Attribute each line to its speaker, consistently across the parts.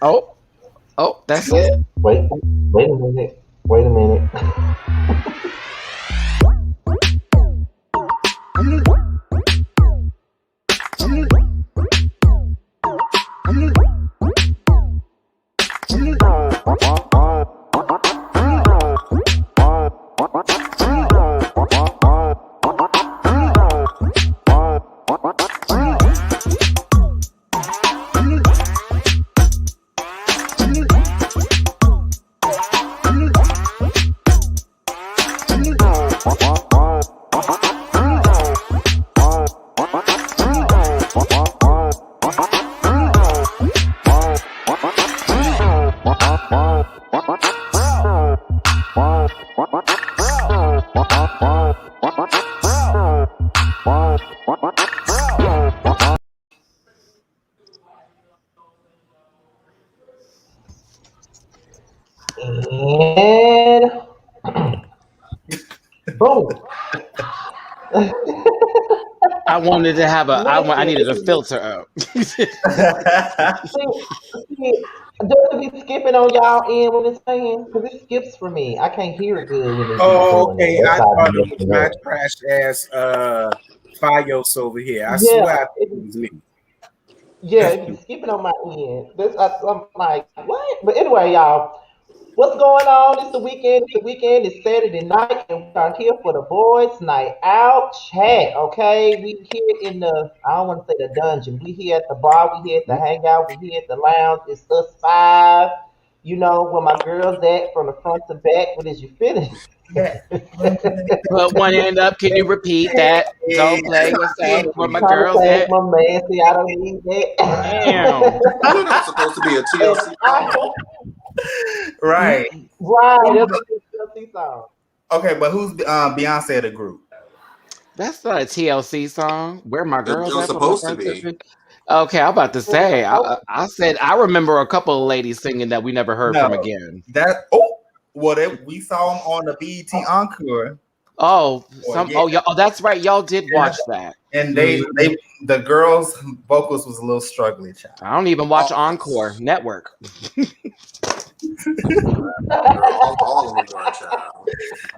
Speaker 1: Oh, oh, that's it.
Speaker 2: Wait a minute. Wait a minute. And boom.
Speaker 1: I wanted to have a. I needed a
Speaker 2: Listen,
Speaker 1: filter up.
Speaker 2: see, does it be skipping on y'all end when it's playing? Because it skips for me. I can't hear it good when it be
Speaker 3: Oh,
Speaker 2: doing that.
Speaker 3: okay.
Speaker 2: That's
Speaker 3: I
Speaker 2: why I
Speaker 3: thought
Speaker 2: be
Speaker 3: it was
Speaker 2: messing
Speaker 3: my
Speaker 2: up.
Speaker 3: trash ass Fios over here. I
Speaker 2: Yeah,
Speaker 3: swear I thought it
Speaker 2: it,
Speaker 3: was me.
Speaker 2: yeah, it be skipping on my end. I'm like, what? But anyway, y'all, what's going on? It's the weekend. The weekend is Saturday night, and we are here for the boys' night out chat. Okay, we here in the I don't want to say the dungeon. We here at the bar. We here at the hangout. We here at the lounge. It's us five. You know where my girls at from the front to back. What is you feeling?
Speaker 1: Put one end up. Can you repeat that? Don't play yourself. Where my
Speaker 2: Trying to
Speaker 1: girls
Speaker 2: tag
Speaker 1: at?
Speaker 2: my man. See, I don't need
Speaker 1: Damn.
Speaker 4: You know that was supposed to be a
Speaker 2: and
Speaker 4: TLC
Speaker 2: I,
Speaker 4: song.
Speaker 3: Right.
Speaker 2: right,
Speaker 3: Who's
Speaker 2: that's
Speaker 3: the,
Speaker 2: what this Chelsea song.
Speaker 3: okay, but who's Beyonce of the group?
Speaker 1: That's not a TLC song. Where my
Speaker 4: It
Speaker 1: girls
Speaker 4: was
Speaker 1: at? With my
Speaker 4: supposed to
Speaker 1: friends
Speaker 4: be.
Speaker 1: at? Okay, I'm about to
Speaker 2: It's
Speaker 1: say.
Speaker 2: supposed
Speaker 1: I said I remember a couple of ladies singing that we never heard from
Speaker 3: No,
Speaker 1: again.
Speaker 3: that well, we saw him on the BET Encore.
Speaker 1: Oh,
Speaker 3: Or
Speaker 1: some.
Speaker 3: yeah,
Speaker 1: Oh, yeah. Oh, that's right. Y'all did
Speaker 3: yeah,
Speaker 1: watch that.
Speaker 3: and
Speaker 1: Mhm.
Speaker 3: the girls' vocals was a little struggling, child.
Speaker 1: I don't even watch Encore
Speaker 4: Always.
Speaker 1: Network.
Speaker 4: Girl, all of them were a child.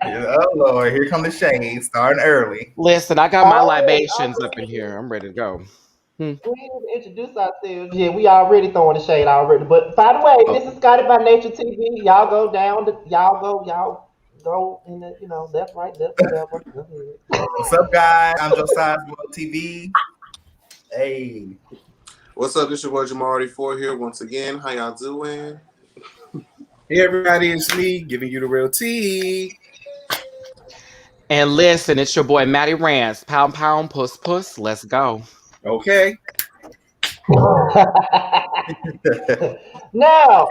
Speaker 3: Yeah, oh Lord, here come the shade, starting early.
Speaker 1: Listen, I got my libations up in
Speaker 2: already,
Speaker 1: here. I'm ready to go. Hmm.
Speaker 2: we didn't even introduce ourselves yet. We already throwing the shade already. But by the way, this
Speaker 3: Okay.
Speaker 2: is Scotty by Nature TV. Y'all go down. Y'all go in the left, right, left, whatever. Go ahead.
Speaker 3: What's up, guys? I'm Josiah's World TV. Hey,
Speaker 4: What's up? It's your boy Jamari 4 here once again. How y'all doing?
Speaker 3: hey everybody, it's me giving you the real tea.
Speaker 1: And listen, it's your boy Matty Rance. Pound pound, puss puss. Let's go.
Speaker 3: Okay.
Speaker 2: Now,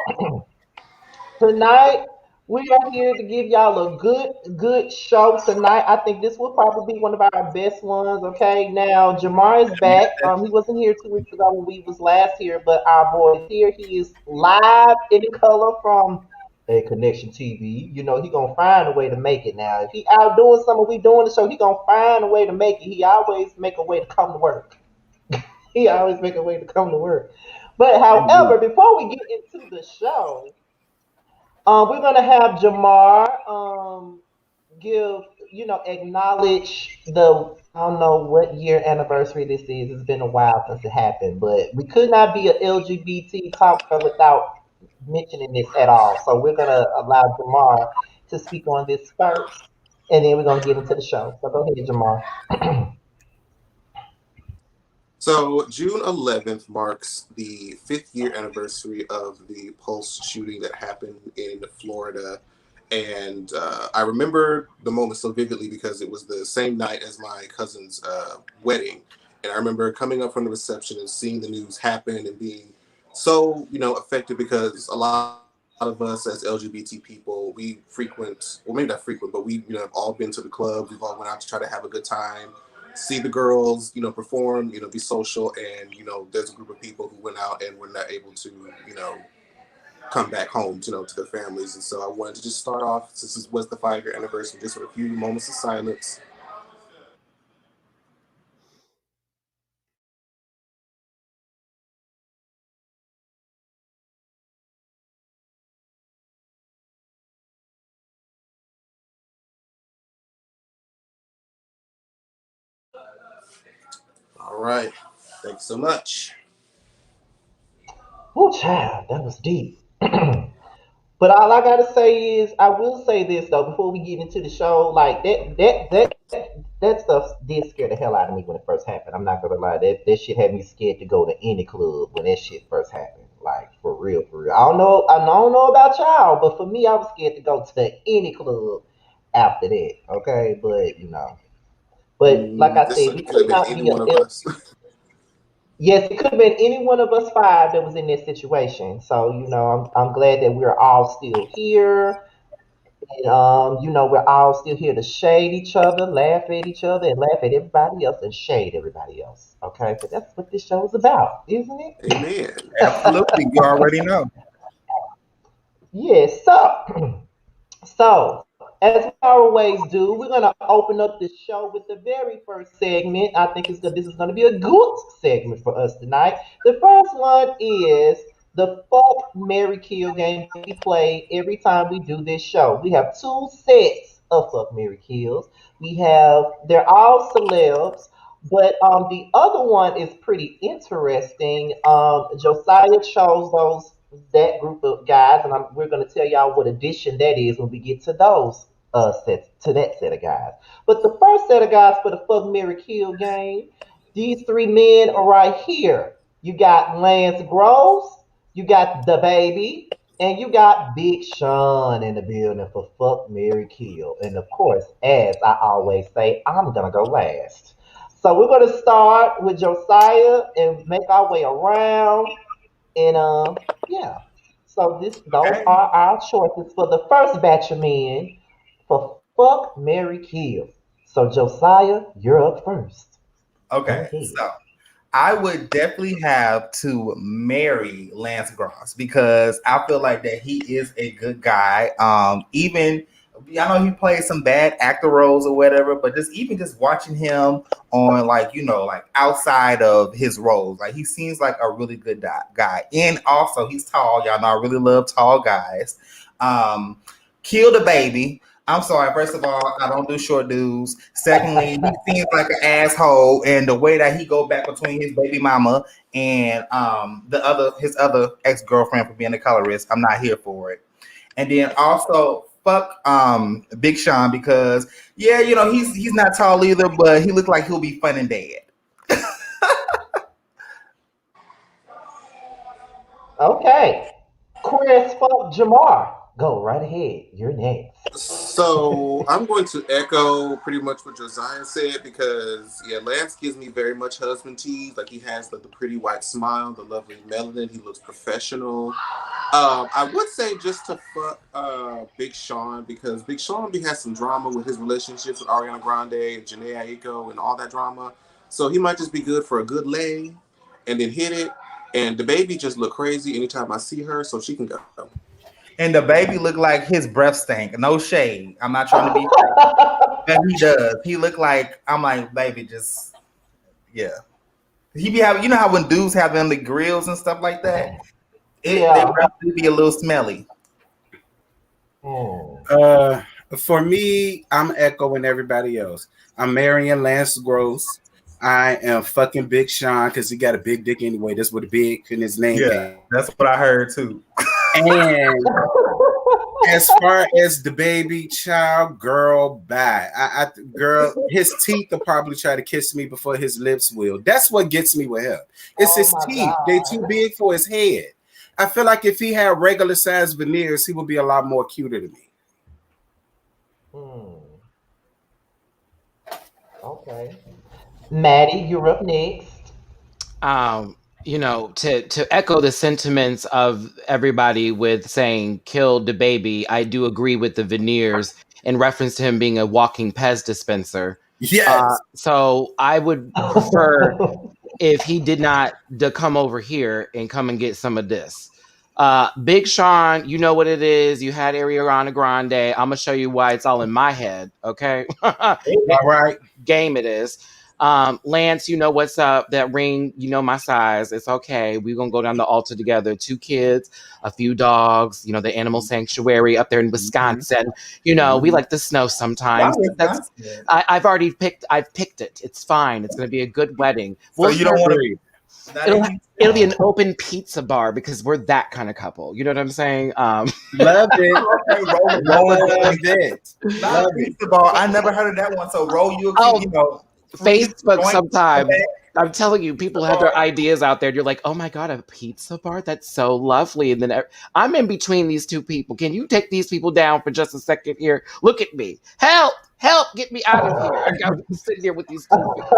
Speaker 2: tonight we are here to give y'all a good show tonight. I think this will probably be one of our best ones. Okay, now Jamar is back. He wasn't here 2 weeks ago when we was last here, but our boy is here. He is live in color from a connection TV. You know he gonna find a way to make it. Now, if he out doing something, we doing the show. He gonna find a way to make it. He always make a way to come to work. He always make a way to come to work. But however,
Speaker 3: Indeed.
Speaker 2: before we get into the show. We're gonna have Jamar give, acknowledge the I don't know what year anniversary this is. It's been a while since it happened, but we could not be an LGBT talk show without mentioning this at all. So we're gonna allow Jamar to speak on this first, and then we're gonna get into the show. So go ahead, Jamar.
Speaker 4: So, June 11th marks the 5th year anniversary of the Pulse shooting that happened in Florida. And I remember the moment so vividly because it was the same night as my cousin's wedding. And I remember coming up from the reception and seeing the news happen and being so, affected because a lot of us as LGBT people, we frequent, well, maybe not frequent, but we, have all been to the club. We've all went out to try to have a good time, see the girls, perform, be social. And, there's a group of people who went out and were not able to, come back home, to their families. And so I wanted to just start off, since this was the 5 year anniversary, just with a few moments of silence All right. Thanks so much.
Speaker 2: Oh, child, that was deep. But all I gotta say is, I will say this though, before we get into the show, like that stuff did scare the hell out of me when it first happened. I'm not gonna lie, that shit had me scared to go to any club when that shit first happened. Like for real, for real. I don't know about y'all, but for me, I was scared to go to any club after that. Okay, but but like I
Speaker 4: This
Speaker 2: said, it
Speaker 4: could have
Speaker 2: could
Speaker 4: been
Speaker 2: not
Speaker 4: any
Speaker 2: be
Speaker 4: one of us.
Speaker 2: yes, it could have been any one of us five that was in this situation. So I'm glad that we're all still here. And, we're all still here to shade each other, laugh at each other, and laugh at everybody else and shade everybody else. Okay, but that's what this show is about, isn't it?
Speaker 4: Amen.
Speaker 3: Absolutely. You already know.
Speaker 2: Yes. So, as we always do, we're gonna open up the show with the very first segment. I think this is gonna be a good segment for us tonight. The first one is the fuck Mary Kill game that we play every time we do this show. We have two sets of fuck Mary Kills. They're all celebs, but the other one is pretty interesting. Josiah chose that group of guys, and we're going to tell y'all what edition that is when we get to those sets to that set of guys. But the first set of guys for the Fuck Mary Kill game, these three men are right here. You got Lance Gross, you got the baby, and you got Big Sean in the building for Fuck Mary Kill. And of course, as I always say, I'm gonna go last. So we're gonna start with Josiah and make our way around. And yeah. So those
Speaker 3: Okay.
Speaker 2: are our choices for the first batch of men for Fuck Mary Kill. So Josiah, you're up first. Go
Speaker 3: Okay.
Speaker 2: ahead.
Speaker 3: So I would definitely have to marry Lance Gross because I feel like that he is a good guy. Even I know he plays some bad actor roles or whatever, but just watching him on like outside of his roles, like he seems like a really good guy. And also he's tall. Y'all know I really love tall guys. Um, Kill the baby. I'm sorry. First of all, I don't do short dudes. Secondly, he seems like an asshole, and the way that he go back between his baby mama and his other ex girlfriend for being a colorist, I'm not here for it. And then also fuck Big Sean because yeah, he's not tall either, but he looks like he'll be fun and dead.
Speaker 2: Okay. Chris Fuck Jamar. Go right ahead. You're next.
Speaker 4: So I'm going to echo pretty much what Josiah said because yeah, Lance gives me very much husband tease. Like he has the pretty white smile, the lovely melanin. He looks professional. I would say just to fuck Big Sean because Big Sean has some drama with his relationships with Ariana Grande and Janae Aiko and all that drama. So he might just be good for a good lay and then hit it. And the baby just look crazy anytime I see her, so she can go.
Speaker 3: And the baby looked like his breath stank. No shade. I'm not trying to be, but he does. He looked like I'm like baby, just yeah. He be having, how when dudes have them the grills and stuff like that, they
Speaker 2: Yeah.
Speaker 3: breath do be a little smelly.
Speaker 2: Hmm.
Speaker 5: Uh, for me, I'm echoing everybody else. I'm marrying Lance Gross. I am fucking Big Sean because he got a big dick anyway. That's what the big in his name
Speaker 3: Yeah,
Speaker 5: came.
Speaker 3: that's what I heard too.
Speaker 5: And as far as the baby child, girl, bye. Girl, his teeth will probably try to kiss me before his lips will. That's what gets me with him. It's
Speaker 2: Oh
Speaker 5: his
Speaker 2: my
Speaker 5: teeth. They too
Speaker 2: God.
Speaker 5: big for his head. I feel like if he had regular size veneers, he would be a lot more cuter to me.
Speaker 2: Hmm. Okay. Maddie, you're up next.
Speaker 1: To echo the sentiments of everybody with saying kill the baby, I do agree with the veneers in reference to him being a walking Pez dispenser.
Speaker 5: Yes.
Speaker 1: So I would prefer if he did not to come over here and come and get some of this. Big Sean, you know what it is. You had Ariana Grande. I'm gonna show you why it's all in my head. Okay,
Speaker 5: All right.
Speaker 1: game it is. Lance, you know what's up. That ring, you know my size. It's okay. We're gonna go down the altar together. 2 kids, a few dogs, the animal sanctuary up there in Wisconsin. We like the snow
Speaker 3: Why
Speaker 1: sometimes. That's
Speaker 3: Wisconsin?
Speaker 1: I've picked it. It's fine. It's gonna be a good wedding.
Speaker 3: So
Speaker 1: We'll
Speaker 3: you don't
Speaker 1: serve
Speaker 3: want
Speaker 1: it.
Speaker 3: to.
Speaker 1: It'll be an open pizza bar because we're that kind of couple. You know what I'm saying?
Speaker 5: Love it.
Speaker 3: Okay, roll,
Speaker 5: Love it.
Speaker 3: not
Speaker 5: Love
Speaker 3: a
Speaker 5: it.
Speaker 3: pizza bar. I never heard of that one. So roll you,
Speaker 1: Oh,
Speaker 3: free
Speaker 1: Facebook
Speaker 3: joint.
Speaker 1: sometimes.
Speaker 3: Okay.
Speaker 1: I'm telling you, people have their ideas out there. You're like, oh my God, a pizza bar? That's so lovely. And then I'm in between these two people. Can you take these people down for just a second here? Look at me. Help! Help! Get me out of here. I'm sitting here with these two people.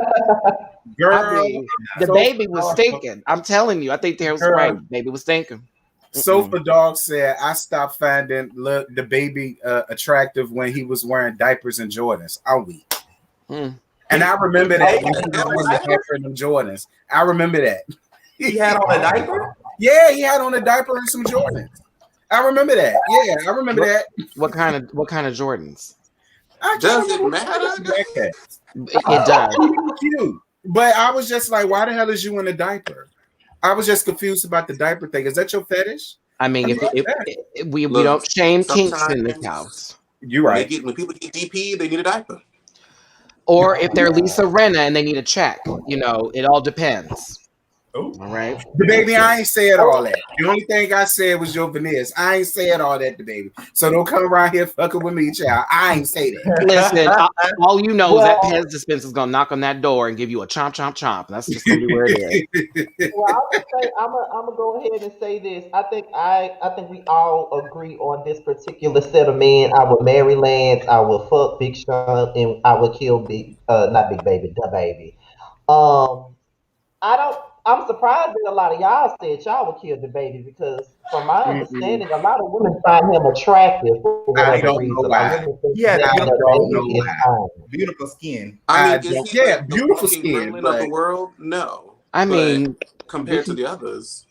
Speaker 5: Girl,
Speaker 1: The
Speaker 5: so
Speaker 1: baby was stinking. I'm telling you. I think there was right. Baby was stinking.
Speaker 5: Sofa Dog said, I stopped finding the baby attractive when he was wearing diapers and Jordans. I'll weak. And I remember that when he was wearing the diaper and them Jordans. I remember that.
Speaker 3: He had on a diaper?
Speaker 5: Yeah, he had on a diaper and some Jordans. I remember that. Yeah, I remember that.
Speaker 1: What kind of Jordans?
Speaker 4: Does it matter?
Speaker 1: It does.
Speaker 5: Cute. But I was just like, why the hell is you in a diaper? I was just confused about the diaper thing. Is that your fetish?
Speaker 1: I mean, we don't shame kinks in this house.
Speaker 5: You're right.
Speaker 4: When people get DP, they need a diaper.
Speaker 1: Or if they're Lisa Rinna and they need a check, it all depends.
Speaker 3: Oh.
Speaker 1: All right.
Speaker 5: The baby, I ain't said all that. The only thing I said was your veneers. I ain't said all that, the baby. So don't come around here fucking with me, child. I ain't say that.
Speaker 1: Listen, all you know is that Pez dispenser's gonna knock on that door and give you a chomp, chomp, chomp. That's just gonna be where it is.
Speaker 2: Well, I'm gonna go ahead and say this. I think we all agree on this particular set of men. I would marry Lance. I would fuck Big Sean, and I would kill not Big Baby, the baby. I'm surprised that a lot of y'all said y'all would kill the baby because, from my understanding, a lot of women find him attractive for whatever reason.
Speaker 3: Beautiful skin.
Speaker 4: I mean, is he
Speaker 5: beautiful skin.
Speaker 4: Of the world? No.
Speaker 1: I mean,
Speaker 4: compared to the others,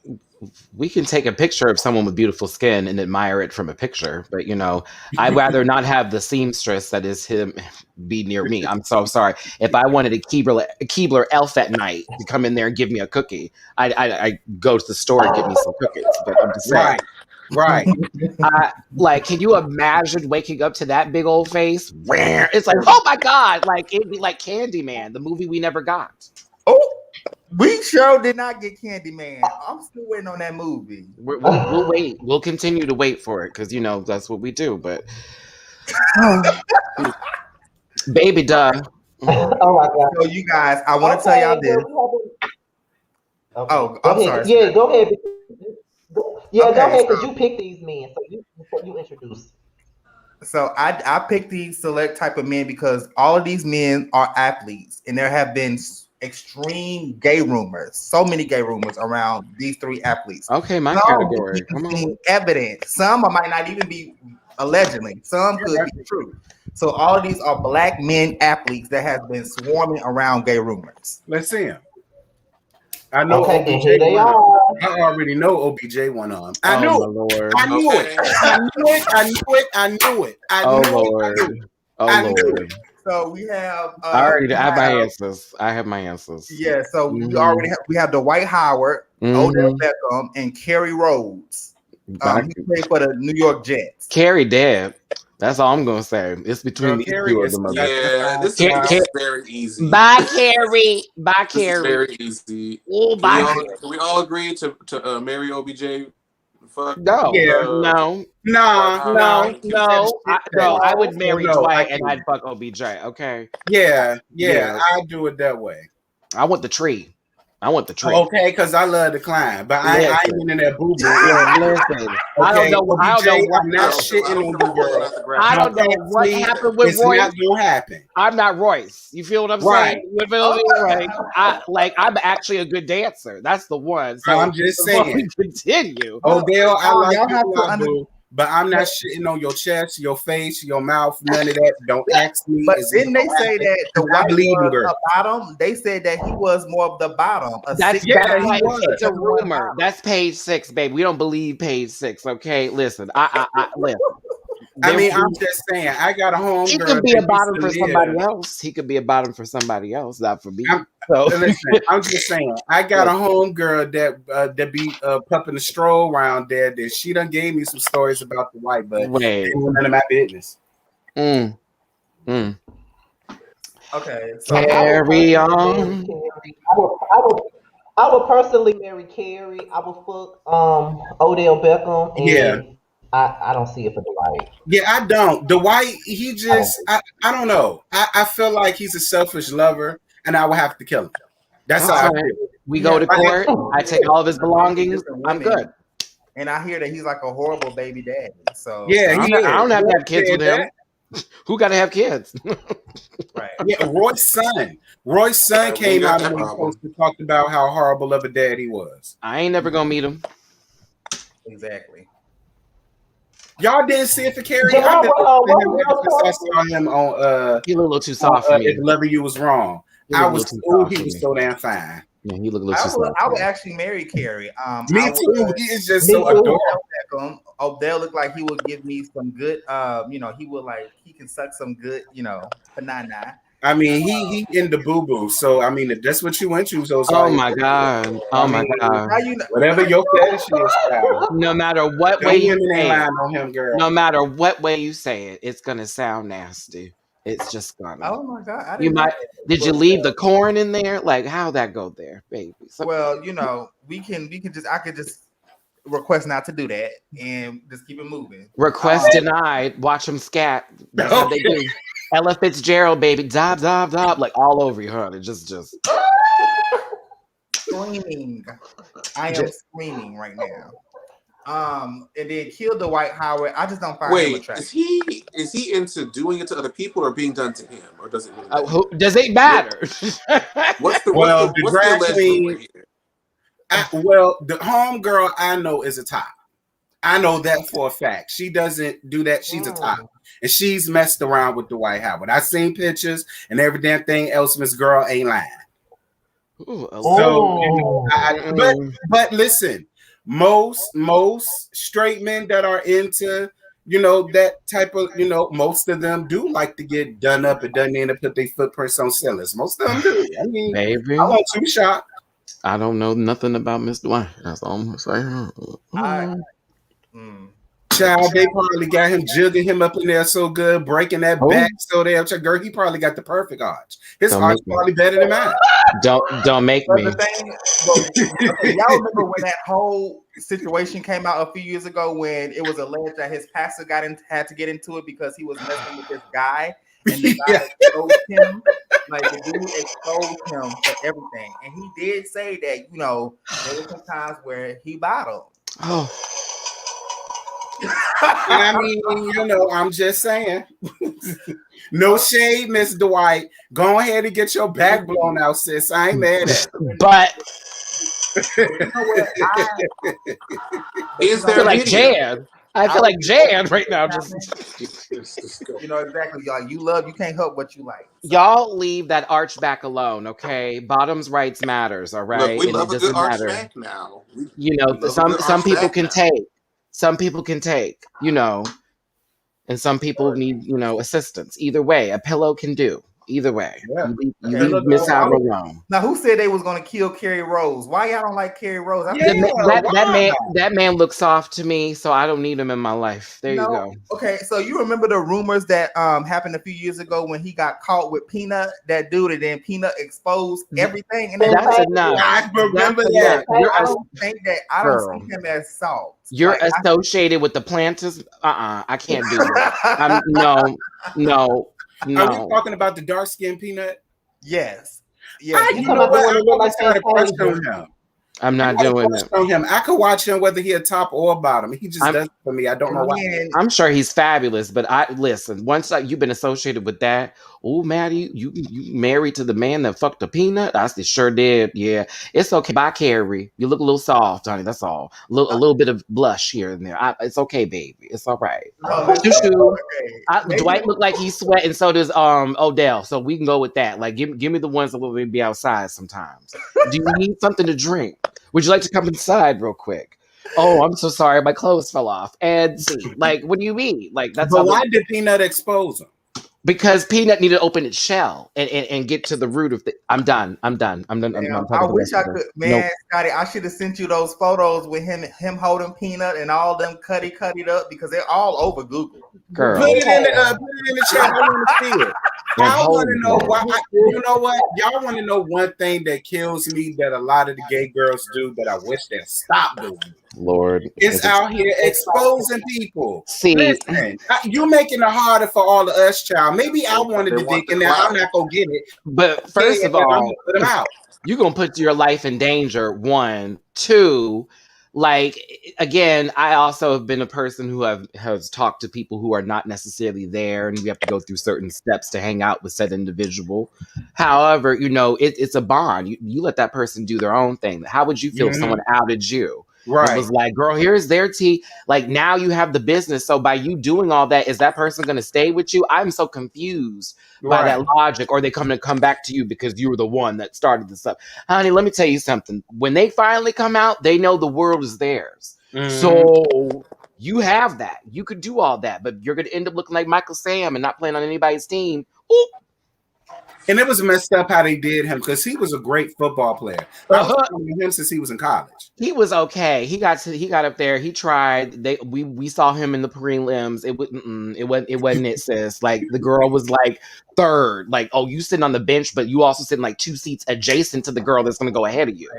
Speaker 1: we can take a picture of someone with beautiful skin and admire it from a picture, but I'd rather not have the seamstress that is him be near me. I'm so sorry. If I wanted a Keebler elf at night to come in there and give me a cookie, I go to the store and get me some cookies. But I'm just saying.
Speaker 5: Right.
Speaker 1: Can you imagine waking up to that big old face? It's like, oh my God, it'd be like Candyman, the movie we never got.
Speaker 3: Oh, we sure did not get Candyman. I'm still waiting on that movie.
Speaker 1: We'll wait. We'll continue to wait for it because that's what we do. But baby, duh.
Speaker 2: Oh my God!
Speaker 3: So you guys, I want to tell y'all this.
Speaker 2: Okay.
Speaker 3: Oh, I'm sorry.
Speaker 2: Yeah, go ahead. Go ahead because you picked these men, so you introduce.
Speaker 3: So I picked these select type of men because all of these men are athletes, and there have been extreme gay rumors, so many gay rumors around these 3 athletes.
Speaker 1: Okay, my category. Come on.
Speaker 3: Evidence. Some might not even be allegedly. Some could be true. So all of these are black men athletes that have been swarming around gay rumors.
Speaker 5: Let's see them. I know
Speaker 2: okay,
Speaker 5: OBJ.
Speaker 2: Here they are.
Speaker 5: I already know OBJ one on.
Speaker 1: I knew it.
Speaker 5: I knew it.
Speaker 1: Oh Lord.
Speaker 3: So we have.
Speaker 1: I have my answers. I have my answers.
Speaker 3: Yeah. So we already have the Dwight Howard, Odell Beckham, and Kerry Rhodes. He played for the New York Jets.
Speaker 1: Kerry dead. That's all I'm gonna say. It's between these two of them.
Speaker 4: Yeah, this is very easy.
Speaker 1: Bye, Kerry. Bye, Kerry.
Speaker 4: Very easy.
Speaker 1: Oh, bye.
Speaker 4: Can we all agree to marry OBJ? Fuck.
Speaker 1: No.
Speaker 5: Yeah.
Speaker 1: No. I would marry Dwight and I'd fuck OBJ. Okay.
Speaker 5: Yeah. I'd do it that way.
Speaker 1: I want the tree.
Speaker 5: Okay, because I love to climb, but I ain't in that boo boo.
Speaker 1: Listen, I don't know.
Speaker 5: I'm not shitting on the girl.
Speaker 1: I don't know what happened with Royce.
Speaker 5: It's not gonna happen.
Speaker 1: I'm not Royce. You feel what I'm saying? You feel me? I'm actually a good dancer. That's the one. So
Speaker 5: I'm just saying.
Speaker 1: Continue.
Speaker 5: Odell, I like you, but I'm not shitting on your chest, your face, your mouth, none of that. Don't ask me.
Speaker 3: But didn't they say that the white was
Speaker 5: girl.
Speaker 3: the bottom? They said that he was more of the bottom.
Speaker 1: It's a rumor. That's page 6, babe. We don't believe page 6. Okay, listen.
Speaker 5: I mean, I'm just saying. I got a home
Speaker 1: he
Speaker 5: girl
Speaker 1: could be a
Speaker 5: that
Speaker 1: bottom
Speaker 5: used
Speaker 1: for
Speaker 5: to
Speaker 1: somebody
Speaker 5: live.
Speaker 1: else. He could be a bottom for somebody else, not for me.
Speaker 5: Listen, I'm just saying. I got a home girl that be pumping the stroll around there. That she done gave me some stories about the white, but
Speaker 1: Wait.
Speaker 5: none of my business.
Speaker 1: Mm.
Speaker 3: Okay, so
Speaker 1: Carry on.
Speaker 2: I would personally marry Carrie. I would fuck Odell Beckham,
Speaker 5: Yeah.
Speaker 2: and I don't see it for Dwight.
Speaker 5: Yeah, I don't. Dwight, he just, I don't know. I feel like he's a selfish lover, and I would have to kill him. That's how I
Speaker 1: Okay.
Speaker 5: feel.
Speaker 1: We go to court. I take all of his belongings. I'm good.
Speaker 3: And I hear that he's like a horrible baby daddy. So
Speaker 5: Yeah,
Speaker 1: I don't have to have kids with him. Who got to have kids?
Speaker 3: right.
Speaker 5: Yeah, Roy's son came out and talked about how horrible of a dad he was.
Speaker 1: I ain't never gonna meet him.
Speaker 3: Exactly.
Speaker 5: Y'all didn't see it for Carrie.
Speaker 2: Jamal,
Speaker 5: I
Speaker 2: what
Speaker 5: saw him on
Speaker 1: He looked a little too soft for me.
Speaker 5: If Loving You Was Wrong. He was so damn fine.
Speaker 1: Yeah, he looked a little too soft.
Speaker 3: I would actually marry Carrie.
Speaker 5: Me too. He is just so adorable.
Speaker 3: Odell looked like he would give me some good. He can suck some good. Banana.
Speaker 5: I mean, he in the boo boo. So I mean, if that's what you went to, so
Speaker 1: oh my god! Oh my god!
Speaker 5: Whatever your fetish is,
Speaker 1: no matter what way you say it,
Speaker 5: on him, girl.
Speaker 1: no matter what way you say it, it's gonna sound nasty. It's just gonna.
Speaker 3: Oh my god!
Speaker 1: You might. Did you leave the corn in there? Like how'd that go there, baby?
Speaker 3: Well, we can just. I could just request not to do that and just keep it moving.
Speaker 1: Request denied. Watch them scat. That's what they do. Ella Fitzgerald, baby, dob, like all over you, honey. Just
Speaker 3: screaming. I am screaming right now. And then kill Dwight Howard. I just don't find him attractive.
Speaker 4: Is he into doing it to other people or being done to him, or does it really
Speaker 1: matter? Does it matter?
Speaker 4: What's the
Speaker 5: home girl I know is a top. I know that for a fact. She doesn't do that. She's a top. And she's messed around with Dwight Howard. I've seen pictures and every damn thing else. Miss Girl ain't lying.
Speaker 1: Ooh,
Speaker 5: but listen, most straight men that are into that type of most of them do like to get done up and done in and put their footprints on sellers. Most of them do. I mean,
Speaker 1: baby,
Speaker 5: I want to be shocked.
Speaker 1: I don't know nothing about Miss Dwight. That's all I'm saying.
Speaker 5: Child, they probably got him jigging him up in there so good, breaking that back so damn. Girl, he probably got the perfect arch. His arch probably better than mine.
Speaker 1: Don't make me.
Speaker 3: Y'all remember when that whole situation came out a few years ago when it was alleged that his pastor had to get into it because he was messing with this guy, and the guy exposed him. Like the dude exposed him for everything, and he did say that there were some times where he bottled.
Speaker 1: Oh.
Speaker 5: I mean, I'm just saying. No shade, Miss Dwight. Go ahead and get your back blown out, sis. I ain't mad at it.
Speaker 1: But
Speaker 4: is there
Speaker 1: like Jan? I feel like Jan right now.
Speaker 3: Exactly, y'all. You can't help what you like. So.
Speaker 1: Y'all leave that arch back alone, okay? Bottoms rights matters, all right?
Speaker 4: Look, we love a good arch back now.
Speaker 1: Some people can take. Some people can take, and some people need, assistance. Either way, a pillow can do. Either way,
Speaker 5: yeah.
Speaker 1: you leave Miss Howard alone.
Speaker 3: Now, who said they was going to kill Carrie Rose? Why y'all don't like Carrie Rose?
Speaker 1: That man looks soft to me, so I don't need him in my life. There you go.
Speaker 3: Okay, so you remember the rumors that happened a few years ago when he got caught with Peanut, that dude, and then Peanut exposed everything. And
Speaker 1: that's enough.
Speaker 5: I remember that.
Speaker 3: I don't see him as soft.
Speaker 1: You're associated with the planters. I can't do it. No.
Speaker 5: Are we talking about the dark skinned Peanut?
Speaker 3: Yes.
Speaker 1: I'm not doing it.
Speaker 5: I could watch him whether he a top or bottom. He just does it for me. I don't know why.
Speaker 1: I'm sure he's fabulous, but listen. Once you've been associated with that, oh, Maddie, you married to the man that fucked a peanut? I said, sure did. Yeah, it's okay. Bye, Carrie. You look a little soft, honey. That's all. A little bit of blush here and there. It's okay, baby. It's all right. Dwight looked like he's sweating. So does Odell. So we can go with that. Like, give me the ones that will be outside sometimes. Do you need something to drink? Would you like to come inside real quick? Oh, I'm so sorry. My clothes fell off. And see, like, what do you mean? Like, that's
Speaker 5: But
Speaker 1: all.
Speaker 5: why did Peanut expose him?
Speaker 1: Because Peanut needed to open its shell and get to the root of the. I'm done. I'm done. I'm done. I'm
Speaker 3: Damn,
Speaker 1: not
Speaker 3: I
Speaker 1: talking to the
Speaker 3: wish
Speaker 1: rest
Speaker 3: I
Speaker 1: of this.
Speaker 3: could,
Speaker 1: Nope.
Speaker 3: man, Scotty. I should have sent you those photos with him holding Peanut and all them cutty up because they're all over Google.
Speaker 5: Put
Speaker 1: Girl.
Speaker 5: it in the chat. I want to see it.
Speaker 1: And
Speaker 5: I want
Speaker 1: hold
Speaker 5: to know
Speaker 1: it.
Speaker 5: why. You know what? Y'all want to know one thing that kills me that a lot of the gay girls do that I wish they'd stop doing.
Speaker 1: Lord.
Speaker 5: It's out here exposing people.
Speaker 1: See,
Speaker 5: Listen, you're making it harder for all of us, child. Maybe I wanted
Speaker 4: They
Speaker 5: the
Speaker 4: want
Speaker 5: dick
Speaker 4: the
Speaker 5: and now I'm
Speaker 4: clout.
Speaker 5: not going to get it.
Speaker 1: but first of
Speaker 5: I'm
Speaker 1: all,
Speaker 5: going to put them out.
Speaker 1: you're gonna put your life in danger. One, two, like again, I also have been a person who has talked to people who are not necessarily there, and you have to go through certain steps to hang out with said individual. However, it's a bond. You let that person do their own thing. How would you feel if someone outed you? And
Speaker 5: Right.
Speaker 1: was like, girl, here's their tea. Like now you have the business. So by you doing all that, is that person gonna stay with you? I'm so confused by that logic, or they come back to you because you were the one that started this up. Honey, let me tell you something. When they finally come out, they know the world is theirs. So you have that. You could do all that, but you're gonna end up looking like Michael Sam and not playing on anybody's team. Ooh.
Speaker 5: And it was messed up how they did him because he was a great football player. I was following him since he was in college.
Speaker 1: He was okay. He got up there. He tried. We saw him in the prelims. It wasn't it, sis. Like the girl was like third. Like, oh, you sitting on the bench, but you also sitting like 2 seats adjacent to the girl that's gonna go ahead of you.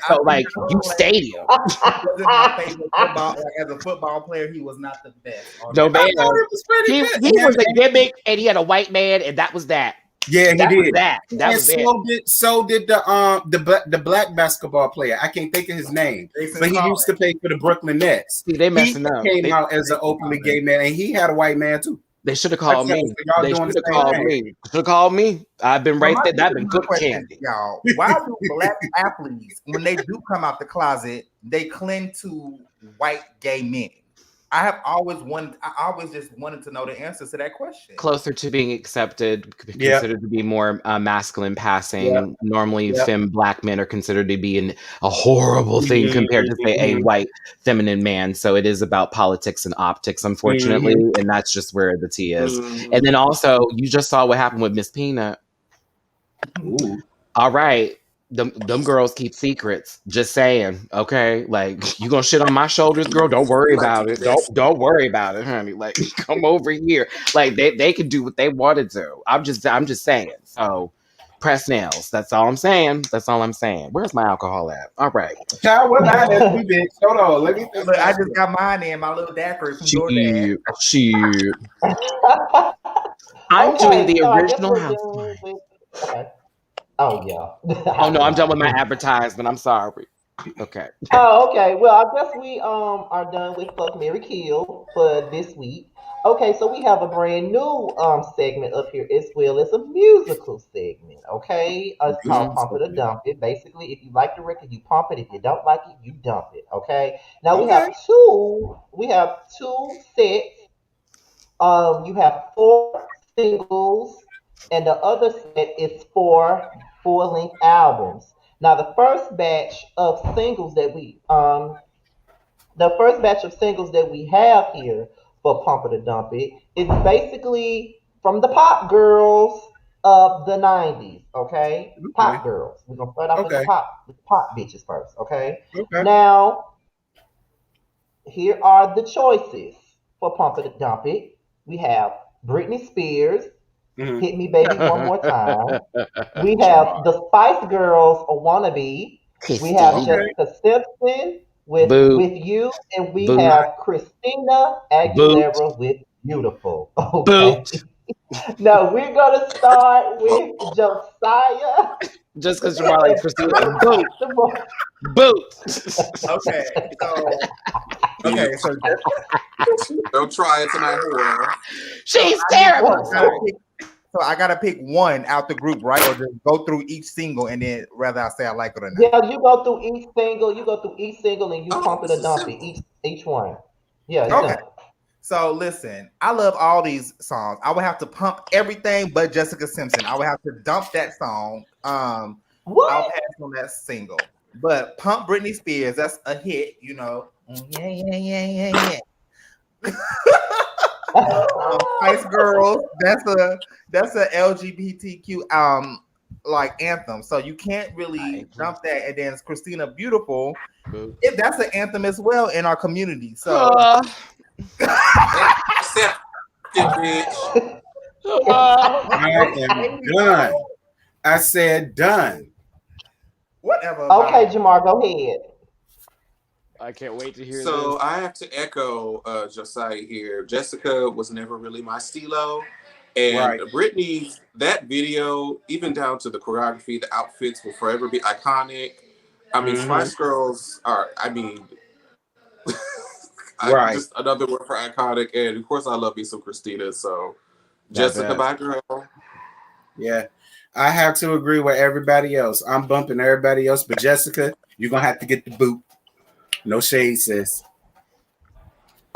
Speaker 1: So like you stadium.
Speaker 3: Wasn't my favorite football. Like, as a football player, he was not the best.
Speaker 1: No man.
Speaker 5: It was pretty
Speaker 1: He
Speaker 5: good.
Speaker 1: was a gimmick, and he had a white man, and that was that.
Speaker 5: Yeah, he did.
Speaker 1: That was it.
Speaker 5: So did the black basketball player. I can't think of his name, but he used to play for the Brooklyn Nets.
Speaker 1: See, they messing up.
Speaker 5: He came out as an openly gay man, and he had a white man too.
Speaker 1: They should have called me.
Speaker 5: Y'all
Speaker 1: They
Speaker 5: doing
Speaker 1: should
Speaker 5: the
Speaker 1: have
Speaker 5: same
Speaker 1: called
Speaker 5: thing.
Speaker 1: me. Should have called me. I've been right there. I've been good candy.
Speaker 3: Y'all, why do black athletes, when they do come out the closet, they cling to white gay men? I always just wanted to know the answer to that question.
Speaker 1: Closer to being accepted, considered to be more masculine passing.
Speaker 5: Yep.
Speaker 1: Normally, femme black men are considered to be a horrible thing compared to, say, a white feminine man. So it is about politics and optics, unfortunately, and that's just where the tea is. And then also, you just saw what happened with Miss Peanut.
Speaker 5: Ooh.
Speaker 1: All right. Them girls keep secrets. Just saying, okay? Like you gonna shit on my shoulders, girl? Don't worry about it. Don't worry about it, honey. Like come over here. Like they can do what they want to do. I'm just saying. So press nails. That's all I'm saying. That's all I'm saying. Where's my alcohol at? All right.
Speaker 5: Child, what line that we did? Hold on. Let me.
Speaker 3: Look, I just got mine in my little daiquiri from DoorDash.
Speaker 1: Shoot. I'm doing the original house.
Speaker 2: Okay. Oh yeah.
Speaker 1: Oh no, I'm done with my advertisement. I'm sorry. Okay.
Speaker 2: Oh, okay. Well, I guess we are done with Fuck Mary Kill for this week. Okay, so we have a brand new segment up here as well. It's a musical segment. Okay, it's called Pump It or Dump It. Basically, if you like the record, you pump it. If you don't like it, you dump it. Okay. Now we have two. We have two sets. You have 4 singles, and the other set is 4 full-length albums. Now, the first batch of singles that we have here for Pump It or Dump It is basically from the pop girls of the '90s. Okay, pop girls. We're gonna start off with the pop bitches first. Okay. Now, here are the choices for Pump It or Dump It. We have Britney Spears, Hit Me Baby One More Time. We have the Spice Girls, A Wannabe. We have Jessica Simpson with You, and we have Christina Aguilera with Beautiful. Okay. No, we're gonna start with Josiah.
Speaker 1: Just because you're like Christina, boot.
Speaker 3: Okay, so
Speaker 4: don't try it tonight.
Speaker 1: She's terrible.
Speaker 3: So I gotta pick one out the group, right? Or just go through each single and then whether I say I like it or not.
Speaker 2: Yeah, you go through each single. And you pump it or dump it. Each one. Yeah.
Speaker 3: Okay. So listen, I love all these songs. I would have to pump everything but Jessica Simpson. I would have to dump that song.
Speaker 2: What?
Speaker 3: I'll pass on that single. But Pump Britney Spears, that's a hit, you know. Yeah, yeah, yeah, yeah, yeah. Spice Girls, that's a LGBTQ like anthem. So you can't really jump that. And then Christina Beautiful, if that's an anthem as well in our community. So
Speaker 4: Accept it, bitch.
Speaker 5: I am done. I said done.
Speaker 3: Whatever.
Speaker 2: Okay, Jamar, go ahead.
Speaker 1: I can't wait to hear
Speaker 4: So
Speaker 1: this.
Speaker 4: I have to echo Josiah here. Jessica was never really my stilo. And
Speaker 5: Right.
Speaker 4: Britney's, that video, even down to the choreography, the outfits will forever be iconic. I mean, Spice Girls are, I mean,
Speaker 5: Right.
Speaker 4: just another word for iconic. And of course, I love me some Christina. So Jessica, my girl.
Speaker 5: Yeah. I have to agree with everybody else. I'm bumping everybody else, but Jessica, you're gonna have to get the boot. No shade, sis.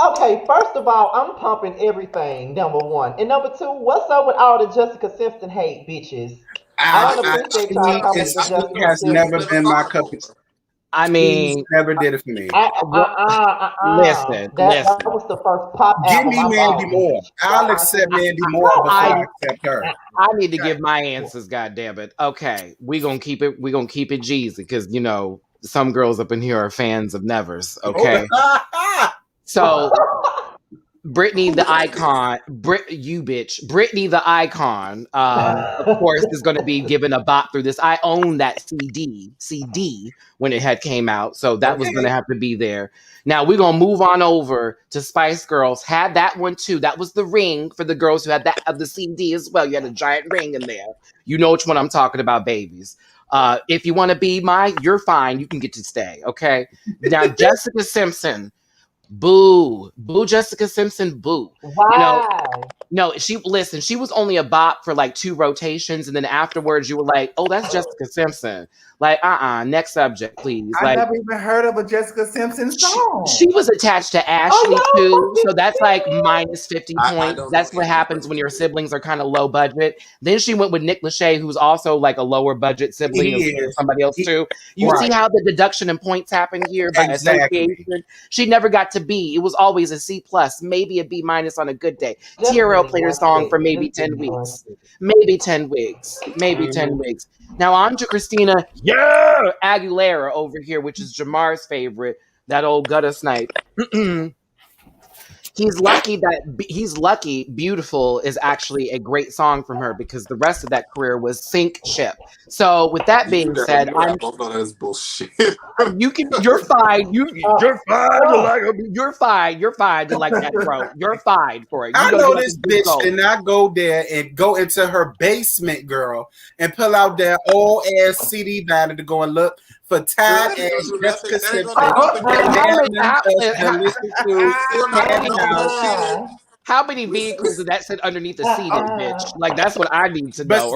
Speaker 2: Okay, first of all, I'm pumping everything, number one. And number two, what's up with all the Jessica Simpson hate, bitches? I don't appreciate y'all coming for
Speaker 5: She
Speaker 2: Jessica
Speaker 5: has never
Speaker 2: Simpson.
Speaker 5: been my cup of tea.
Speaker 1: I
Speaker 5: She
Speaker 1: mean,
Speaker 5: never did it for me.
Speaker 1: listen,
Speaker 2: That
Speaker 1: listen.
Speaker 2: was the first pop
Speaker 5: Give
Speaker 2: album
Speaker 5: me
Speaker 2: I
Speaker 5: Mandy
Speaker 2: bought.
Speaker 5: Moore. I'll accept Mandy Moore before I accept her.
Speaker 1: I need to give my answers, goddamn it. Okay, we gonna keep it. We gonna keep it Jeezy because you know some girls up in here are fans of Nevers. Okay, so Brittany the icon, you bitch, Brittany the icon. Of course, is going to be given a bop through this. I own that CD when it had came out, so that was going to have to be there. Now we're gonna move on over to Spice Girls. Had that one too. That was the ring for the girls who had that of the CD as well. You had a giant ring in there. You know which one I'm talking about, babies. If you want to be you're fine. You can get to stay. Okay. Now Jessica Simpson. Boo, boo, Jessica Simpson, boo. You know,
Speaker 2: Why?
Speaker 1: no, she was only a bop for like 2 rotations, and then afterwards you were like, oh, that's Jessica Simpson. Like, next subject, please.
Speaker 3: I
Speaker 1: Like,
Speaker 3: never even heard of a Jessica Simpson song.
Speaker 1: she was attached to Ashley too, so that's like minus 50
Speaker 4: I
Speaker 1: points.
Speaker 4: don't know
Speaker 1: That's what
Speaker 4: any
Speaker 1: happens when your siblings are kind of low budget. Then she went with Nick Lachey, who's also like a lower budget sibling of somebody else too. You see how the deduction in points happen here by association? She never got to B. It was always a C plus, maybe a B minus on a good day. TRL played her song for maybe 10 weeks. Maybe 10 weeks. Maybe 10 weeks. Now on to Christina Aguilera over here, which is Jamar's favorite. That old gutter snipe. He's lucky Beautiful is actually a great song from her because the rest of that career was sink ship. So with that being said,
Speaker 4: I both know that is bullshit.
Speaker 1: you're fine. You're fine. You're fine to like that throat. You're fine for it.
Speaker 5: I know this bitch did not go there and go into her basement, girl, and pull out that old ass CD binder to go and look for Tad and Jessica Simpson.
Speaker 1: How many vehicles did that sit underneath the seat, bitch? Like that's what I need to know.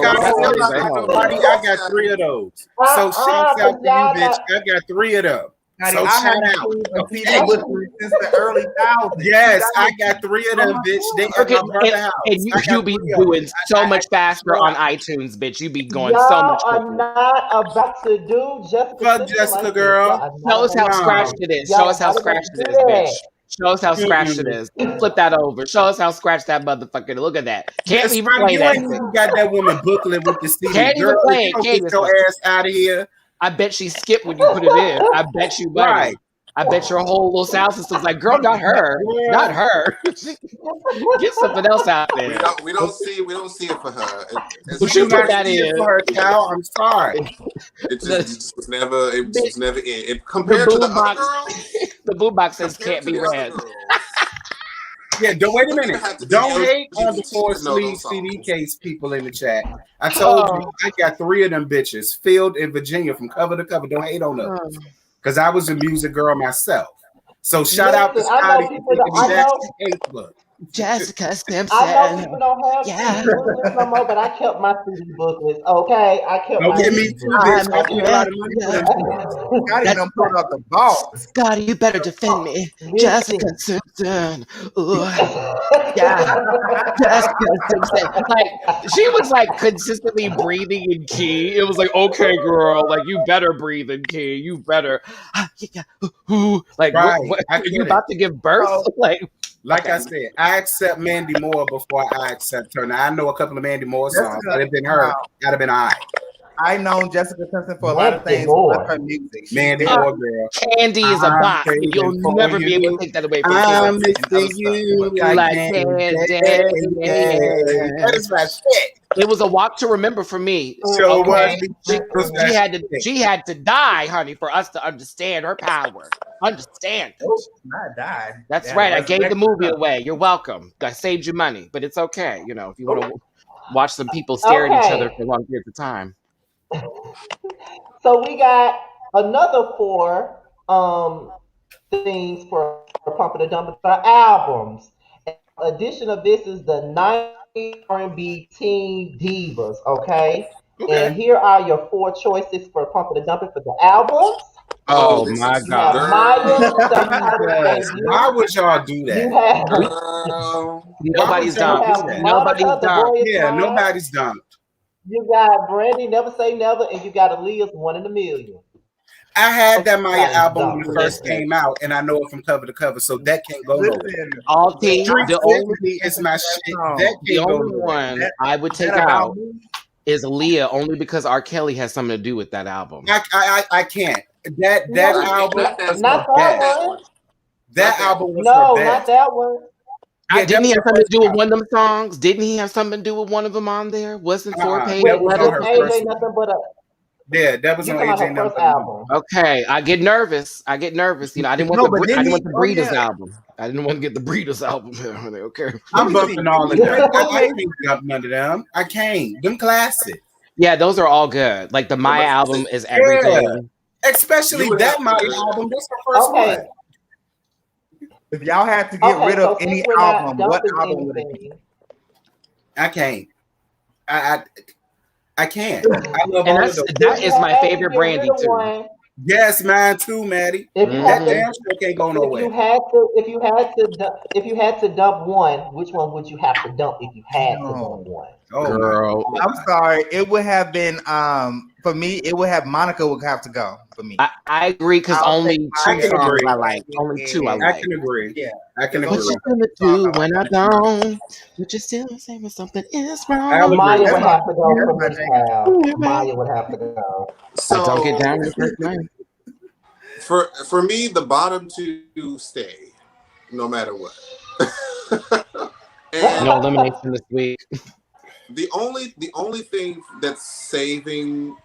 Speaker 5: But I got 3 of those. So shouts out to you, bitch. I got 3 of them. So shout out.
Speaker 3: Since the early 2000s.
Speaker 5: Yes, I got 3 of them, bitch. They at my brother's house.
Speaker 1: And you be doing so much faster on iTunes, bitch. You be going so much quicker.
Speaker 2: Are not about to do Jessica.
Speaker 5: Fuck Jessica, girl.
Speaker 1: Show us how scratched it is. Show us how scratched it is, bitch. Show us how scratched it is. Flip that over. Show us how scratched that motherfucker. Look at that. Can't even play that.
Speaker 5: You got that woman booklet with the CD.
Speaker 1: Can't even play it.
Speaker 5: Get your ass out of here.
Speaker 1: I bet she skipped when you put it in. I bet you better. Right. I bet your whole little sound system's like, girl, not her. Not her. Get something else out there.
Speaker 4: We don't see it for her.
Speaker 1: She put that in.
Speaker 5: For her, child. I'm sorry.
Speaker 4: It just was never in. Compared to the other girls,
Speaker 1: the boombox says can't be read.
Speaker 5: Yeah, wait a minute. Don't hate on the 4-sleeve CD case people in the chat. I told you, I got 3 of them bitches filled in Virginia from cover to cover. Don't hate on them. Because I was a music girl myself. So shout out to Scotty for picking me that Facebook.
Speaker 1: Jessica
Speaker 2: I know
Speaker 1: Simpson.
Speaker 2: people don't have
Speaker 1: Yeah.
Speaker 2: CD booklets no more, but I kept my CD booklets. Okay, I kept my
Speaker 5: Okay, me
Speaker 2: CD
Speaker 5: too,
Speaker 2: booklets.
Speaker 5: bitch.
Speaker 1: I'm
Speaker 5: I
Speaker 1: a
Speaker 5: paid a lot of money for them
Speaker 1: messenger.
Speaker 5: shit.
Speaker 3: Scotty
Speaker 1: That's
Speaker 3: done pulled out the vault.
Speaker 1: Scotty, you better defend me. Jessica
Speaker 2: Listen.
Speaker 1: Simpson. Ooh, yeah. Jessica Simpson. Like, she was like consistently breathing in key. It was like, okay, girl, like you better breathe in key. You better. Yeah, like,
Speaker 5: Right.
Speaker 1: what?
Speaker 5: I
Speaker 1: Are you
Speaker 5: get it.
Speaker 1: about to give birth?
Speaker 3: So,
Speaker 1: Like,
Speaker 5: Like
Speaker 1: okay.
Speaker 5: I said, I accept Mandy Moore before I accept her. Now I know a couple of Mandy Moore songs.
Speaker 3: Jessica,
Speaker 5: Had it been
Speaker 3: now,
Speaker 5: her, I'd have been all right.
Speaker 3: I known Jessica Simpson for a lot of
Speaker 2: Mandy
Speaker 3: things with
Speaker 2: Moore.
Speaker 3: her music. She's
Speaker 5: Mandy
Speaker 3: very
Speaker 1: Uh,
Speaker 5: Moore, girl.
Speaker 1: Candy is a
Speaker 5: I'm
Speaker 1: bop, and
Speaker 5: craving
Speaker 1: you'll
Speaker 5: for
Speaker 1: never be able to
Speaker 5: you.
Speaker 1: take that away from
Speaker 5: I'm
Speaker 1: Candy.
Speaker 3: and other
Speaker 5: missing
Speaker 3: stuff.
Speaker 5: you
Speaker 3: But
Speaker 5: like
Speaker 1: Like
Speaker 5: candy.
Speaker 1: Candy.
Speaker 5: That is my shit.
Speaker 1: It was a walk to remember for me.
Speaker 5: So was
Speaker 1: Okay,
Speaker 5: it was
Speaker 1: she
Speaker 5: that
Speaker 1: had to
Speaker 5: shit.
Speaker 1: she had to die, honey, for us to understand her power. Understand
Speaker 3: oh,
Speaker 1: it.
Speaker 3: not die.
Speaker 1: That's
Speaker 3: They had to
Speaker 1: right. I gave the
Speaker 3: resurrect
Speaker 1: movie
Speaker 3: her.
Speaker 1: away. You're welcome. I saved you money, but it's okay. You know, if you want to watch some people stare at each other
Speaker 2: Okay,
Speaker 1: for long periods of time.
Speaker 2: so we got another four things for Pump and Dump albums. Edition of this is the 90s R&B teen divas. Okay,
Speaker 5: Okay.
Speaker 2: and here are your four choices for Pump and Dump for the albums.
Speaker 4: Oh,
Speaker 1: Oh
Speaker 4: this
Speaker 1: my
Speaker 4: is
Speaker 2: You have
Speaker 1: God.
Speaker 2: Maya, self-titled
Speaker 5: Jesus. Why
Speaker 2: debut.
Speaker 5: would y'all do
Speaker 2: You
Speaker 5: that?
Speaker 1: We
Speaker 2: have
Speaker 4: girl.
Speaker 5: Why would
Speaker 1: nobody's
Speaker 2: you
Speaker 5: y'all
Speaker 1: dumped.
Speaker 5: do
Speaker 2: have
Speaker 5: that?
Speaker 1: Nobody's
Speaker 2: Monica, the
Speaker 1: dumped.
Speaker 2: boy is
Speaker 5: Yeah,
Speaker 2: mine.
Speaker 5: nobody's dumped.
Speaker 2: You got Brandy, Never Say Never, and you got Aaliyah's One in a Million.
Speaker 5: I had that Maya
Speaker 2: Nobody's
Speaker 5: album when
Speaker 2: dumped
Speaker 5: it
Speaker 2: for
Speaker 5: first
Speaker 2: this.
Speaker 1: Listen,
Speaker 5: came out, and I know it from cover to cover, so that can't go nowhere.
Speaker 3: Listen,
Speaker 1: all
Speaker 3: when
Speaker 1: T.
Speaker 3: I
Speaker 1: The only
Speaker 5: 350 is my
Speaker 3: that
Speaker 5: shit. That
Speaker 3: song,
Speaker 1: the
Speaker 5: can't go
Speaker 1: only
Speaker 5: nowhere.
Speaker 1: one
Speaker 3: that
Speaker 1: I would take
Speaker 3: that about
Speaker 1: out
Speaker 3: me,
Speaker 1: is Aaliyah, only because R. Kelly has something to do with that album.
Speaker 5: I can't. That
Speaker 2: No,
Speaker 5: album
Speaker 4: Not that
Speaker 5: was
Speaker 4: one.
Speaker 5: her
Speaker 2: not that
Speaker 4: Not
Speaker 5: best.
Speaker 4: that
Speaker 2: one.
Speaker 4: one. Not
Speaker 5: That
Speaker 4: that
Speaker 5: album
Speaker 4: one.
Speaker 5: was her
Speaker 2: No, not
Speaker 5: best.
Speaker 2: that one.
Speaker 5: Yeah, that
Speaker 1: Didn't he
Speaker 5: was
Speaker 1: have
Speaker 5: her
Speaker 1: something to
Speaker 5: first
Speaker 1: do with
Speaker 5: album.
Speaker 1: one of them songs? Didn't he have something to do with one of them on there? Wasn't Four Page
Speaker 5: That
Speaker 2: With
Speaker 5: was on
Speaker 1: Letters?
Speaker 5: her
Speaker 2: Age
Speaker 5: first
Speaker 2: ain't
Speaker 5: one.
Speaker 2: nothing but a.
Speaker 5: Yeah, that was
Speaker 2: You
Speaker 5: on
Speaker 2: talking about
Speaker 5: AJ
Speaker 2: her first
Speaker 5: Number.
Speaker 2: album?
Speaker 1: Okay, I get nervous. I get nervous. You know, I didn't want
Speaker 3: no,
Speaker 1: the
Speaker 3: but
Speaker 1: I
Speaker 3: didn't
Speaker 1: didn't
Speaker 3: he?
Speaker 1: want the
Speaker 3: Oh
Speaker 1: Breeders
Speaker 3: yeah,
Speaker 1: album. I didn't want to get the Breeders album. Okay.
Speaker 3: let
Speaker 5: I'm
Speaker 3: me see.
Speaker 5: bumping all
Speaker 3: Didn't
Speaker 5: of
Speaker 3: he
Speaker 5: them.
Speaker 3: say four
Speaker 5: I
Speaker 3: pages?
Speaker 5: can't dump none of them. I can't. Them classics.
Speaker 1: Yeah, those are all good. Like the Maya
Speaker 4: But
Speaker 1: album is
Speaker 5: Yeah.
Speaker 1: everything.
Speaker 4: you
Speaker 5: Especially
Speaker 4: would
Speaker 5: that
Speaker 4: have
Speaker 5: Maya
Speaker 4: to.
Speaker 5: album. That's the first
Speaker 2: Okay,
Speaker 5: one.
Speaker 3: If y'all had to get
Speaker 2: okay.
Speaker 3: rid of
Speaker 2: So since
Speaker 3: any
Speaker 2: we're not
Speaker 3: album, what
Speaker 2: dumping
Speaker 3: album would it be?
Speaker 2: anything,
Speaker 5: I can't. I I can't. I love
Speaker 1: And
Speaker 5: all of
Speaker 1: that's
Speaker 5: those.
Speaker 2: if
Speaker 1: that
Speaker 2: you
Speaker 1: is my
Speaker 2: had to
Speaker 1: favorite
Speaker 2: get rid
Speaker 1: Brandy
Speaker 2: of
Speaker 1: too.
Speaker 2: one,
Speaker 5: Yes, mine too, Maddie.
Speaker 2: if you had
Speaker 5: That
Speaker 2: to,
Speaker 1: Hmm.
Speaker 5: damn sure can't go
Speaker 2: if you
Speaker 5: nowhere.
Speaker 2: had to, if you had to dump one, which one would you have to dump if you had to dump
Speaker 3: No.
Speaker 2: one?
Speaker 5: Oh my
Speaker 1: Girl,
Speaker 3: I'm
Speaker 5: God.
Speaker 3: sorry. It would have been for me. It would have Monica would have to go for me.
Speaker 1: I agree because
Speaker 3: I'll take
Speaker 1: only
Speaker 5: I
Speaker 1: two
Speaker 3: Maya
Speaker 5: can
Speaker 1: songs
Speaker 5: agree.
Speaker 1: I like. Only two I
Speaker 5: I
Speaker 1: like.
Speaker 5: can agree.
Speaker 3: Yeah,
Speaker 5: I can
Speaker 3: there's
Speaker 1: What
Speaker 3: only
Speaker 5: agree.
Speaker 1: you
Speaker 3: one
Speaker 1: gonna
Speaker 3: song
Speaker 1: do
Speaker 3: I like.
Speaker 1: when I don't? But you still say when something is
Speaker 5: I'll
Speaker 1: wrong.
Speaker 5: agree
Speaker 2: Maya
Speaker 5: with
Speaker 3: That's
Speaker 2: would
Speaker 5: that.
Speaker 3: my
Speaker 2: have to go
Speaker 3: that's
Speaker 2: for
Speaker 3: my
Speaker 2: me,
Speaker 3: jam.
Speaker 2: pal. Maya would have to go.
Speaker 1: I don't get
Speaker 4: So
Speaker 1: down with first name.
Speaker 4: for me, the bottom two stay no matter what.
Speaker 1: No
Speaker 4: And
Speaker 1: elimination this week.
Speaker 4: the only thing that's saving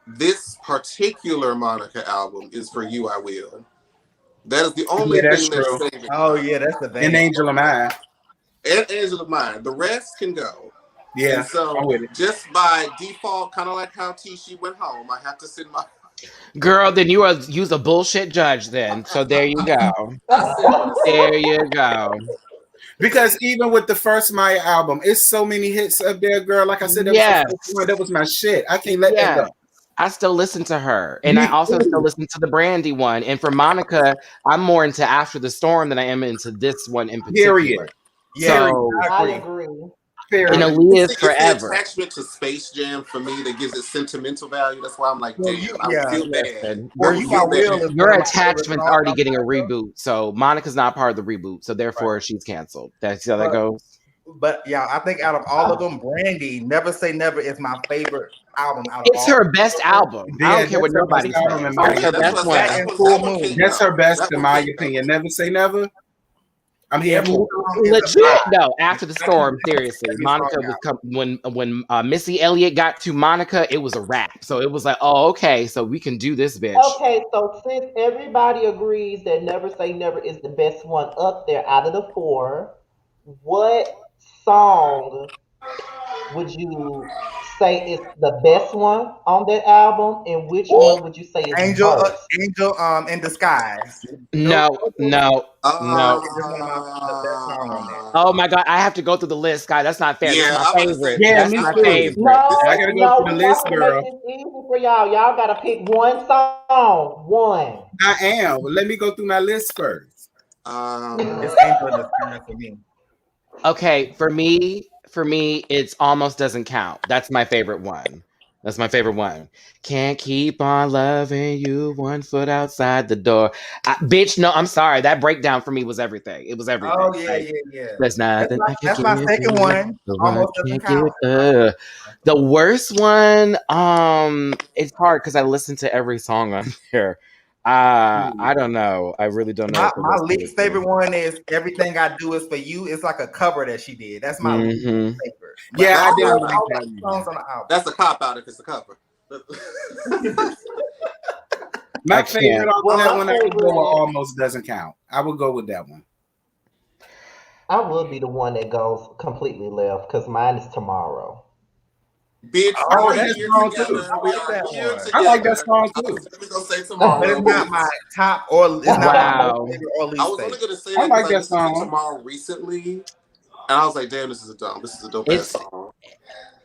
Speaker 4: this particular Monica album is For You I Will. That is the
Speaker 5: Yeah,
Speaker 4: only
Speaker 5: that's
Speaker 4: thing that's
Speaker 5: true.
Speaker 4: saving
Speaker 3: Oh
Speaker 4: her.
Speaker 3: yeah, that's the
Speaker 5: And
Speaker 3: band.
Speaker 5: Angel of Mine.
Speaker 4: And Angela Mine. The rest can go. And
Speaker 5: Yeah,
Speaker 4: so
Speaker 5: I'm with it.
Speaker 4: just by default, kind of like how Tishy went home, I have to send my
Speaker 1: Girl, then use a bullshit judge then. So there you go.
Speaker 4: I send my
Speaker 1: There you go.
Speaker 5: Because even with the first Maya album, it's so many hits up there, girl. Like I said, that was the
Speaker 1: Yes.
Speaker 5: first one. That was my shit. I can't let that
Speaker 1: Yes.
Speaker 5: go.
Speaker 1: I still listen to her. And I
Speaker 5: Me
Speaker 1: also still
Speaker 5: too.
Speaker 1: listen to the Brandy one. And for Monica, I'm more into After the Storm than I am into this one in
Speaker 5: Period.
Speaker 1: particular.
Speaker 3: Yeah,
Speaker 5: Period.
Speaker 1: So
Speaker 5: I
Speaker 2: I
Speaker 5: agree.
Speaker 2: agree.
Speaker 1: and
Speaker 5: Period.
Speaker 1: Aaliyah's
Speaker 4: it's the
Speaker 1: forever.
Speaker 4: attachment to Space Jam for me that gives it sentimental value. That's why I'm like,
Speaker 3: well, you
Speaker 4: damn, I would
Speaker 3: yeah.
Speaker 4: feel bad.
Speaker 1: Listen,
Speaker 3: For
Speaker 4: I
Speaker 3: You
Speaker 4: would
Speaker 3: I
Speaker 4: feel
Speaker 3: Will
Speaker 4: bad.
Speaker 3: is
Speaker 1: your
Speaker 3: one of my favorite
Speaker 1: attachment's
Speaker 3: songs
Speaker 1: already
Speaker 3: on
Speaker 1: getting a
Speaker 3: Monica.
Speaker 1: reboot. So Monica's not part of the reboot. So
Speaker 3: Right.
Speaker 1: therefore she's canceled. That's how that
Speaker 3: But
Speaker 1: goes.
Speaker 3: yeah, I think out of all of them, Brandy, Never Say Never is my favorite album out of
Speaker 1: It's
Speaker 3: all.
Speaker 1: her best album. I
Speaker 5: Yeah,
Speaker 1: don't care what
Speaker 5: that's her best
Speaker 1: nobody
Speaker 5: album
Speaker 1: says.
Speaker 5: in
Speaker 4: Oh
Speaker 5: my
Speaker 1: That's
Speaker 4: yeah,
Speaker 1: her
Speaker 4: that's
Speaker 5: opinion.
Speaker 1: best
Speaker 4: what I
Speaker 1: one.
Speaker 4: said.
Speaker 3: That
Speaker 4: That
Speaker 3: and
Speaker 4: one,
Speaker 3: Full
Speaker 4: that one
Speaker 3: Moon.
Speaker 4: can't
Speaker 5: That's her
Speaker 4: go.
Speaker 5: best
Speaker 4: That
Speaker 5: in
Speaker 4: one
Speaker 5: my
Speaker 4: can't go.
Speaker 5: opinion. Never say never. I'm here
Speaker 3: And
Speaker 5: for
Speaker 3: Full
Speaker 5: it.
Speaker 3: Moon is a
Speaker 1: Legit
Speaker 3: vibe.
Speaker 1: though. After the
Speaker 3: I can
Speaker 1: storm, seriously,
Speaker 3: every song
Speaker 1: Monica was
Speaker 3: out.
Speaker 1: when Missy Elliott got to Monica, it was a wrap. So it was like, oh, okay, so we can do this, bitch.
Speaker 2: Okay, so since everybody agrees that Never Say Never is the best one up there out of the four, what song would you say is the best one on that album, and which one would you say is worst?
Speaker 3: Angel, in Disguise.
Speaker 1: No, no, no.
Speaker 3: Is one of the best songs on there.
Speaker 1: Oh my god, I have to go through the list, guy. That's not fair.
Speaker 4: Yeah,
Speaker 1: That's
Speaker 4: I'm
Speaker 1: my
Speaker 4: gonna say
Speaker 1: favorite.
Speaker 5: Yeah,
Speaker 1: That's
Speaker 5: me
Speaker 1: my
Speaker 5: too.
Speaker 1: favorite.
Speaker 5: I gotta go
Speaker 2: No,
Speaker 5: through the
Speaker 2: we
Speaker 5: list,
Speaker 2: got to make
Speaker 5: girl.
Speaker 2: this easy for y'all. Y'all got to pick one song. One.
Speaker 5: I am. Well, let me go through my list first.
Speaker 3: It's Angel in the Sky for me.
Speaker 1: Okay, for me, it's almost doesn't count. That's my favorite one. That's my favorite one. Can't keep on loving you 1 foot outside the door. Bitch, no, I'm sorry. That breakdown for me was everything. It was everything.
Speaker 3: Oh yeah,
Speaker 1: Like,
Speaker 3: yeah, yeah.
Speaker 1: there's nothing I can
Speaker 3: That's
Speaker 1: give
Speaker 3: my second
Speaker 1: you.
Speaker 3: one.
Speaker 1: The one
Speaker 3: Almost doesn't
Speaker 1: can't give.
Speaker 3: count.
Speaker 1: The worst one, it's hard because I listen to every song on there. I don't know. I really don't know
Speaker 3: My
Speaker 1: what the
Speaker 3: my
Speaker 1: rest of
Speaker 3: least
Speaker 1: it
Speaker 3: favorite one is Everything I Do Is For You. It's like a cover that she did. That's my least
Speaker 1: is.
Speaker 3: favorite. But
Speaker 5: Yeah, I
Speaker 3: I
Speaker 5: didn't
Speaker 3: love
Speaker 5: like
Speaker 3: all
Speaker 5: that
Speaker 3: the
Speaker 5: one.
Speaker 3: songs on the album.
Speaker 4: that's a cop out if it's a cover.
Speaker 5: My
Speaker 1: I
Speaker 5: favorite
Speaker 1: can't.
Speaker 5: on
Speaker 2: Well,
Speaker 5: that
Speaker 2: my
Speaker 5: one, I would go with
Speaker 2: favorite,
Speaker 5: almost doesn't count. I would go with that one.
Speaker 2: I would be the one that goes completely left because mine is Tomorrow.
Speaker 4: Bitch,
Speaker 5: I
Speaker 3: Oh,
Speaker 4: we are
Speaker 5: like
Speaker 3: that's
Speaker 5: that
Speaker 4: here
Speaker 5: song too.
Speaker 4: together.
Speaker 3: I
Speaker 4: We
Speaker 3: like
Speaker 4: are
Speaker 3: that
Speaker 4: here
Speaker 3: one.
Speaker 5: I like that
Speaker 4: together.
Speaker 5: song
Speaker 4: I was
Speaker 5: too.
Speaker 4: gonna go say
Speaker 3: But
Speaker 4: tomorrow,
Speaker 3: it's not
Speaker 4: bitch.
Speaker 3: my top or it's not my most
Speaker 1: Wow.
Speaker 3: favorite or
Speaker 4: I
Speaker 3: least
Speaker 4: was only
Speaker 3: favorite.
Speaker 4: gonna say
Speaker 5: I
Speaker 4: that because
Speaker 5: like
Speaker 4: I
Speaker 5: that
Speaker 4: listened to
Speaker 5: song.
Speaker 4: Tomorrow recently, and I was like, "Damn, this is a dope ass
Speaker 1: It's
Speaker 4: song."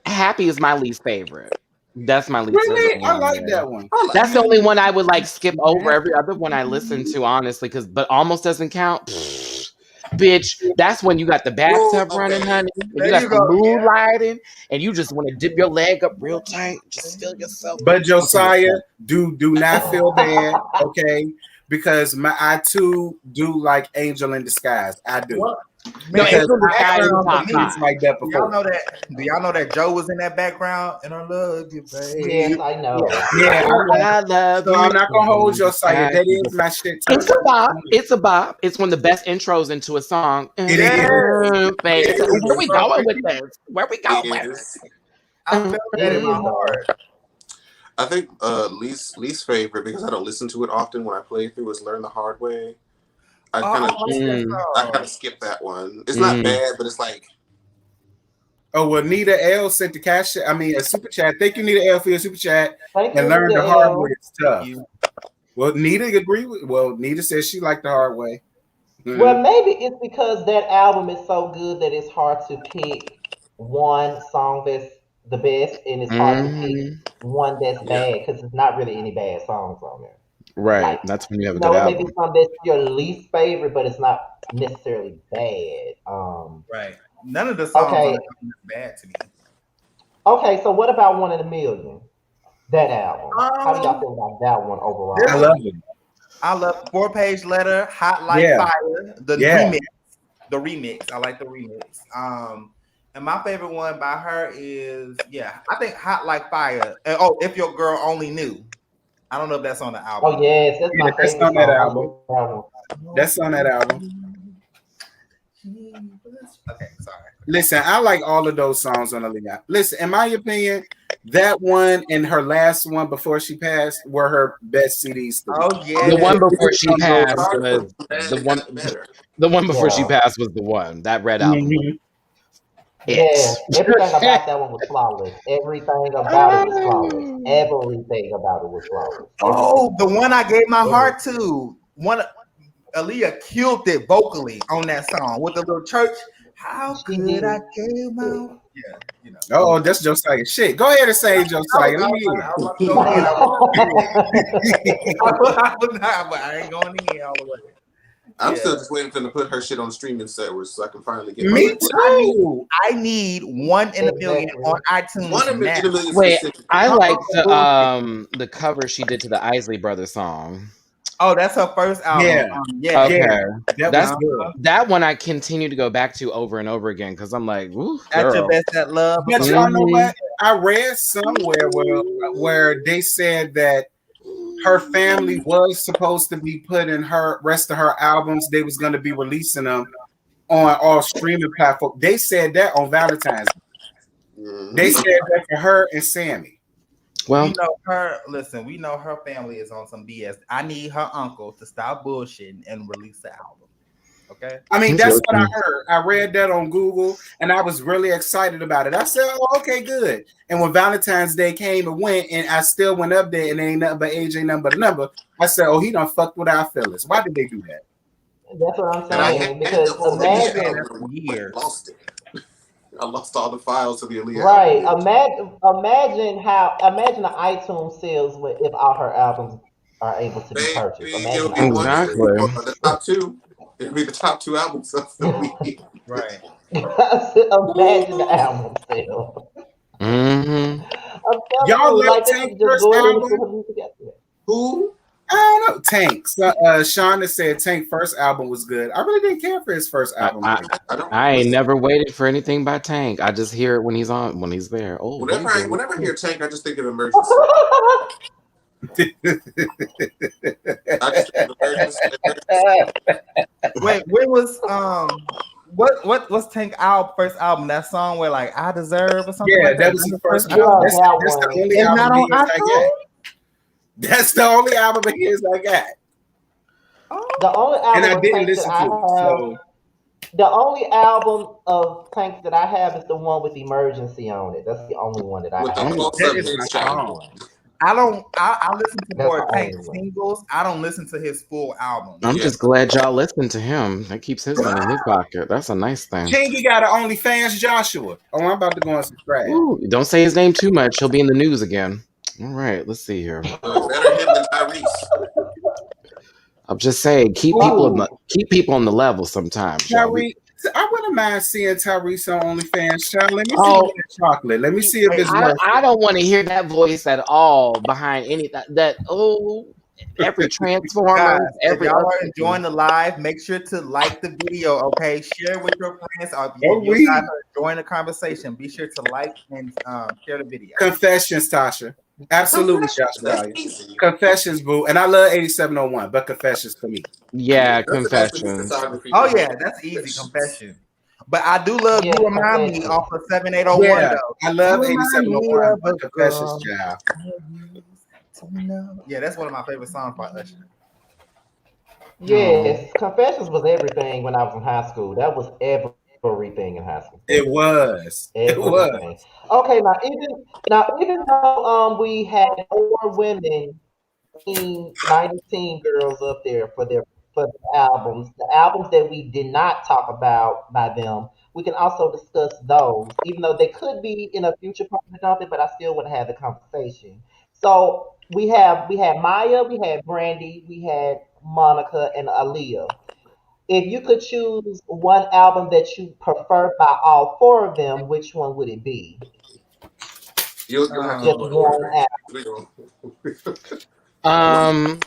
Speaker 1: Happy is my least favorite. That's my least favorite
Speaker 5: Really? I
Speaker 1: one on
Speaker 5: like
Speaker 1: there.
Speaker 5: that one.
Speaker 3: I like
Speaker 1: That's the only one I would like
Speaker 3: Happy,
Speaker 1: skip over. Every
Speaker 3: Happy.
Speaker 1: other one I listen to, honestly, but almost doesn't count. Pfft, bitch, that's when you got the
Speaker 4: Well,
Speaker 1: bathtub running,
Speaker 4: okay.
Speaker 1: honey, and you
Speaker 3: There
Speaker 1: got
Speaker 3: you
Speaker 1: some
Speaker 3: go.
Speaker 1: mood
Speaker 3: Yeah.
Speaker 1: lighting, and you just want to dip your leg up real tight, just still yourself.
Speaker 5: But
Speaker 1: Okay,
Speaker 5: Josiah,
Speaker 1: yeah.
Speaker 5: do not feel bad, okay? Because I too do like Angel in Disguise. I do.
Speaker 3: What?
Speaker 1: No,
Speaker 3: Man,
Speaker 5: Because
Speaker 1: Angel in
Speaker 5: I
Speaker 1: Disguise is
Speaker 5: heard
Speaker 3: background for
Speaker 1: top
Speaker 3: me.
Speaker 5: things
Speaker 1: five.
Speaker 5: like that
Speaker 3: Do y'all
Speaker 5: before.
Speaker 3: know that? Do y'all know that Joe was in that background? And I love you,
Speaker 2: Yes,
Speaker 3: babe.
Speaker 2: I know.
Speaker 5: Yeah, I love
Speaker 1: I
Speaker 5: it.
Speaker 1: love
Speaker 5: So
Speaker 1: you.
Speaker 5: I'm not gonna
Speaker 1: Angel
Speaker 5: hold
Speaker 1: in
Speaker 5: Josiah.
Speaker 1: Disguise
Speaker 5: That
Speaker 1: is
Speaker 5: is my shit too.
Speaker 1: It's a bop. It's a bop. It's one of the best intros into a song.
Speaker 5: It is.
Speaker 1: Babe.
Speaker 3: It is
Speaker 1: Where we
Speaker 3: so
Speaker 1: going with
Speaker 3: freaking.
Speaker 1: this? Where we going with
Speaker 4: Is
Speaker 3: I felt
Speaker 2: It
Speaker 3: that in my
Speaker 2: is though.
Speaker 3: heart.
Speaker 4: I think least favorite because I don't listen to it often when I play through is Learn the Hard Way. I
Speaker 3: Oh,
Speaker 4: kind
Speaker 3: I
Speaker 4: of
Speaker 3: like that
Speaker 1: it?
Speaker 4: I kind
Speaker 3: song.
Speaker 4: of skip that one. It's not
Speaker 1: Mm.
Speaker 4: bad, but it's like
Speaker 5: Oh, well, Nita L sent the cash. I mean, a super chat. Thank you, Nita L, for your super chat.
Speaker 2: Thank
Speaker 5: And
Speaker 2: you,
Speaker 5: learn
Speaker 2: Nita
Speaker 5: the hard way.
Speaker 2: L.
Speaker 5: It's tough.
Speaker 3: You.
Speaker 5: Well, Nita agree with. Well, Nita says she liked the hard way.
Speaker 2: Well, maybe it's because that album is so good that it's hard to pick one song that's the best, and it's hard to pick
Speaker 1: Hmm.
Speaker 2: one that's
Speaker 4: yeah.
Speaker 2: bad because there's not really any bad songs on there.
Speaker 1: Right.
Speaker 2: Like,
Speaker 1: That's when you have a
Speaker 2: you
Speaker 1: good
Speaker 2: know, it may be
Speaker 1: album.
Speaker 2: something that's your least favorite, but it's not necessarily bad.
Speaker 3: Right. None of the songs on
Speaker 2: Okay,
Speaker 3: the album is bad to me.
Speaker 2: okay. So what about One in a Million? That album. How do y'all
Speaker 3: Um,
Speaker 2: feel about that one
Speaker 3: there's
Speaker 5: I
Speaker 2: overall?
Speaker 3: a,
Speaker 5: love it.
Speaker 3: I love 4 Page Letter, Hot Like
Speaker 5: Yeah,
Speaker 3: Fire, the
Speaker 5: yeah.
Speaker 3: remix. The remix. I like the remix. And my favorite one by her is I think Hot Like Fire. And, oh, If Your Girl Only Knew. I don't know if that's on the album
Speaker 2: Oh
Speaker 3: or not.
Speaker 2: yes, that's
Speaker 5: Yeah,
Speaker 2: my
Speaker 5: that's
Speaker 2: favorite
Speaker 5: on that
Speaker 2: song. I
Speaker 5: album.
Speaker 2: love that one.
Speaker 5: That's on that album.
Speaker 3: Okay, sorry.
Speaker 5: Listen, I like all of those songs on the album. Listen, in my opinion, that one and her last one before she passed were her best CDs to me.
Speaker 3: Oh
Speaker 1: The
Speaker 3: yeah.
Speaker 1: one before she
Speaker 5: On those
Speaker 1: passed
Speaker 4: Started
Speaker 1: was
Speaker 4: from bad
Speaker 1: the
Speaker 4: and
Speaker 1: one.
Speaker 4: got better.
Speaker 1: The one before she
Speaker 2: Yeah.
Speaker 1: passed was the one. That red album was
Speaker 5: Mhm.
Speaker 2: Yes, everything
Speaker 1: it.
Speaker 2: about that one was flawless. Everything about it was flawless. Everything about it was flawless. Everything.
Speaker 3: Oh, the one I gave my heart
Speaker 2: Everything.
Speaker 3: to. One Aaliyah killed it vocally on that song with the little church. How
Speaker 2: She
Speaker 3: could I
Speaker 2: did.
Speaker 3: give my yeah, you know.
Speaker 5: Oh, that's Josiah. Shit. Go ahead and say Josiah. Let me
Speaker 3: I was about to go in. I was not, but I ain't going in all the way.
Speaker 4: I'm still
Speaker 3: Yeah.
Speaker 4: just waiting for them to put her shit on streaming servers so I can finally get my
Speaker 5: Me
Speaker 4: replay.
Speaker 5: too.
Speaker 3: I need 1 in a million
Speaker 2: Exactly.
Speaker 3: on iTunes
Speaker 4: One in
Speaker 3: now.
Speaker 4: a million
Speaker 1: Wait,
Speaker 4: specifically.
Speaker 1: I
Speaker 3: Come
Speaker 1: like
Speaker 3: on, bullshit.
Speaker 1: the cover she did to the Isley Brothers song.
Speaker 3: Oh, that's her first album.
Speaker 5: Yeah.
Speaker 3: Yeah.
Speaker 5: Yeah.
Speaker 1: Okay,
Speaker 5: That was
Speaker 1: that's
Speaker 3: Uh-huh.
Speaker 5: good.
Speaker 1: that one I continue to go back to over and over again because I'm like, ooh,
Speaker 3: At your
Speaker 1: girl.
Speaker 3: best at love or
Speaker 5: But
Speaker 3: something.
Speaker 5: y'all know
Speaker 1: Hmm.
Speaker 5: what? I read somewhere where they said that her family was supposed to be putting her rest of her albums. They was going to be releasing them on all streaming platforms. They said that on Valentine's Day. They said that for her and Sammy.
Speaker 1: Well,
Speaker 3: We know her. Listen, we know her family is on some BS. I need her uncle to stop bullshitting and release the album. Okay.
Speaker 5: I mean,
Speaker 1: okay.
Speaker 5: that's what I heard. I read that on Google and I was really excited about it. I said, oh, okay, good. And when Valentine's Day came and went, and I still went up there and ain't nothing but age, ain't nothing but a number, I said, oh, he done fucked with our feelings. Why did they do that?
Speaker 2: That's what I'm
Speaker 4: And I
Speaker 2: saying.
Speaker 4: had
Speaker 2: Because
Speaker 4: the whole
Speaker 3: They've been
Speaker 4: Aaliyah
Speaker 3: saying
Speaker 2: imagine,
Speaker 3: that
Speaker 4: album,
Speaker 3: for
Speaker 4: but
Speaker 3: years.
Speaker 4: lost it. I lost all the files to the Aaliyah album.
Speaker 2: right?
Speaker 4: Yeah.
Speaker 2: Imagine the iTunes sales if all her albums are able to be purchased.
Speaker 4: Baby, it'll
Speaker 2: Imagine the
Speaker 4: be one,
Speaker 2: iTunes
Speaker 4: two,
Speaker 1: Exactly.
Speaker 2: sales.
Speaker 4: or the top two. It'll be the top two albums of the week.
Speaker 3: Right.
Speaker 2: Imagine the album sale.
Speaker 1: Hmm.
Speaker 2: I'm telling
Speaker 5: Y'all
Speaker 2: you,
Speaker 5: like
Speaker 2: like they
Speaker 5: Tank
Speaker 2: should just
Speaker 5: first
Speaker 2: go ahead and
Speaker 5: album?
Speaker 2: put her music out there.
Speaker 4: Who?
Speaker 5: I don't know. Tank. So, Shonda said Tank first album was good. I really didn't care for his first
Speaker 1: I,
Speaker 5: album.
Speaker 1: I
Speaker 4: I don't
Speaker 1: I ain't
Speaker 4: listen.
Speaker 1: never waited for anything by Tank. I just hear it when he's there. Oh, hey girl.
Speaker 4: Whenever I hear Tank, I just think of Emergency. I just think of Emergency.
Speaker 3: Wait, when was what's Tank first album? That song where like I Deserve or something
Speaker 5: Yeah,
Speaker 3: like
Speaker 5: that
Speaker 3: that.
Speaker 5: was
Speaker 3: That's
Speaker 5: his
Speaker 3: the
Speaker 5: first
Speaker 3: first
Speaker 2: Yeah,
Speaker 5: album.
Speaker 3: album.
Speaker 2: that
Speaker 5: That's the
Speaker 2: one.
Speaker 5: only
Speaker 3: It's
Speaker 5: album
Speaker 3: not
Speaker 5: of
Speaker 3: on
Speaker 5: his I got.
Speaker 3: iTunes.
Speaker 5: That's the only album of his I got.
Speaker 2: The only
Speaker 5: And
Speaker 2: album
Speaker 5: I
Speaker 2: of
Speaker 5: didn't
Speaker 2: Tank that
Speaker 5: listen
Speaker 2: I
Speaker 5: to it.
Speaker 2: have,
Speaker 5: So
Speaker 2: the only album of Tank that I have is the one with Emergency on it. That's the only one that I
Speaker 4: With the
Speaker 2: have.
Speaker 1: Oh,
Speaker 4: close
Speaker 3: That
Speaker 4: up
Speaker 3: is my
Speaker 4: headshot.
Speaker 3: song. I listen to
Speaker 2: That's the
Speaker 3: more Tank
Speaker 2: only one.
Speaker 3: singles. I don't listen to his full albums.
Speaker 1: I'm
Speaker 4: Yeah.
Speaker 1: just glad y'all listen to him. That keeps his money in his pocket. That's a nice thing.
Speaker 5: Chingy got an OnlyFans Joshua. Oh, I'm about to go and subscribe.
Speaker 1: Ooh, don't say his name too much. He'll be in the news again. All right, let's see here.
Speaker 4: Better him than Tyrese.
Speaker 1: I'm just saying, keep people on the level sometimes, y'all.
Speaker 5: Tyrese, I wouldn't mind seeing Tyrese on OnlyFans. Child, let me see
Speaker 1: Oh,
Speaker 5: that chocolate. Let me see if it's worth
Speaker 1: I
Speaker 5: it.
Speaker 1: don't want to hear that voice at all behind any that every
Speaker 3: Guys,
Speaker 1: Transformers,
Speaker 3: if
Speaker 1: every
Speaker 3: y'all
Speaker 1: other
Speaker 3: are enjoying the live, make sure to like the video, okay? Share with your friends. Or
Speaker 5: Oh,
Speaker 3: if you guys are enjoying the conversation, be sure to like and share the video.
Speaker 5: Confessions, Tasha. Absolutely, Josh
Speaker 4: That's
Speaker 5: Value.
Speaker 4: easy.
Speaker 5: Confessions, boo. And I love 8701, but Confessions for me.
Speaker 1: yeah,
Speaker 4: That's the
Speaker 1: confessions.
Speaker 4: discography.
Speaker 3: Oh yeah, that's easy. Confession. But I do love
Speaker 2: Yeah,
Speaker 3: You Remind Me
Speaker 2: Confession.
Speaker 3: off of 7801
Speaker 5: Yeah,
Speaker 3: though.
Speaker 5: I love
Speaker 3: You remind me
Speaker 5: 8701,
Speaker 3: of
Speaker 5: but
Speaker 3: a
Speaker 5: Confessions,
Speaker 3: girl.
Speaker 5: child.
Speaker 3: Yeah, that's one of my favorite songs by Usher.
Speaker 2: Yes, Confessions was everything when I was in high school. That was everything in high school.
Speaker 5: It was. It was.
Speaker 2: Everything. Okay, now even though we had 4 women team 90 team girls up there for the albums that we did not talk about by them, we can also discuss those, even though they could be in a future part of something, but I still want to have the conversation. So we had Maya, we had Brandy, we had Monica and Aaliyah. If you could choose one album that you prefer by all 4 of them, which one would it be?
Speaker 4: You'll have to
Speaker 2: Just
Speaker 4: go in
Speaker 2: one
Speaker 4: order.
Speaker 2: album.
Speaker 1: Um,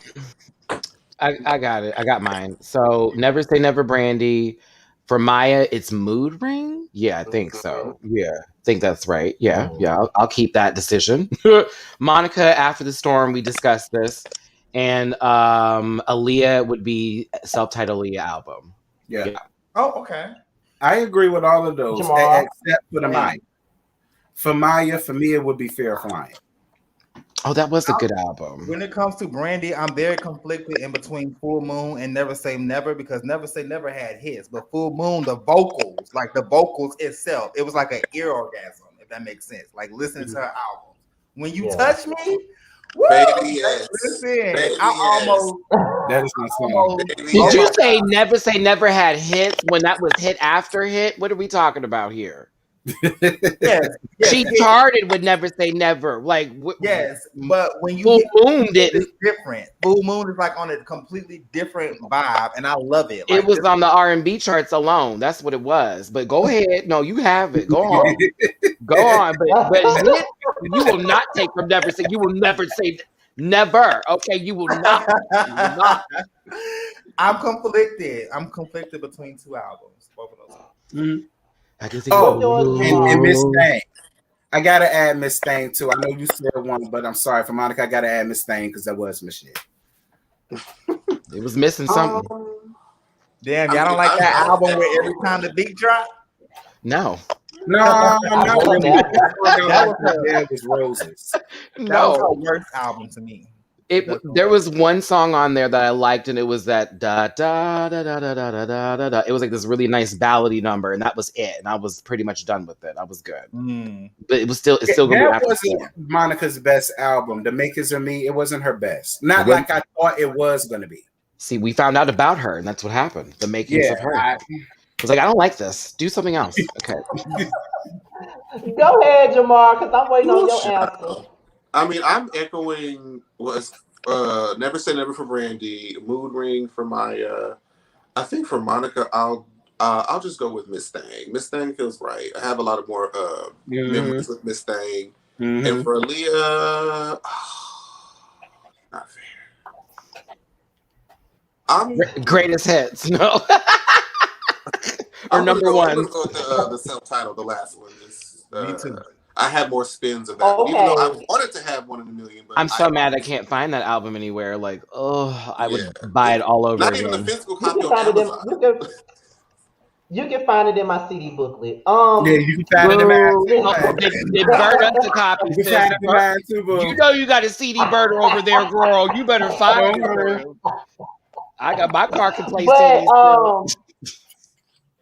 Speaker 1: I got it. I got mine. So Never Say Never, Brandy. For Maya, it's Mood Ring. Yeah, I think so. Yeah, I think that's right. Yeah,
Speaker 2: Mm.
Speaker 1: yeah. I'll keep that decision. Monica, After the Storm, we discussed this, and Aaliyah would be self-titled Aaliyah album.
Speaker 5: Yeah.
Speaker 3: Oh, okay.
Speaker 5: I agree with all of those,
Speaker 2: Jamal.
Speaker 5: except for the Maya. For Maya, for me, it would be Fair Flying.
Speaker 1: Oh, that was a good album.
Speaker 3: When it comes to Brandy, I'm very conflicted in between Full Moon and Never Say Never because Never Say Never had hits, but Full Moon, the vocals itself, it was like an ear orgasm, if that makes sense. Like listening to her album. When you touch me, woo,
Speaker 4: Baby, yes.
Speaker 3: listen,
Speaker 4: Baby,
Speaker 3: I almost,
Speaker 5: That is my song.
Speaker 4: Baby,
Speaker 1: Did you
Speaker 4: yes.
Speaker 1: say Never had hits when that was hit after hit? What are we talking about here?
Speaker 3: yes,
Speaker 1: She charted with Never Say Never. Like,
Speaker 3: yes, but when you
Speaker 1: Full Moon
Speaker 3: it's
Speaker 1: didn't.
Speaker 3: different. Full Moon is like on a completely different vibe, and I love it.
Speaker 1: It
Speaker 3: Like
Speaker 1: was on the R&B charts alone. That's what it was. But go ahead. No, you have it. Go on. Go on. But hit, you will not take from Never Say. You will never say never. Okay, you will not. You will not.
Speaker 3: I'm conflicted. I'm conflicted between 2 albums. Both of those.
Speaker 5: Mhm.
Speaker 1: I can see.
Speaker 2: What's yours,
Speaker 5: And Miss
Speaker 2: Jamal?
Speaker 5: Thang. I gotta add Miss Thang too. I know you said one, but I'm sorry for Monica. I gotta add Miss Thang because that was my shit.
Speaker 1: It was missing something.
Speaker 3: Damn, y'all don't like that album where every time the beat drop?
Speaker 1: No.
Speaker 5: No,
Speaker 2: I
Speaker 5: not
Speaker 2: love
Speaker 5: really.
Speaker 2: that.
Speaker 5: That was Roses.
Speaker 3: That was
Speaker 1: No.
Speaker 3: her worst album to me.
Speaker 1: There was one song on there that I liked, and it was that da da da da da da da da da da. It was like this really nice ballady number, and that was it. And I was pretty much done with it. I was good, but it's still gonna be
Speaker 5: That
Speaker 1: after
Speaker 5: wasn't
Speaker 1: four.
Speaker 5: Monica's best album. The Makers of Me, it wasn't her best. Not
Speaker 1: It wasn't-
Speaker 5: like I thought it was gonna be.
Speaker 1: See, we found out about her, and that's what happened. The makings of her. I was like, I don't like this. Do something else. Okay.
Speaker 2: Go ahead, Jamar, because I'm waiting on your answer.
Speaker 4: I mean, I'm echoing what's Never Say Never for Brandy, Mood Ring for my. I think for Monica, I'll just go with Miss Thang. Miss Thang feels right. I have a lot of more memories with Miss Thang, and for Aaliyah, not fair.
Speaker 1: Greatest hits, no. Or number one.
Speaker 4: I'm gonna go with the self-titled, the last one.
Speaker 3: Me too.
Speaker 4: I had more spins of that, even though I wanted to have One in a Million. But
Speaker 1: I'm so mad I can't find that album anywhere. Like, I would buy it all over
Speaker 4: Not
Speaker 1: again.
Speaker 4: even the physical copy on Amazon.
Speaker 2: You can find it in my CD booklet.
Speaker 5: Yeah, you can find it in mine.
Speaker 1: They burned up the copy.
Speaker 5: You can find it in mine too, boo.
Speaker 1: You know you got a CD burner over there, girl. You better find it. I got my car can play CDs.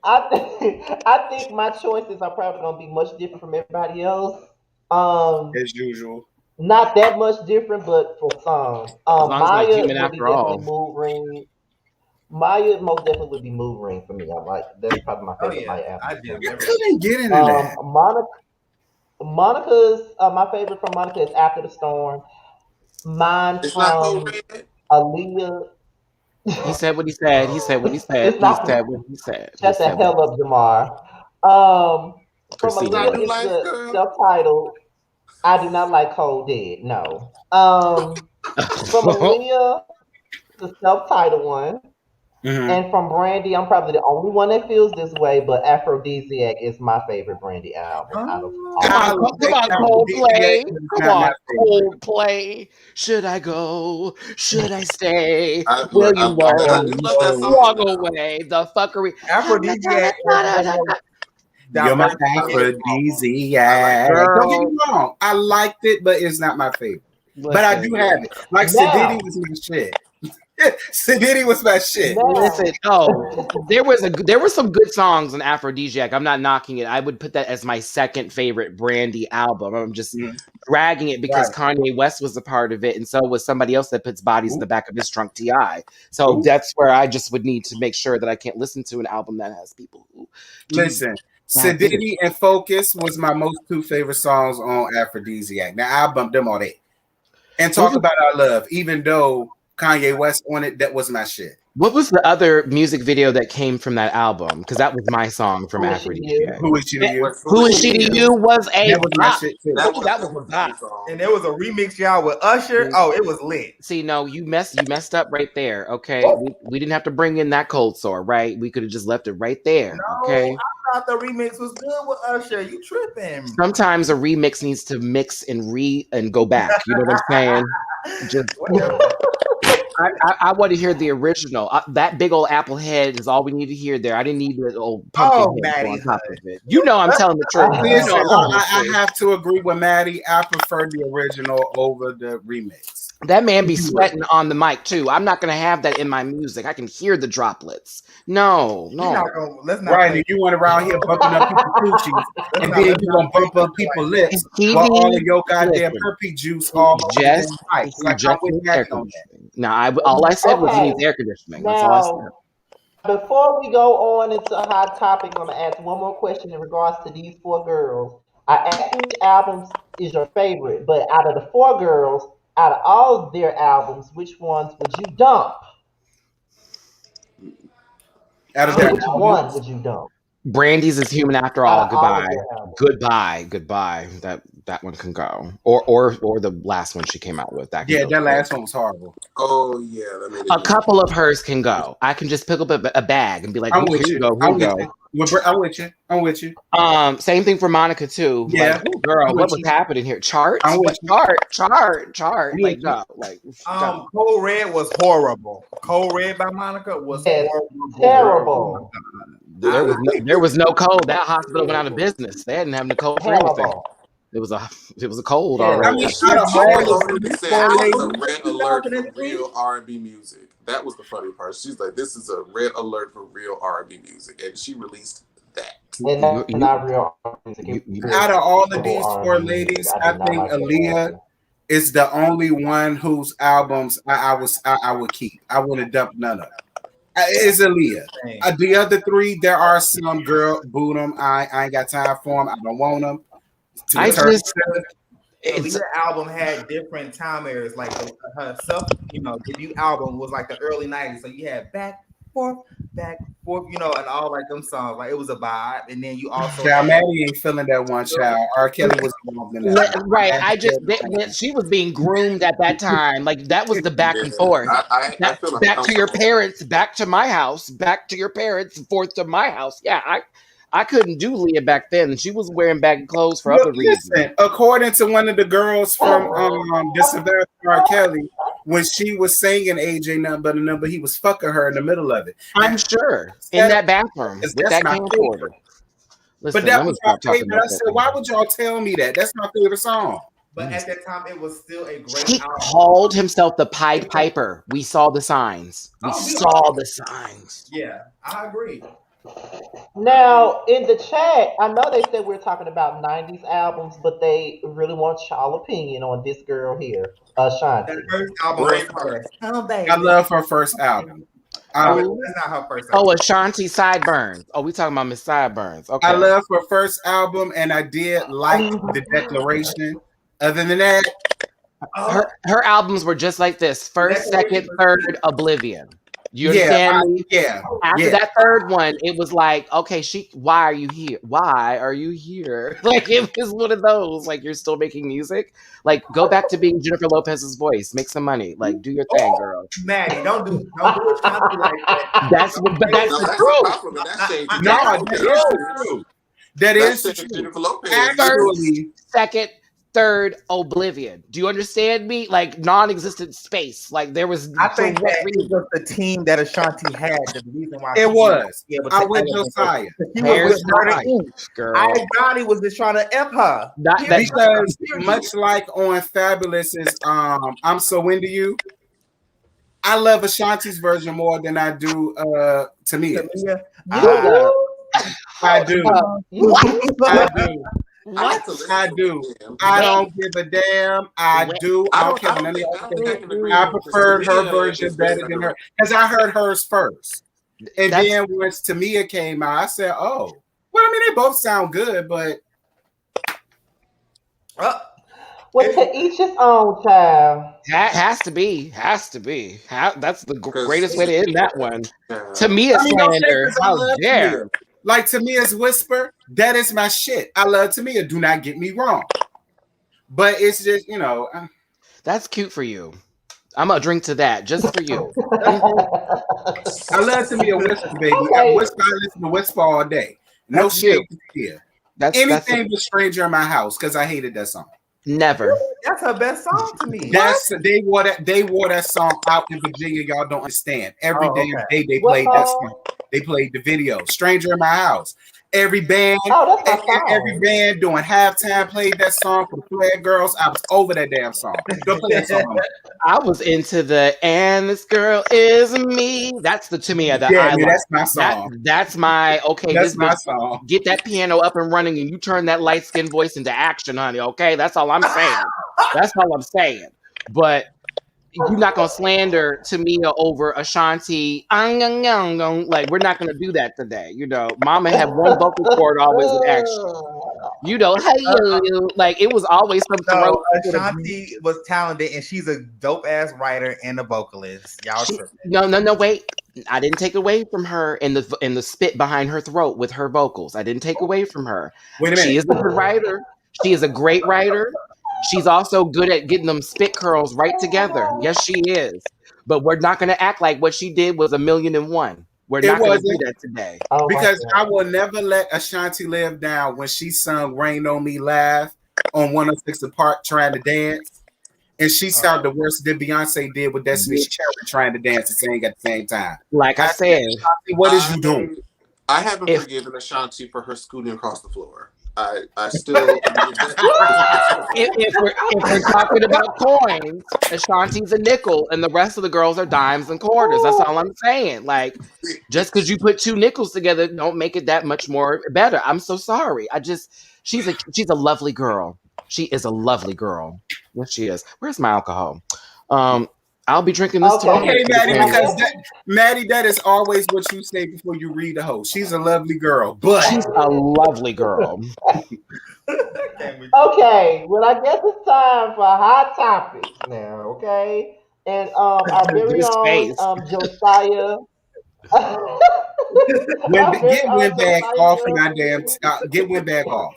Speaker 2: I think my choices are probably gonna be much different from everybody else.
Speaker 5: As usual.
Speaker 2: Not that much different, but for some. Maya would be definitely Mood Ring. Maya most definitely would be Mood Ring for me. That's probably my favorite Maya album.
Speaker 5: I couldn't get into that.
Speaker 2: Monica's my favorite from Monica is After the Storm. Mine from Aaliyah.
Speaker 1: He said what he said. He said what he said. He said what he said.
Speaker 2: Shut the hell up, Jamar. From Aaliyah is the self-titled. I do not like Cold Dead. No. From Aaliyah, the self-titled one. And from Brandy, I'm probably the only one that feels this way, but Aphrodisiac is my favorite Brandy album. Out of all.
Speaker 1: Come on, Coldplay. Come on, Coldplay. Should I go? Should I stay? Will you walk away? The fuckery.
Speaker 3: Aphrodisiac.
Speaker 5: You're my aphrodisiac. Don't get me wrong. I liked it, but it's not my favorite. But I do have it. Like Sadiddy was my shit. Sadiddy was my shit.
Speaker 1: Listen, there were some good songs on Aphrodisiac. I'm not knocking it. I would put that as my second favorite Brandy album. I'm just dragging it because Kanye West was a part of it, and so was somebody else that puts bodies in the back of his trunk, T.I. So that's where I just would need to make sure that I can't listen to an album that has people who
Speaker 5: listen. Sadiddy and Focus was my most two favorite songs on Aphrodisiac. Now I bumped them all day. And Talk About Our Love, even though Kanye West on it, that was my shit.
Speaker 1: What was the other music video that came from that album? Because that was my song from Aphrodisiac.
Speaker 5: Who Is She to You?
Speaker 1: Who Is She to You was a
Speaker 5: that was my shit too.
Speaker 1: That was a bop.
Speaker 3: And there was a remix, y'all, with Usher. Oh, it was lit.
Speaker 1: See, no, you messed up right there. Okay, we didn't have to bring in that cold sore, right? We could have just left it right there. Okay.
Speaker 3: I thought the remix was good with Usher. You tripping?
Speaker 1: Sometimes a remix needs to mix and go back. You know what I'm saying? Just. I want to hear the original. That big old apple head is all we need to hear there. I didn't need the old pumpkin head on top of it. You know I'm telling the truth.
Speaker 5: I have to agree with Maddie. I prefer the original over the remix.
Speaker 1: That man be sweating on the mic too. I'm not gonna have that in my music. I can hear the droplets. No.
Speaker 5: Right, you went around here bumping up people's coochies, and then you gonna bump up people's lips while all of your goddamn herpes juice all
Speaker 1: just air conditioning. Now, all I said was he needs air conditioning. That's all I said.
Speaker 2: Before we go on into a hot topic, I'm gonna ask one more question in regards to these four girls. I asked which albums is your favorite, but out of the four girls, out of all of their albums, which ones would you dump? Which one would you dump?
Speaker 1: Brandy's is Human After All. Goodbye. That one can go. Or the last one she came out with. That
Speaker 5: last one was horrible.
Speaker 4: Oh yeah,
Speaker 1: a couple of hers can go. I can just pick up a bag and be like,
Speaker 5: I'm with you. I'm with you.
Speaker 1: Same thing for Monica too.
Speaker 5: Yeah,
Speaker 1: like, girl, what was happening here? Chart. Like no, like
Speaker 3: Cold Red was horrible. Cold Red by Monica was
Speaker 2: terrible.
Speaker 1: There was no cold. That hospital went out of business. They didn't have no cold for anything. It was a cold already.
Speaker 4: I mean, she said it was a red alert for real R&B music. That was the funny part. She's like, "This is a red alert for real R&B music," and she released that.
Speaker 2: And that's not real music.
Speaker 5: Out of all of these four ladies, I think Aaliyah is the only one whose albums I would keep. I wouldn't dump none of them. It's Aaliyah. The other three, there are some girl boot them. I ain't got time for them. I don't want them.
Speaker 1: I just
Speaker 3: Aaliyah album had different time areas. Like her self, debut album was like the early '90s. So you had back, forth, and all like them songs. Like it was a vibe. And then you also
Speaker 5: Maddie ain't feeling that one child. R. Kelly was involved in that.
Speaker 1: Right. She was being groomed at that time. Like that was the back and forth.
Speaker 4: I feel like
Speaker 1: back to your parents, back to my house, back to your parents, forth to my house. Yeah, I couldn't do Leah back then. She was wearing baggy clothes for other reasons.
Speaker 5: According to one of the girls from the Savannah R. Kelly, when she was singing AJ Nothing But a Number, he was fucking her in the middle of it.
Speaker 1: I'm sure. In that bathroom with that camcorder.
Speaker 5: But that was my favorite. I said, why would y'all tell me that? That's my favorite song.
Speaker 3: But at that time, it was still a great
Speaker 1: He
Speaker 3: album.
Speaker 1: called himself the Pied Piper. We saw the signs. We saw the signs.
Speaker 3: Yeah, I agree.
Speaker 2: Now, in the chat, I know they said we're talking about 90s albums, but they really want y'all opinion on this girl here, Shanti.
Speaker 3: That first album was first.
Speaker 5: I love her first album.
Speaker 3: That's not her first
Speaker 1: Oh,
Speaker 3: album.
Speaker 1: Ashanti Sideburns. Oh, we talking about Miss Sideburns. Okay.
Speaker 5: I love her first album, and I did like the Declaration. Other than that,
Speaker 1: her albums were just like this: first, second, third, Oblivion. You understand me?
Speaker 5: Yeah.
Speaker 1: After that third one, it was like, okay, why are you here? Why are you here? Like it was one of those. Like you're still making music. Like go back to being Jennifer Lopez's voice. Make some money. Like do your thing, girl.
Speaker 3: Maddie, don't do it like that.
Speaker 1: That's the truth.
Speaker 5: That is true.
Speaker 4: Jennifer Lopez.
Speaker 5: Actually,
Speaker 1: second, third, Oblivion. Do you understand me? Like non-existent space. Like there was.
Speaker 3: I think that it was the team that Ashanti had. The reason why
Speaker 5: it was. I went Josiah.
Speaker 3: She was with girl. I was just trying to F her.
Speaker 5: Because much like on Fabulous's I'm So Into You, I love Ashanti's version more than I do Tamia. I do. I do.
Speaker 1: What?
Speaker 5: I do. I don't give a damn. I do. I don't care. I preferred her version better than her because I heard hers first. And then once Tamia came out, I said, oh, well, I mean, they both sound good, but.
Speaker 2: Well, to each his own, child.
Speaker 1: Has to be. That's the greatest way to end that one. Tamia slander. How dare.
Speaker 5: Like Tamia's Whisper, that is my shit. I love Tamia. Do not get me wrong. But it's just,
Speaker 1: that's cute for you. I'm gonna drink to that just for you.
Speaker 5: I love Tamia Whisper, baby. I listen to Whisper all day. No shit here. Anything but Stranger in My House, because I hated that song.
Speaker 1: Never.
Speaker 3: That's her best song to me.
Speaker 5: They wore that song out in Virginia. Y'all don't understand. Every damn day they played that song. They played the video. Stranger in My House. Every band doing halftime played that song for the Flag Girls. I was over that damn song. Go play that song.
Speaker 1: I was into and this girl is me. That's the Tamia that I like.
Speaker 5: That's my song.
Speaker 1: That's my
Speaker 5: That's my song.
Speaker 1: Get that piano up and running, and you turn that light skinned voice into action, honey. Okay, that's all I'm saying. But you're not gonna slander Tamia over Ashanti. Like we're not gonna do that today. Mama had one vocal cord always with action. Like it was always some throat.
Speaker 3: Ashanti was talented, and she's a dope ass writer and a vocalist. Y'all
Speaker 1: no, wait. I didn't take away from her in the spit behind her throat with her vocals. I didn't take away from her.
Speaker 5: Wait a minute.
Speaker 1: She is a good writer. She is a great writer. She's also good at getting them spit curls right together. Yes, she is. But we're not going to act like what she did was 1,000,001. We're not going to do that today.
Speaker 5: Because I will never let Ashanti live down when she sung Rain on Me Live on 106 Apart trying to dance. And she sounded the worse than Beyonce did with Destiny's Child trying to dance and sing at the same time.
Speaker 1: Like I said.
Speaker 5: Ashanti, what is you doing?
Speaker 4: I haven't forgiven Ashanti for her scooting across the floor. I still.
Speaker 1: if we're talking about coins, Ashanti's a nickel, and the rest of the girls are dimes and quarters. That's all I'm saying. Like, just because you put two nickels together, don't make it that much more better. I'm so sorry. She's a lovely girl. She is a lovely girl. Yes, she is. Where's my alcohol? I'll be drinking this
Speaker 2: Okay.
Speaker 1: tonight.
Speaker 5: Okay, Maddie,
Speaker 2: Well,
Speaker 5: because Maddie, that is always what you say before you read the host. She's a lovely girl, but
Speaker 1: She's a lovely girl.
Speaker 2: okay, well, I guess it's time for hot topics now, okay? And our very
Speaker 1: This
Speaker 2: own
Speaker 1: face.
Speaker 2: Josiah, our very
Speaker 5: Get
Speaker 2: own
Speaker 5: went back
Speaker 2: Josiah
Speaker 5: off
Speaker 2: Will
Speaker 5: my damn. Get went back off.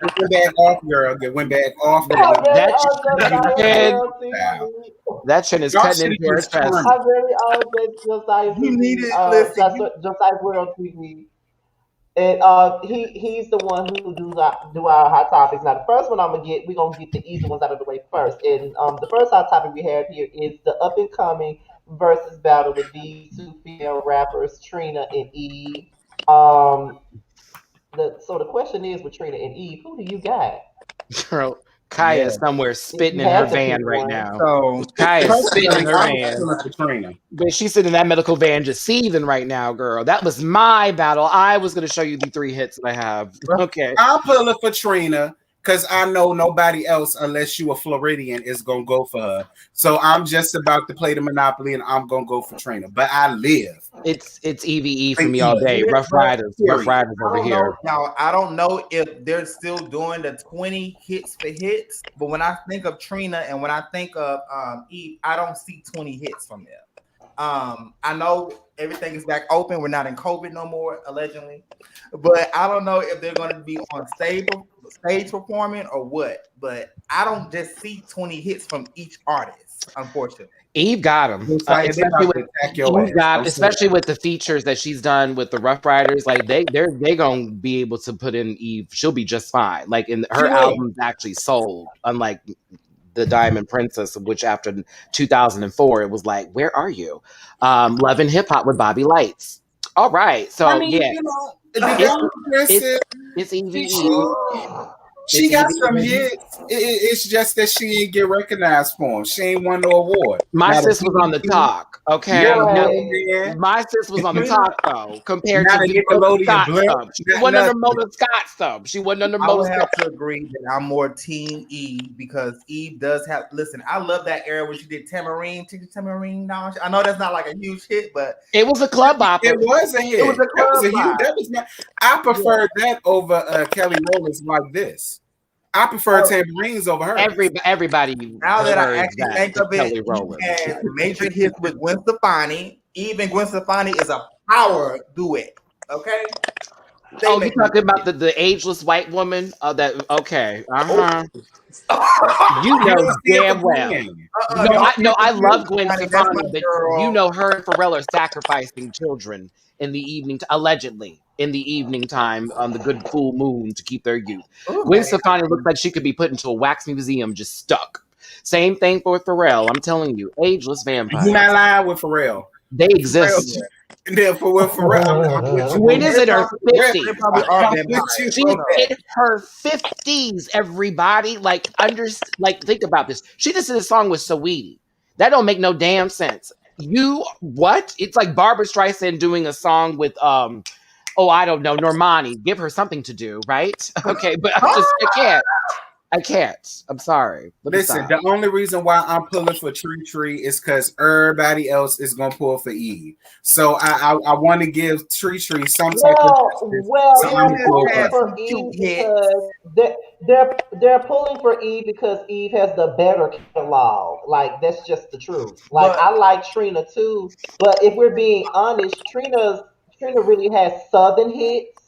Speaker 5: Get went back off, girl. Get went back off.
Speaker 2: our very
Speaker 1: That
Speaker 2: own Josiah
Speaker 1: chin,
Speaker 2: Will TV.
Speaker 1: that chin is
Speaker 5: Y'all
Speaker 1: cutting
Speaker 5: should
Speaker 1: into
Speaker 5: have
Speaker 1: her
Speaker 5: used
Speaker 1: chest.
Speaker 5: Trina.
Speaker 2: Our very own Josiah
Speaker 3: You need
Speaker 2: TV,
Speaker 3: it. Listen,
Speaker 2: Josiah World TV. And he's the one who do our hot topics. Now the first one we're gonna get the easy ones out of the way first. And the first hot topic we have here is the up and coming versus battle with these two female rappers, Trina and Eve. Um so the question is with Trina and Eve, who do you got?
Speaker 1: Girl, Kaya
Speaker 3: yeah.
Speaker 1: is somewhere
Speaker 2: If
Speaker 1: spitting
Speaker 2: you
Speaker 1: in her
Speaker 2: had to
Speaker 1: van
Speaker 2: pick
Speaker 1: right
Speaker 2: one.
Speaker 1: now.
Speaker 3: So
Speaker 1: Kaya is spitting in
Speaker 5: Personally,
Speaker 1: her
Speaker 5: I was
Speaker 1: van.
Speaker 5: feeling for Trina.
Speaker 1: But she's sitting in that medical van just seething right now, girl. That was my battle. I was going to show you the 3 hits that I have. Okay.
Speaker 5: I'm pulling for Trina because I know nobody else, unless you a Floridian, is gonna go for her. So I'm just about to play the Monopoly, and I'm gonna go for Trina. But I live.
Speaker 1: It's EVE for
Speaker 5: Thank
Speaker 1: me
Speaker 5: you.
Speaker 1: all day. Rough Riders. Rough
Speaker 5: Period.
Speaker 1: Riders
Speaker 3: I
Speaker 1: over
Speaker 3: don't
Speaker 1: here.
Speaker 3: know. Now I don't know if they're still doing the 20 hits for hits, but when I think of Trina and when I think of Eve, I don't see 20 hits from them. I know everything is back open. We're not in COVID no more, allegedly, but I don't know if they're going to be on stage performing or what. But I don't just see 20 hits from each artist, unfortunately.
Speaker 1: Eve got them.
Speaker 5: It's like they about to attack your ass. Don't say
Speaker 1: Especially
Speaker 5: that.
Speaker 1: with the features that she's done with the Rough Riders. Like they gonna be able to put in Eve. She'll be just fine. Like in
Speaker 5: She
Speaker 1: her
Speaker 5: will.
Speaker 1: albums actually sold, unlike the Diamond Princess, which after 2004 it was like, where are you? Love and Hip Hop with Bobby Lights. All right, so
Speaker 5: I mean,
Speaker 1: yeah,
Speaker 5: you know, the
Speaker 1: it's
Speaker 5: Diamond Princess,
Speaker 1: it's EVE.
Speaker 5: she got some hits. It's just that she ain't get recognized for them. She ain't won no award.
Speaker 1: My
Speaker 5: Not a
Speaker 1: sis was on the
Speaker 5: BET,
Speaker 1: talk, okay?
Speaker 5: not a
Speaker 2: Right.
Speaker 5: Goldman,
Speaker 1: My sis was on the talk though, compared
Speaker 5: not
Speaker 1: to
Speaker 5: a
Speaker 1: the Mona
Speaker 5: Nickelodeon
Speaker 1: Scott
Speaker 5: Blimp,
Speaker 1: stuff. She
Speaker 5: not
Speaker 1: wasn't under
Speaker 5: nothing.
Speaker 1: Mona Scott stuff. She wasn't under
Speaker 3: I
Speaker 1: Mona
Speaker 3: would
Speaker 1: Scott.
Speaker 3: have to agree that I'm more Team Eve because Eve does have. Listen, I love that era where she did Tamarine. No, I know that's not like a huge hit, but
Speaker 1: It was a club bopper.
Speaker 5: It was a hit.
Speaker 3: It was a
Speaker 5: That was a
Speaker 3: club
Speaker 5: huge. That was not. I preferred that over Kelly Rowland's Like This. I prefer tambourines over her.
Speaker 1: Everybody.
Speaker 3: now that I
Speaker 1: heard
Speaker 3: actually think of it,
Speaker 1: Kelly
Speaker 3: Eve
Speaker 1: Rowland.
Speaker 3: has major hits with Gwen Stefani. Even Gwen Stefani is a power duet. Okay. They
Speaker 1: Oh, you
Speaker 3: make
Speaker 1: talking about the ageless white woman? That okay?
Speaker 3: Oh.
Speaker 1: You
Speaker 5: You
Speaker 1: know
Speaker 5: don't see it
Speaker 1: damn
Speaker 5: for
Speaker 1: well.
Speaker 5: playing.
Speaker 1: I love Gwen
Speaker 3: That's
Speaker 1: Stefani,
Speaker 3: my
Speaker 1: but
Speaker 3: girl.
Speaker 1: you know her and Pharrell are sacrificing children in the evening, allegedly in the evening time on the good full moon to keep their youth.
Speaker 3: Ooh,
Speaker 1: Gwen
Speaker 3: man.
Speaker 1: Stefani looks like she could be put into a wax museum, just stuck. Same thing for Pharrell. I'm telling you, ageless vampires.
Speaker 5: You're not lying with Pharrell.
Speaker 1: They exist.
Speaker 5: And then for Pharrell, I'm with you.
Speaker 1: Gwen is in her
Speaker 3: They
Speaker 1: 50s.
Speaker 3: probably are
Speaker 5: I'm with
Speaker 3: vampires.
Speaker 5: you.
Speaker 1: She's in her 50s, everybody. Like, think about this. She just did a song with Saweetie. That don't make no damn sense. What? It's like Barbara Streisand doing a song with, I don't know, Normani. Give her something to do, right? Okay, but I can't. I'm sorry.
Speaker 5: Listen, the only reason why I'm pulling for Tree is because everybody else is gonna pull for Eve. So I want to give Tree some type of justice. So I'm
Speaker 2: they're pulling for Eve because they're pulling for Eve because Eve has the better catalog. Like that's just the truth. Like I like Trina too, but if we're being honest, Trina really has Southern hits.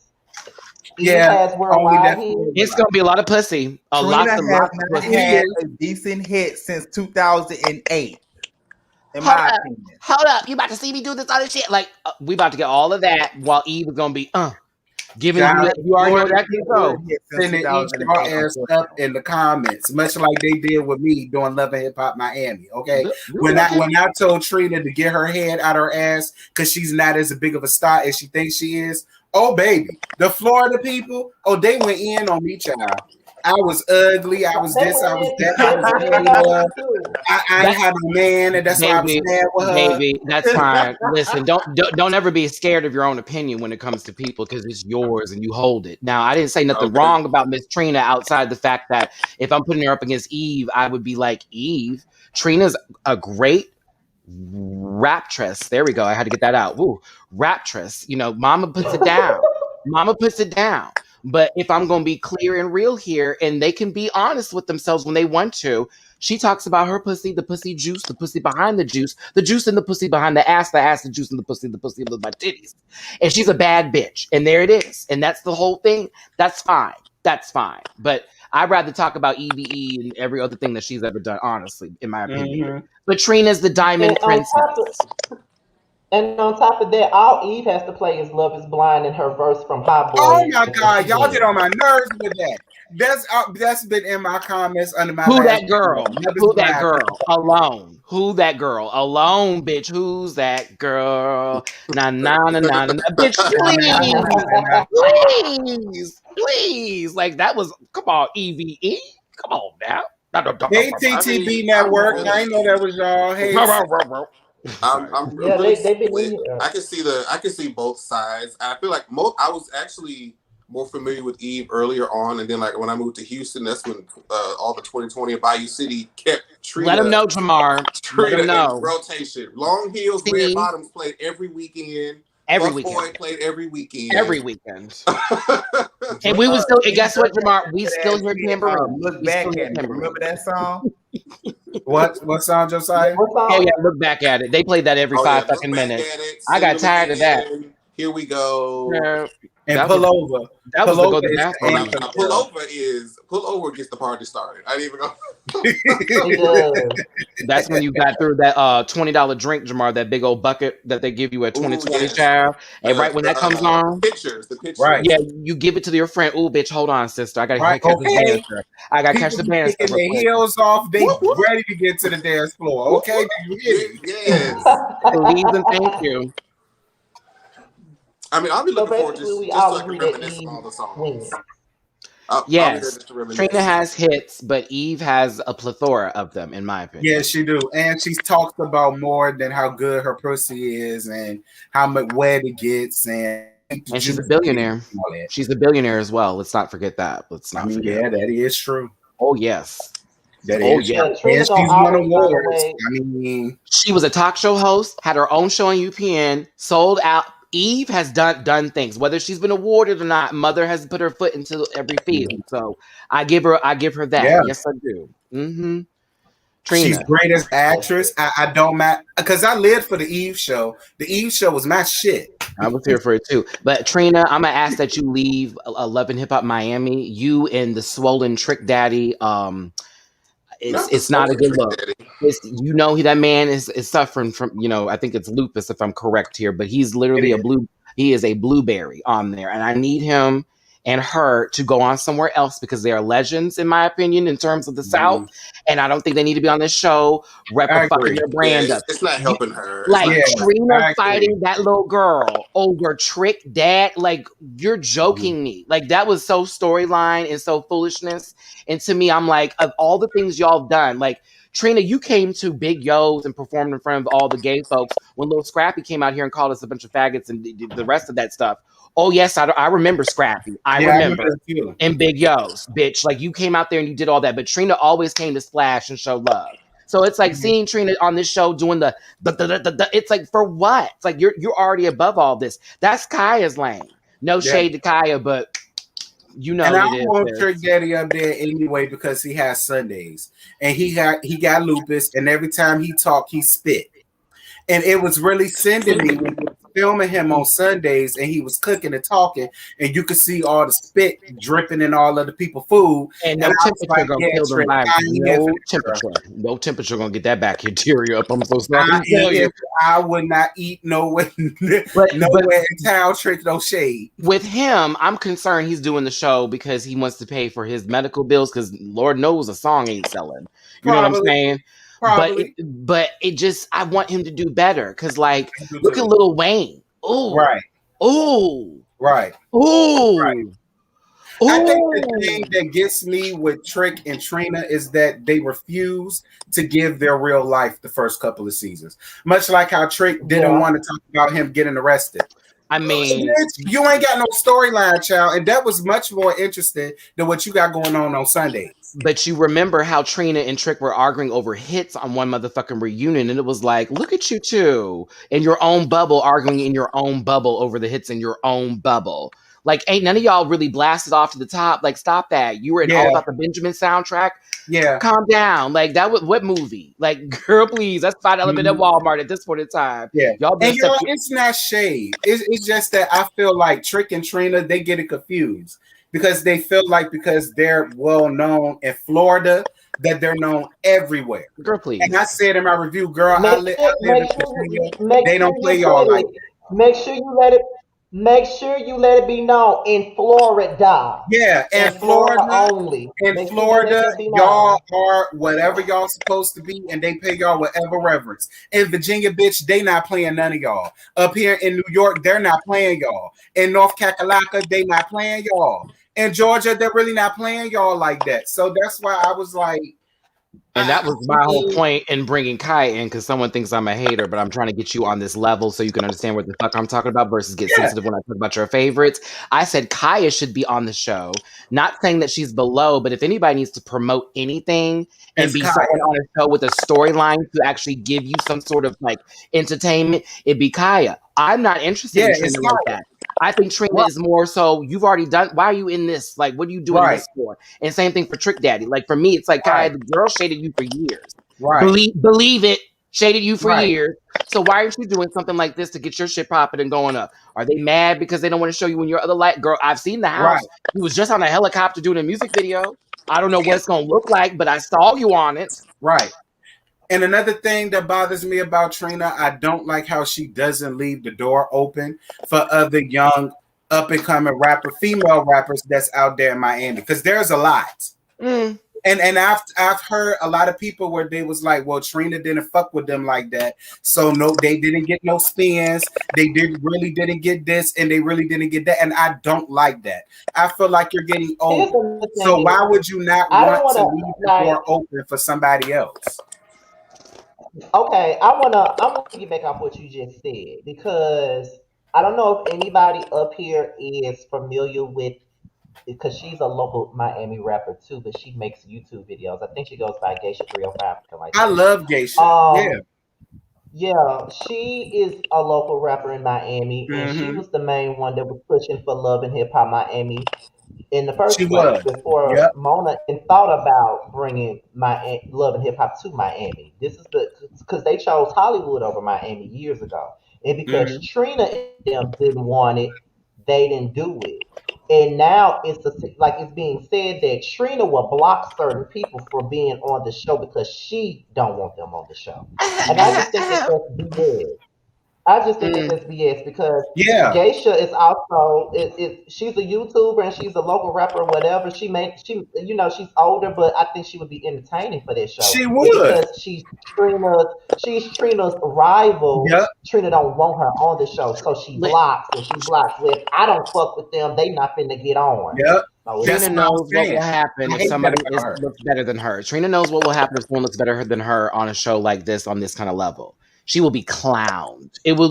Speaker 2: Eve has worldwide hits.
Speaker 1: It's gonna be a lot of pussy.
Speaker 3: Trina has
Speaker 1: lot of
Speaker 3: not
Speaker 1: pussy.
Speaker 3: had a decent hit since 2008. In my opinion.
Speaker 1: Hold up. You about to see me do this other shit? Like, we about to get all of that while Eve is gonna be, giving you already know that can go.
Speaker 5: Sending each your ass up in the comments, much like they did with me doing Love and Hip Hop Miami. Okay, when I told Trina to get her head out her ass because she's not as big of a star as she thinks she is. Oh baby, the Florida people, they went in on me, child. I was ugly. I was
Speaker 2: They
Speaker 5: this. I
Speaker 2: went
Speaker 5: was
Speaker 2: in.
Speaker 5: that. I
Speaker 2: They
Speaker 5: was
Speaker 2: went in about
Speaker 5: gay.
Speaker 2: me too.
Speaker 5: I ain't
Speaker 1: That
Speaker 5: had a man, and that's why I was
Speaker 1: baby,
Speaker 5: mad with her.
Speaker 1: baby, that's fine. Listen, don't ever be scared of your own opinion when it comes to people because it's yours and you hold it. Now, I didn't say nothing
Speaker 4: Okay.
Speaker 1: wrong about Miss Trina outside the fact that if I'm putting her up against Eve, I would be like Eve. Trina's a great raptress. There we go. I had to get that out. Woo, raptress. You know, Mama puts it down. Mama puts it down. But if I'm going to be clear and real here, and they can be honest with themselves when they want to, she talks about her pussy, the pussy juice, the pussy behind the juice in the pussy behind the ass, the juice in the pussy with my titties. And she's a bad bitch. And there it is. And that's the whole thing. That's fine. That's fine. But I'd rather talk about EVE and every other thing that she's ever done, honestly, in my opinion.
Speaker 5: Mm-hmm.
Speaker 1: But Trina's the
Speaker 2: And
Speaker 1: diamond
Speaker 2: on top
Speaker 1: princess.
Speaker 2: of and on top of that, all Eve has to play is "Love Is Blind" in her verse from Hot
Speaker 5: Oh
Speaker 2: Boy,
Speaker 5: my
Speaker 2: and
Speaker 5: God,
Speaker 2: she
Speaker 5: y'all get
Speaker 2: wins.
Speaker 5: on my nerves with that. That's been in my comments under my
Speaker 1: Who
Speaker 5: last
Speaker 1: that
Speaker 5: video.
Speaker 1: girl?
Speaker 5: Love is
Speaker 1: Who that
Speaker 5: blind.
Speaker 1: girl? Alone. Who that girl? Alone, bitch. Who's that girl? Na na na na na. Na. Bitch, please, please, please. Like that was. Come on, EVE. Come on now.
Speaker 5: Hey
Speaker 4: I mean,
Speaker 5: TTB
Speaker 4: I'm
Speaker 5: Network. I
Speaker 4: really,
Speaker 5: ain't know that was y'all. Hey,
Speaker 4: I'm,
Speaker 1: Sorry.
Speaker 4: I'm
Speaker 2: Yeah,
Speaker 4: really
Speaker 2: they've been in
Speaker 4: split.
Speaker 2: here.
Speaker 4: I can see both sides. I feel like I was actually more familiar with Eve earlier on, and then like when I moved to Houston, that's when all the 2020 and Bayou City kept
Speaker 1: Let them know, Jamar. Let
Speaker 4: Trina
Speaker 1: them
Speaker 4: in
Speaker 1: know.
Speaker 4: rotation. Long Heels, Red
Speaker 1: See,
Speaker 4: Bottoms played every weekend.
Speaker 1: every
Speaker 4: Fuck
Speaker 1: weekend.
Speaker 4: Boy played every
Speaker 1: Every
Speaker 4: weekend.
Speaker 1: weekend. And we would still. And
Speaker 3: Trina
Speaker 1: guess what,
Speaker 3: does
Speaker 1: Jamar? We
Speaker 3: that
Speaker 1: still hear
Speaker 3: shit.
Speaker 1: tambourines.
Speaker 3: Look
Speaker 1: We still
Speaker 3: back
Speaker 1: hear
Speaker 3: at me. Remember
Speaker 1: tambourines.
Speaker 3: that song?
Speaker 5: what song,
Speaker 2: Yeah,
Speaker 5: Josiah?
Speaker 2: what
Speaker 1: Oh
Speaker 2: song?
Speaker 1: yeah, look back at it. They played that every
Speaker 4: Oh yeah,
Speaker 1: five
Speaker 4: look
Speaker 1: fucking
Speaker 4: back
Speaker 1: minutes.
Speaker 4: at it.
Speaker 1: I
Speaker 4: Sing
Speaker 1: got
Speaker 4: them
Speaker 1: tired of that.
Speaker 4: again. Here we go.
Speaker 1: Yeah,
Speaker 5: And
Speaker 1: that was
Speaker 5: pull over.
Speaker 1: that was
Speaker 5: Pull
Speaker 1: the
Speaker 5: over
Speaker 1: go to the
Speaker 5: is the
Speaker 4: Oh,
Speaker 1: bathroom.
Speaker 5: anthem,
Speaker 4: now
Speaker 5: girl.
Speaker 4: pull over gets the party started. I didn't even go.
Speaker 2: It does.
Speaker 1: That's when you got through that $20 drink, Jamar, that big old bucket that they give you at
Speaker 4: Ooh
Speaker 1: 2020,
Speaker 4: yes,
Speaker 1: child. And right when that comes on,
Speaker 4: the
Speaker 5: Right.
Speaker 1: yeah,
Speaker 4: pictures.
Speaker 1: you give it to your friend. Oh, bitch, hold on, sister. I gotta
Speaker 5: Right.
Speaker 1: catch this
Speaker 5: Okay.
Speaker 1: banister. I gotta catch
Speaker 5: People
Speaker 1: the
Speaker 5: be
Speaker 1: banister
Speaker 5: kicking
Speaker 1: real
Speaker 5: their
Speaker 1: quick.
Speaker 5: heels off. They
Speaker 4: Whoop, whoop,
Speaker 5: ready to get to the dance floor.
Speaker 4: whoop,
Speaker 5: Okay.
Speaker 4: whoop.
Speaker 5: Do you hear me?
Speaker 4: Yes.
Speaker 1: Please and thank you.
Speaker 4: I mean, I'll be
Speaker 2: So
Speaker 4: looking forward
Speaker 2: basically,
Speaker 4: just
Speaker 2: we
Speaker 4: just so
Speaker 2: all
Speaker 4: I can
Speaker 2: agree that
Speaker 4: reminisce on
Speaker 2: Eve
Speaker 4: all the songs.
Speaker 2: wins.
Speaker 4: I'll be there
Speaker 1: Yes,
Speaker 4: just to
Speaker 1: Trina
Speaker 4: reminisce.
Speaker 1: has hits, but Eve has a plethora of them, in my
Speaker 5: Yeah,
Speaker 1: opinion.
Speaker 5: she do. And she's talked about more than how good her pussy is and how much wet it gets and the
Speaker 1: And she's
Speaker 5: juice
Speaker 1: a billionaire.
Speaker 5: and all that.
Speaker 1: She's a billionaire as well. Let's not forget that. Let's
Speaker 5: I
Speaker 1: not
Speaker 5: mean,
Speaker 1: forget.
Speaker 5: yeah, that is true.
Speaker 1: Oh yes.
Speaker 5: That
Speaker 1: Oh
Speaker 5: is
Speaker 1: yeah.
Speaker 5: true.
Speaker 2: Yeah,
Speaker 5: And
Speaker 2: Trina gonna
Speaker 5: she's won
Speaker 2: always find a
Speaker 5: awards.
Speaker 2: way.
Speaker 5: I mean,
Speaker 1: She was a talk show host, had her own show on UPN, sold out. Eve has done things, whether she's been awarded or not. Mother has put her foot into every field, so I give her that.
Speaker 5: yeah,
Speaker 1: Yes, I do.
Speaker 5: she's
Speaker 1: Trina,
Speaker 5: great as actress. I don't mind because I lived for the Eve show. The Eve show was my shit.
Speaker 1: I was here for it too. But Trina, I'm gonna ask that you leave Love and Hip Hop Miami. You and the swollen Trick Daddy.
Speaker 4: Not the
Speaker 1: It's not a
Speaker 4: swollen
Speaker 1: good
Speaker 4: trick
Speaker 1: look.
Speaker 4: daddy.
Speaker 1: It's, that man is suffering from, I think it's lupus if I'm correct here, but he's
Speaker 5: It
Speaker 1: literally
Speaker 5: is.
Speaker 1: he is a blueberry on there, and I need him and her to go on somewhere else because they are legends in my opinion in terms of the South,
Speaker 5: Mhm.
Speaker 1: and I don't think they need to be on this show
Speaker 5: I
Speaker 1: fucking
Speaker 5: agree.
Speaker 1: their
Speaker 4: Yeah,
Speaker 1: brand up.
Speaker 4: it's not
Speaker 1: You,
Speaker 4: helping her. It's
Speaker 1: like
Speaker 4: not
Speaker 5: Yeah,
Speaker 4: helping.
Speaker 1: Trina
Speaker 5: I agree.
Speaker 1: fighting that little girl over Trick Dad, like you're
Speaker 5: Mhm.
Speaker 1: joking me. Like that was so storyline and so foolishness. And to me, I'm like, of all the things y'all have done, like Trina, you came to Big Yo's and performed in front of all the gay folks when Lil Scrappy came out here and called us a bunch of faggots and the rest of that stuff. Oh yes, I remember Scrappy. I
Speaker 5: Yeah, I remember
Speaker 1: remember.
Speaker 5: that too.
Speaker 1: And Big Yo's, bitch. Like you came out there and you did all that, but Trina always came to splash and show love. So it's like
Speaker 5: Mhm.
Speaker 1: seeing Trina on this show doing the it's like for what? It's like you're already above all this. That's Kaya's lane. No
Speaker 5: Yeah.
Speaker 1: shade to Kaya, but you know
Speaker 5: And
Speaker 1: what
Speaker 5: I
Speaker 1: it
Speaker 5: don't
Speaker 1: is,
Speaker 5: want Trick
Speaker 1: sis.
Speaker 5: Daddy up there anyway because he has Sundays and he got lupus and every time he talked he spit. And it was really sending me when we was filming him on Sundays and he was cooking and talking and you could see all the spit dripping in all of the people food.
Speaker 1: And
Speaker 5: And
Speaker 1: no
Speaker 5: I was
Speaker 1: temperature
Speaker 5: like,
Speaker 1: gonna
Speaker 5: yeah,
Speaker 1: kill them
Speaker 5: Trick,
Speaker 1: viruses.
Speaker 5: I ain't here for
Speaker 1: No
Speaker 5: that, bro.
Speaker 1: temperature. No temperature gonna get that bacteria up. I'm so sorry
Speaker 5: I
Speaker 1: to
Speaker 5: ain't
Speaker 1: tell
Speaker 5: here
Speaker 1: you.
Speaker 5: I would not eat nowhere
Speaker 1: But
Speaker 5: nowhere in town, Trick, no shade.
Speaker 1: with him, I'm concerned he's doing the show because he wants to pay for his medical bills because Lord knows a song ain't selling. You know what I'm
Speaker 5: Probably,
Speaker 1: saying?
Speaker 5: probably.
Speaker 1: But it just I want him to do better because like
Speaker 5: I do
Speaker 1: look at
Speaker 5: too.
Speaker 1: Lil Wayne. Ooh,
Speaker 5: Right,
Speaker 1: ooh,
Speaker 5: right.
Speaker 1: ooh.
Speaker 5: I think the thing
Speaker 1: Ooh.
Speaker 5: that gets me with Trick and Trina is that they refuse to give their real life the first couple of seasons. Much like how Trick didn't
Speaker 2: Yeah.
Speaker 5: want to talk about him getting arrested.
Speaker 1: I mean,
Speaker 5: Bitch, you ain't got no storyline, child, and that was much more interesting than what you got going on Sundays.
Speaker 1: but you remember how Trina and Trick were arguing over hits on one motherfucking reunion, and it was like, look at you two in your own bubble, arguing in your own bubble over the hits in your own bubble. Like, ain't none of y'all really blasted off to the top. Like, stop that. You were in All
Speaker 5: Yeah,
Speaker 1: About the Benjamin soundtrack.
Speaker 5: yeah.
Speaker 1: Calm down. Like, that was what movie? Like, girl, please. That's Find Element at
Speaker 5: Mhm.
Speaker 1: Walmart at this point in time.
Speaker 5: Yeah,
Speaker 1: Y'all better
Speaker 5: and
Speaker 1: step.
Speaker 5: it's not shade. It's just that I feel like Trick and Trina they get it confused because they feel like because they're well known in Florida that they're known everywhere.
Speaker 1: Girl,
Speaker 5: And I
Speaker 1: please.
Speaker 5: said in my review, girl, I
Speaker 2: Make
Speaker 5: live
Speaker 2: sure,
Speaker 5: in
Speaker 2: make sure,
Speaker 5: Virginia.
Speaker 2: make
Speaker 5: They
Speaker 2: sure
Speaker 5: don't play
Speaker 2: you
Speaker 5: y'all
Speaker 2: put
Speaker 5: like
Speaker 2: it. Make sure you let it. Make sure you let it be known in Florida,
Speaker 5: yeah. And
Speaker 2: in Florida
Speaker 5: Florida,
Speaker 2: only.
Speaker 5: in
Speaker 2: Make sure you let
Speaker 5: Florida,
Speaker 2: that be
Speaker 5: y'all
Speaker 2: known.
Speaker 5: are whatever y'all supposed to be, and they pay y'all whatever reverence. In Virginia, bitch, they not playing none of y'all. Up here in New York, they're not playing y'all. In North Carolina, they not playing y'all. In Georgia, they're really not playing y'all like that. So that's why I was like,
Speaker 1: And
Speaker 5: I,
Speaker 1: that was my whole point in bringing Kai in, because someone thinks I'm a hater, but I'm trying to get you on this level so you can understand what the fuck I'm talking about versus get
Speaker 5: yeah,
Speaker 1: sensitive when I talk about your favorites. I said Kaya should be on the show. Not saying that she's below, but if anybody needs to promote anything and
Speaker 5: it's
Speaker 1: be
Speaker 5: Kaya.
Speaker 1: someone on a show with a storyline to actually give you some sort of like entertainment, it'd be Kaya. I'm not interested
Speaker 5: Yeah,
Speaker 1: in
Speaker 5: it's
Speaker 1: Trina like
Speaker 5: Kaya.
Speaker 1: that. I think Trina
Speaker 5: Right,
Speaker 1: is more so, you've already done, why are you in this? Like, what are you doing
Speaker 5: right,
Speaker 1: this for? And same thing for Trick Daddy. Like, for me, it's like, Kaya,
Speaker 5: right,
Speaker 1: the girl shaded you for years.
Speaker 5: right,
Speaker 1: Believe it, shaded you for
Speaker 5: right,
Speaker 1: years. So why aren't you doing something like this to get your shit popping and going up? Are they mad because they don't want to show you in your other light? Girl, I've seen the
Speaker 5: right,
Speaker 1: house. You was just on a helicopter doing a music video. I don't know what it's gonna look like, but I saw you on it.
Speaker 5: right. And another thing that bothers me about Trina, I don't like how she doesn't leave the door open for other young up and coming female rappers that's out there in Miami. Because there's a lot.
Speaker 1: Mm.
Speaker 5: And I've heard a lot of people where they was like, well, Trina didn't fuck with them like that. So no, they didn't get no spins. They really didn't get this and they really didn't get that. And I don't like that. I feel like you're getting
Speaker 2: Here's
Speaker 5: older.
Speaker 2: another
Speaker 5: So
Speaker 2: thing.
Speaker 5: why would you not
Speaker 2: I don't
Speaker 5: want
Speaker 2: want
Speaker 5: to
Speaker 2: to
Speaker 5: leave the
Speaker 2: like.
Speaker 5: door open for somebody else?
Speaker 2: Okay, I wanna get back off what you just said because I don't know if anybody up here is familiar with because she's a local Miami rapper too, but she makes YouTube videos. I think she goes by Geisha 305, something like
Speaker 5: I
Speaker 2: that.
Speaker 5: love Geisha. Yeah.
Speaker 2: Um, yeah, she is a local rapper in Miami, and she
Speaker 5: Hmm.
Speaker 2: was the main one that was pushing for Love and Hip Hop Miami in the
Speaker 5: She
Speaker 2: first place
Speaker 5: was.
Speaker 2: before
Speaker 5: Yep.
Speaker 2: Mona even thought about bringing my Love and Hip Hop to Miami. This is because they chose Hollywood over Miami years ago, and because
Speaker 5: Hmm.
Speaker 2: Trina and them didn't want it, they didn't do it. And now like it's being said that Trina will block certain people for being on the show because she don't want them on the show, and I just think that that's BS. I just think that
Speaker 1: Mm.
Speaker 2: that's BS because
Speaker 5: Yeah.
Speaker 2: Geisha is also she's a YouTuber and she's a local rapper or whatever. She's older, but I think she would be entertaining for that show.
Speaker 5: She
Speaker 2: And
Speaker 5: would.
Speaker 2: because she's Trina's rival,
Speaker 5: Yep.
Speaker 2: Trina don't want her on the show, so she
Speaker 1: Li-
Speaker 2: blocks and she blocks. Well, if I don't fuck with them, they not finna get on.
Speaker 5: Yep.
Speaker 2: So it's
Speaker 5: That's
Speaker 1: Trina
Speaker 5: what I'm
Speaker 1: knows what
Speaker 5: saying.
Speaker 1: will happen
Speaker 5: I
Speaker 1: if
Speaker 5: hate that
Speaker 1: somebody
Speaker 5: about her.
Speaker 1: looks better than her. Trina knows what will happen if someone looks better than her on a show like this on this kind of level. She will be clowned. It will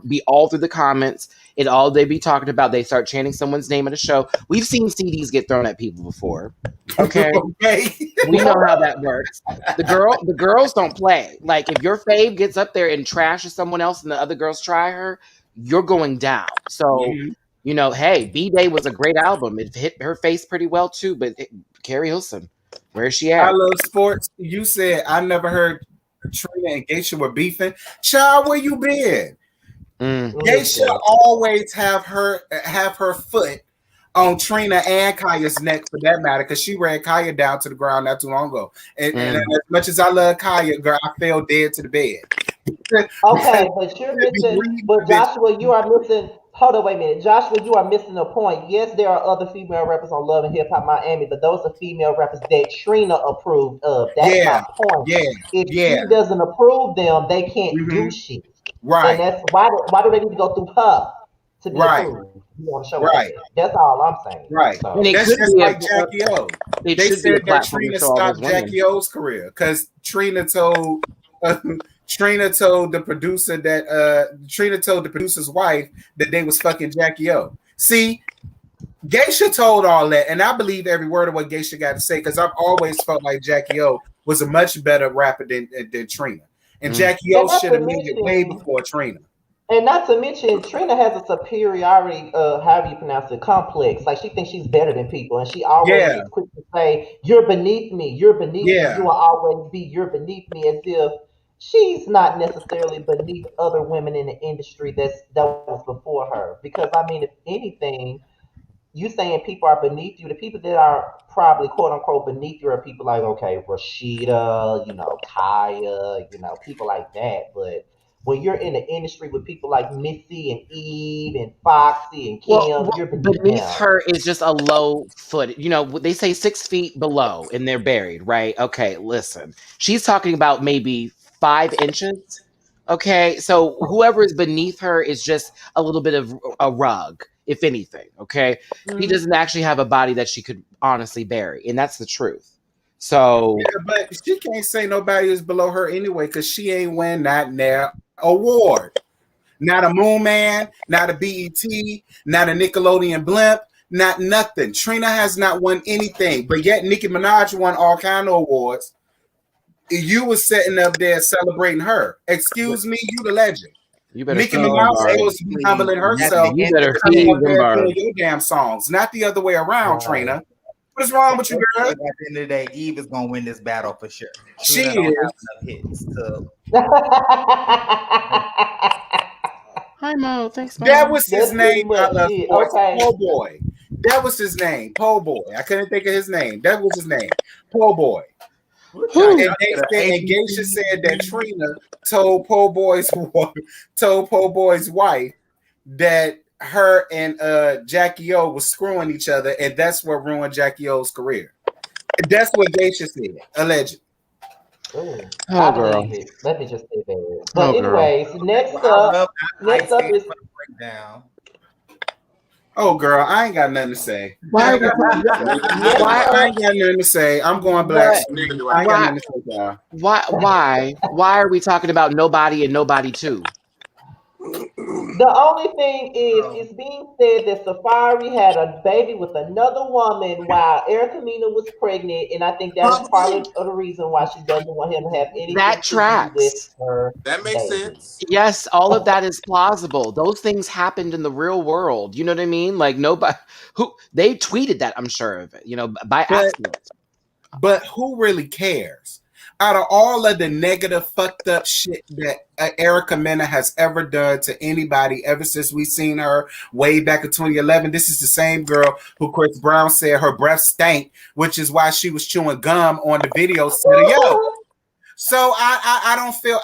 Speaker 1: be all through the comments. They be talking about. They start chanting someone's name at a show. We've seen CDs get thrown at people before. Okay,
Speaker 5: Okay.
Speaker 1: we know how that works. The girls don't play. Like if your fave gets up there and trashes someone else and the other girls try her, you're going down. So,
Speaker 5: Mhm.
Speaker 1: hey, B Day was a great album. It hit her face pretty well too, but Carrie Hilson, where is she
Speaker 5: I
Speaker 1: at?
Speaker 5: love sports. You said I never heard Trina and Geisha were beefing. Child, where you been?
Speaker 1: Mm.
Speaker 5: Geisha
Speaker 2: listen.
Speaker 5: always have her foot on Trina and Kaya's neck for that matter, because she ran Kaya down to the ground not too long ago. And
Speaker 1: Mm.
Speaker 5: as much as I love Kaya, girl, I fell dead to the bed.
Speaker 2: Okay, but you're missing. But Joshua, you are missing. Hold on, wait a minute, Joshua. You are missing a point. Yes, there are other female rappers on Love and Hip Hop Miami, but those are female rappers that Trina approved of. That's
Speaker 5: Yeah,
Speaker 2: my point.
Speaker 5: yeah,
Speaker 2: If
Speaker 5: yeah.
Speaker 2: she doesn't approve them, they can't
Speaker 5: Hmm.
Speaker 2: do shit, and
Speaker 5: Right.
Speaker 2: that's why. Why do they need to go through her? to be
Speaker 5: Right,
Speaker 2: approved. You on a show like
Speaker 5: right,
Speaker 2: that. That's all I'm saying.
Speaker 5: right.
Speaker 1: And
Speaker 2: So
Speaker 1: it
Speaker 5: That's
Speaker 1: could
Speaker 5: just
Speaker 1: be
Speaker 5: like Jackie O.
Speaker 1: it
Speaker 5: They
Speaker 1: should be a
Speaker 5: said that
Speaker 1: platform to
Speaker 5: Trina
Speaker 1: show all those
Speaker 5: stopped
Speaker 1: women.
Speaker 5: Jackie O's career because Trina told Trina told the producer that Trina told the producer's wife that they was fucking Jackie O. See, Geisha told all that, and I believe every word of what Geisha got to say because I've always felt like Jackie O was a much better rapper than Trina, and
Speaker 1: Mm.
Speaker 5: Jackie O
Speaker 2: and not
Speaker 5: should
Speaker 2: to
Speaker 5: have made it way
Speaker 2: mention
Speaker 5: before Trina.
Speaker 2: And not to mention, Trina has a superiority, however you pronounce it, complex. Like she thinks she's better than people, and she always
Speaker 5: Yeah,
Speaker 2: is quick to say, "You're beneath me. You're beneath me. You
Speaker 5: yeah.
Speaker 2: will always be. You're beneath me," as if she's not necessarily beneath other women in the industry that was before her. Because I mean, if anything, you saying people are beneath you, the people that are probably quote unquote beneath you are people like, okay, Rashida, Kaya, people like that. But when you're in the industry with people like Missy and Eve and Foxy and Kim, you're beneath
Speaker 1: Beneath
Speaker 2: them.
Speaker 1: her is just a low foot. They say 6 feet below and they're buried, right? Okay, listen. She's talking about maybe 5 inches. Okay, so whoever is beneath her is just a little bit of a rug, if anything. Okay, she
Speaker 2: Mhm.
Speaker 1: doesn't actually have a body that she could honestly bury, and that's the truth. So,
Speaker 5: Yeah, but she can't say nobody is below her anyway because she ain't win that near award. Not a Moon Man, not a BET, not a Nickelodeon blimp, not nothing. Trina has not won anything, but yet Nicki Minaj won all kind of awards. You was sitting up there celebrating her. Excuse me, you the legend.
Speaker 1: you better
Speaker 5: Nicki
Speaker 1: feed
Speaker 3: So
Speaker 5: Minaj
Speaker 1: them birds.
Speaker 5: supposed to be
Speaker 3: basically,
Speaker 5: humbling
Speaker 3: at
Speaker 5: herself
Speaker 3: the
Speaker 1: You
Speaker 3: end of
Speaker 1: better
Speaker 3: the
Speaker 5: coming
Speaker 3: day,
Speaker 1: feed
Speaker 5: up
Speaker 1: them
Speaker 5: there doing
Speaker 1: birds.
Speaker 5: your damn songs, not the other way around,
Speaker 2: Right.
Speaker 5: Trina. What is wrong
Speaker 3: so
Speaker 5: with you, girl?
Speaker 3: basically, at the end of the day, Eve is gonna win this battle for sure.
Speaker 5: She
Speaker 3: Trina don't have
Speaker 5: is.
Speaker 3: enough hits to.
Speaker 1: Hi Mo, thanks
Speaker 5: That
Speaker 1: Mom.
Speaker 5: was his
Speaker 2: That's pretty
Speaker 5: name
Speaker 2: much
Speaker 5: out of
Speaker 2: it.
Speaker 5: sports.
Speaker 2: Okay.
Speaker 5: Po' Boy. That was his name. Po' Boy. I couldn't think of his name. That was his name. Po' Boy.
Speaker 3: What y'all,
Speaker 1: Whew.
Speaker 5: And
Speaker 3: y'all
Speaker 5: they
Speaker 3: get
Speaker 5: said,
Speaker 3: an
Speaker 5: and Geisha
Speaker 3: ABC?
Speaker 5: said that Trina told Po' Boy's wife that her and Jackie O was screwing each other, and that's what ruined Jackie O's career. That's what Geisha said, alleged.
Speaker 2: Ooh,
Speaker 1: Oh
Speaker 2: I
Speaker 1: girl.
Speaker 2: believe it. Let me just say that.
Speaker 1: Oh
Speaker 2: But
Speaker 1: girl.
Speaker 2: anyways,
Speaker 3: Well, I love. I
Speaker 2: next up
Speaker 3: stand
Speaker 2: is
Speaker 3: for the breakdown.
Speaker 5: Oh girl, I ain't got nothing to say.
Speaker 1: Why
Speaker 5: I
Speaker 1: are
Speaker 5: ain't
Speaker 1: we
Speaker 5: got nothing to say.
Speaker 2: next
Speaker 5: I
Speaker 2: up.
Speaker 5: ain't got nothing to say. I'm going black.
Speaker 1: what
Speaker 4: Neither do
Speaker 5: I
Speaker 4: I.
Speaker 5: ain't got
Speaker 1: why
Speaker 5: nothing to say, y'all.
Speaker 1: why are we talking about nobody and nobody too?
Speaker 2: The only thing is,
Speaker 3: Um,
Speaker 2: it's being said that Safari had a baby with another woman while Erica Mena was pregnant, and I think that is part
Speaker 4: Probably.
Speaker 2: of the reason why she doesn't want him to have
Speaker 1: That
Speaker 2: anything to do with
Speaker 1: tracks.
Speaker 2: her
Speaker 4: That makes
Speaker 2: baby.
Speaker 4: sense.
Speaker 1: Yes, all of that is plausible. Those things happened in the real world. You know what I mean? Like nobody who they tweeted that, I'm sure of it, by
Speaker 5: But
Speaker 1: accident.
Speaker 5: But who really cares? Out of all of the negative, fucked up shit that Erica Mena has ever done to anybody ever since we seen her way back in 2011, this is the same girl who Chris Brown said her breath stank, which is why she was chewing gum on the video set of yo. So I don't feel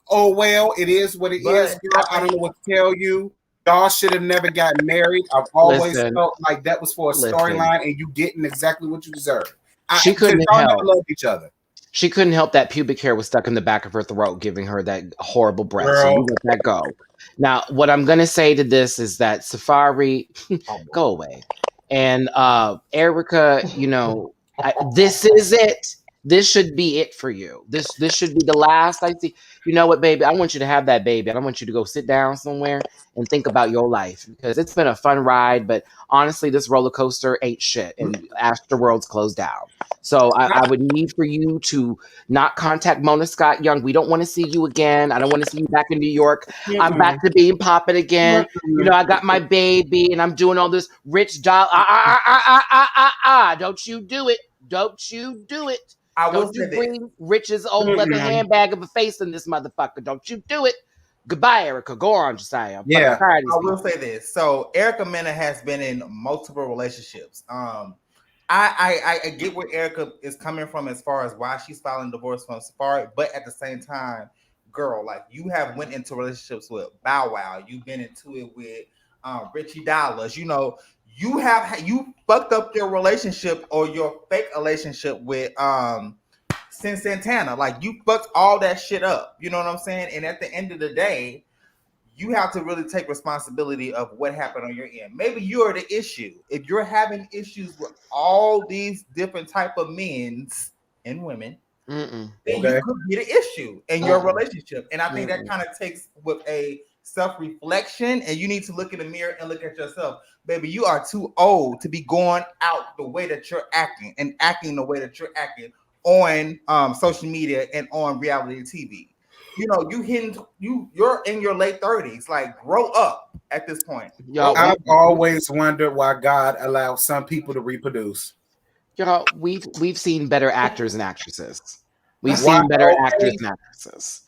Speaker 5: oh well, it is what it is,
Speaker 3: but
Speaker 5: girl. I don't know what to tell you. Y'all should have never gotten married. I've always
Speaker 1: Listen,
Speaker 5: felt like that was for a
Speaker 1: listen.
Speaker 5: storyline, and you getting exactly what you deserve.
Speaker 1: She
Speaker 5: Because
Speaker 1: couldn't
Speaker 5: y'all never
Speaker 1: help.
Speaker 5: loved each other,
Speaker 1: She couldn't help that pubic hair was stuck in the back of her throat, giving her that horrible breath. So you
Speaker 5: girl.
Speaker 1: let that go. Now, what I'm gonna say to this is that Safari,
Speaker 2: Oh,
Speaker 1: go away, and Erica, this is it. This should be it for you. This should be the last I see. You know what, baby? I want you to have that baby. I don't want you to go sit down somewhere and think about your life because it's been a fun ride, but honestly, this roller coaster ain't shit, and Astroworld's closed down. So I would need for you to not contact Mona Scott Young. We don't want to see you again. I don't want to see you back in New York. I'm
Speaker 5: Mm-mm,
Speaker 1: back to being popping again.
Speaker 5: mm-mm.
Speaker 1: I got my baby and I'm doing all this rich doll. Don't you do it. Don't you do it.
Speaker 3: I will
Speaker 1: Don't
Speaker 3: say
Speaker 1: you
Speaker 3: this.
Speaker 1: bring Rich's old leather
Speaker 5: Mm-mm.
Speaker 1: handbag of a face in this motherfucker. Don't you do it. Goodbye, Erica. Go on, Josiah. I'm fucking
Speaker 5: Yeah,
Speaker 1: tired of these
Speaker 3: I will
Speaker 1: people.
Speaker 3: say this. So Erica Mena has been in multiple relationships. I get where Erica is coming from as far as why she's filing divorce from Safari, but at the same time, girl, like you have went into relationships with Bow Wow, you've been into it with Richie Dollars. You fucked up your relationship or your fake relationship with Sin Santana. Like you fucked all that shit up. You know what I'm saying? And at the end of the day, you have to really take responsibility of what happened on your end. Maybe you're the issue. If you're having issues with all these different type of men's and women, then you could be the issue in your relationship. And I think that kind of takes with a self-reflection, and you need to look in the mirror and look at yourself. Baby, you are too old to be going out the way that you're acting and acting the way that you're acting on social media and on reality TV. You know, you're in your late 30s. Like, grow up at this point.
Speaker 5: I've always wondered why God allows some people to reproduce.
Speaker 1: Y'all, we've seen better actors and actresses. We've seen better actors and actresses.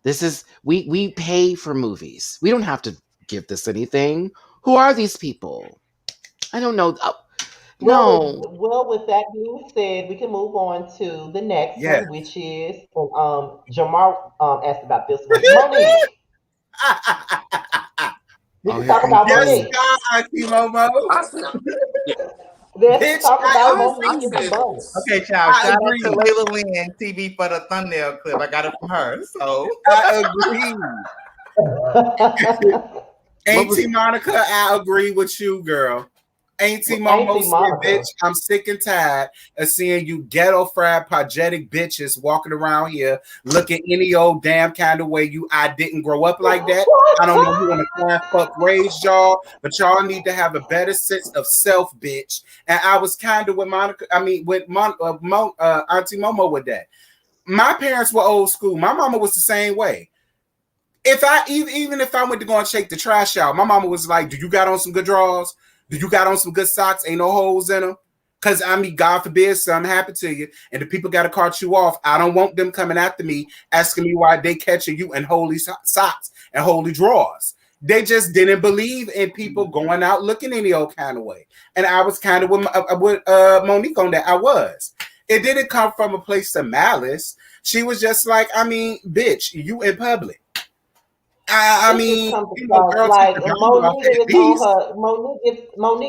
Speaker 1: This is we pay for movies. We don't have to give this anything. Who are these people? I don't know. No.
Speaker 2: Well, with that being said, we can move on to the next one, which is Jamar asked about this one. Monique. We can talk about Monique.
Speaker 5: Auntie Momo.
Speaker 2: Let's talk about Monique in the bonus.
Speaker 3: Okay, child. Shout out to Layla Lynn TV for the thumbnail clip. I got it from her. So
Speaker 5: I agree. Auntie Monica, I agree with you, girl. Auntie Momo said, bitch, I'm sick and tired of seeing you ghetto fried pagetic bitches walking around here looking any old damn kind of way. I didn't grow up like that. I don't know who on the clan fuck raised y'all, but y'all need to have a better sense of self, bitch. And I was kind of with Monica, Auntie Momo with that. My parents were old school. My mama was the same way. Even if I went to go and shake the trash out, my mama was like, do you got on some good drawers? Do you got on some good socks? Ain't no holes in them? Because, God forbid something happened to you and the people got to cart you off. I don't want them coming after me, asking me why they catching you in holy socks and holy drawers. They just didn't believe in people going out looking any old kind of way. And I was kind of with Monique on that. I was. It didn't come from a place of malice. She was just like, bitch, you in public. Monique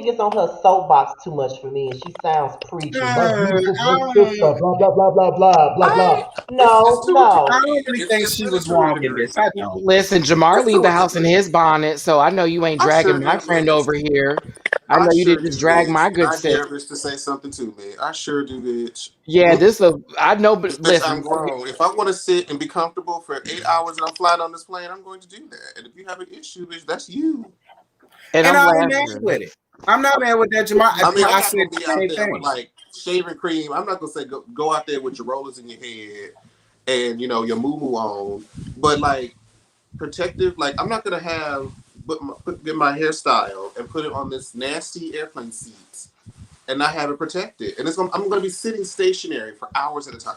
Speaker 2: is on her soapbox too much for me, and she sounds preachy. Blah blah blah blah blah. No.
Speaker 5: I don't really think she was wrong in this. I don't.
Speaker 1: Listen, Jamar leave the house in his bonnet, so I know you ain't dragging my friend over here. I know you didn't just drag my good sis.
Speaker 4: I dare bitch to say something to me. I sure do, bitch.
Speaker 1: Yeah, I know, but listen,
Speaker 4: I'm grown. If I want to sit and be comfortable for 8 hours and I'm flying on this plane, I'm going to do that. And if you have an issue, bitch, that's you.
Speaker 5: And I'm not mad with it. I'm not mad with that, Jamar.
Speaker 4: I'm not going to be out there with like shaving cream. I'm not going to say go out there with your rollers in your head and your moo on, but like protective. Like I'm not going to get my hairstyle and put it on this nasty airplane seat and not have it protected. And I'm going to be sitting stationary for hours at a time.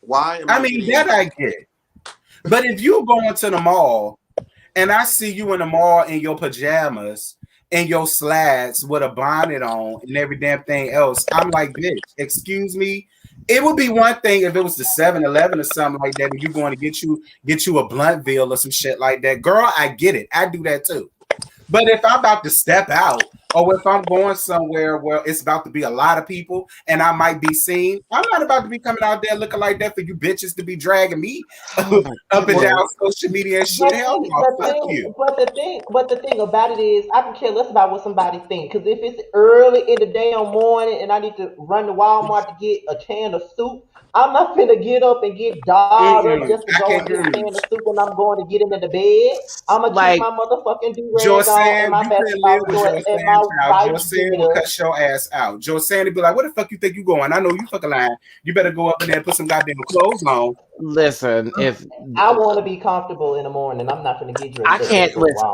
Speaker 4: Why?
Speaker 5: I get. But if you going to the mall and I see you in the mall in your pajamas and your slides with a bonnet on and every damn thing else, I'm like, bitch, excuse me. It would be one thing if it was the 7-Eleven or something like that, and you going to get you a Bluntville or some shit like that. Girl, I get it. I do that too. But if I'm about to step out, or if I'm going somewhere where it's about to be a lot of people and I might be seen, I'm not about to be coming out there looking like that for you bitches to be dragging me up and down social media and shit. Hell no, fuck you.
Speaker 2: But the thing about it is, I can care less about what somebody thinks. Because if it's early in the damn morning and I need to run to Walmart to get a can of soup, I'm not finna get up and get dolled up just to go and get a can of soup when I'm going to get into the bed. I'm gonna keep my motherfucking do-rag on and my basketball shorts and my white
Speaker 5: will cut your ass out. Josanne would be like, where the fuck you think you going? I know you fucking lying. You better go up in there and put some goddamn clothes on.
Speaker 1: Listen, if
Speaker 2: I want to be comfortable in the morning, I'm not going to get dressed.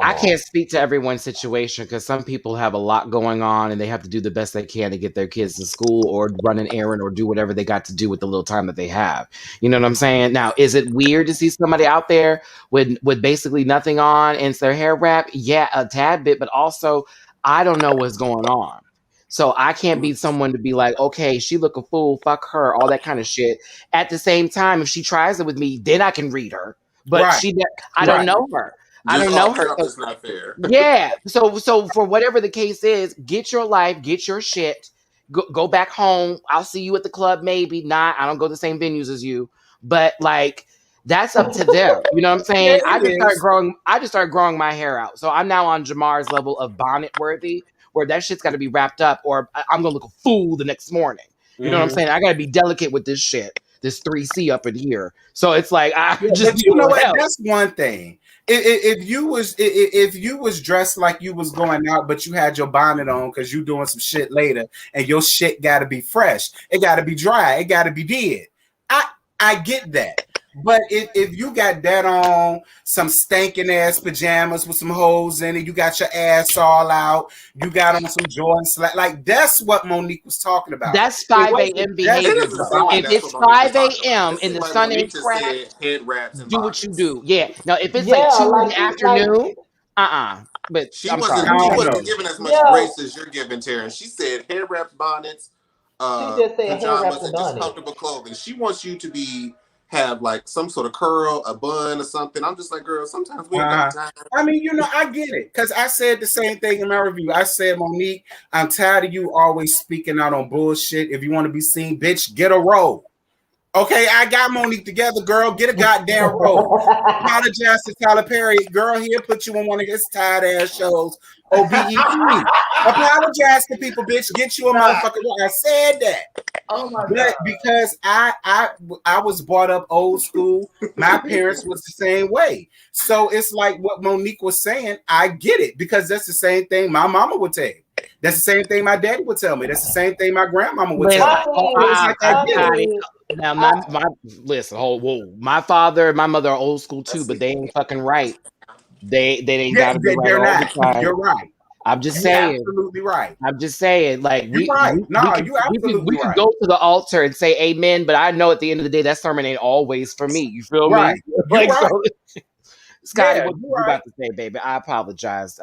Speaker 1: I can't speak to everyone's situation because some people have a lot going on and they have to do the best they can to get their kids to school or run an errand or do whatever they got to do with the little time that they have. You know what I'm saying? Now, is it weird to see somebody out there with basically nothing on and it's their hair wrapped? Yeah, a tad bit, but also I don't know what's going on. So I can't be someone to be like, okay, she look a fool, fuck her, all that kind of shit. At the same time, if she tries it with me, then I can read her. But I don't know her. I don't know her.
Speaker 4: That's not fair.
Speaker 1: Yeah. So for whatever the case is, get your life, get your shit, go back home. I'll see you at the club, maybe not. I don't go to the same venues as you, but like, That's up to them. You know what I'm
Speaker 5: Yeah,
Speaker 1: saying? I
Speaker 5: it
Speaker 1: just started
Speaker 5: is.
Speaker 1: growing. I just started growing my hair out. So I'm now on Jamar's level of bonnet worthy, where that shit's got to be wrapped up, or I'm gonna look a fool the next morning. You know what I'm
Speaker 5: Mhm.
Speaker 1: saying? I gotta be delicate with this shit. This 3C up in here. So it's like I
Speaker 5: Yeah,
Speaker 1: just
Speaker 5: but
Speaker 1: need
Speaker 5: you
Speaker 1: a
Speaker 5: know
Speaker 1: little
Speaker 5: what?
Speaker 1: help.
Speaker 5: That's one thing. If you was dressed like you was going out, but you had your bonnet on because you doing some shit later, and your shit got to be fresh, it got to be dry, it got to be dead. I get that. But if you got that on, some stinking ass pajamas with some holes in it, you got your ass all out, you got on some Jordans, like that's what Monique was talking about.
Speaker 1: That's
Speaker 5: It
Speaker 1: 5
Speaker 5: wasn't
Speaker 1: a.m.
Speaker 5: just
Speaker 4: It
Speaker 1: behavior,
Speaker 4: doesn't
Speaker 1: though.
Speaker 4: sound like
Speaker 1: If
Speaker 4: that's what
Speaker 1: it's
Speaker 4: Monique was
Speaker 1: 5
Speaker 4: talking about.
Speaker 1: a.m.
Speaker 4: It
Speaker 1: and
Speaker 4: seemed
Speaker 1: the
Speaker 4: like
Speaker 1: sun
Speaker 4: Monique
Speaker 1: ain't
Speaker 4: just
Speaker 1: cracked,
Speaker 4: said head wraps and
Speaker 1: do what you
Speaker 4: bonnets.
Speaker 1: do. Yeah. Now, if it's like
Speaker 2: Yeah,
Speaker 1: 2 in
Speaker 2: like
Speaker 1: the
Speaker 2: she like
Speaker 1: afternoon, But
Speaker 4: She
Speaker 1: I'm
Speaker 5: I
Speaker 1: sorry.
Speaker 4: wasn't. She
Speaker 5: don't
Speaker 4: wasn't
Speaker 5: know.
Speaker 4: giving as much
Speaker 2: yeah.
Speaker 4: grace as you're giving, Terrence. She said head wraps, bonnets,
Speaker 2: She just said hair wraps
Speaker 4: pajamas,
Speaker 2: and
Speaker 4: and just
Speaker 2: bonnet.
Speaker 4: comfortable clothing. She wants you to have like some sort of curl, a bun, or something. I'm just like, girl. Sometimes we ain't got time.
Speaker 5: I mean, I get it because I said the same thing in my review. I said, Monique, I'm tired of you always speaking out on bullshit. If you want to be seen, bitch, get a role. Okay, I got Monique together, girl. Get a goddamn role. Apologize to Tyler Perry. Girl, he'll put you on one of his tired ass shows. OBEP. Apologize to people, bitch. Get you a motherfucker. I said that.
Speaker 3: Oh my god.
Speaker 5: But because I was brought up old school, my parents was the same way. So it's like what Monique was saying. I get it because that's the same thing my mama would tell you. That's the same thing my daddy would tell me. That's the same thing my grandmama would tell
Speaker 1: Listen,
Speaker 5: me.
Speaker 2: I
Speaker 5: So
Speaker 2: mean,
Speaker 5: it's like I
Speaker 2: I
Speaker 5: get it.
Speaker 1: Scotty.
Speaker 2: mean,
Speaker 1: Now,
Speaker 2: I,
Speaker 1: listen, whoa. My father and my mother are old school too, but they ain't fucking right. They ain't
Speaker 5: Yeah,
Speaker 1: got to be right
Speaker 5: they're
Speaker 1: all
Speaker 5: not.
Speaker 1: the time.
Speaker 5: You're right.
Speaker 1: I'm just
Speaker 5: You
Speaker 1: saying.
Speaker 5: absolutely right.
Speaker 1: I'm just saying. Like
Speaker 5: You're right.
Speaker 1: we
Speaker 5: No,
Speaker 1: could
Speaker 5: you absolutely
Speaker 1: we could
Speaker 5: right.
Speaker 1: go to the altar and say amen, but I know at the end of the day that sermon ain't always for me. You feel me?
Speaker 5: Right. You're
Speaker 1: Like so,
Speaker 5: right.
Speaker 1: Scotty,
Speaker 5: Yeah,
Speaker 1: what
Speaker 5: you're
Speaker 1: you
Speaker 5: right.
Speaker 1: got to say, baby? I apologize.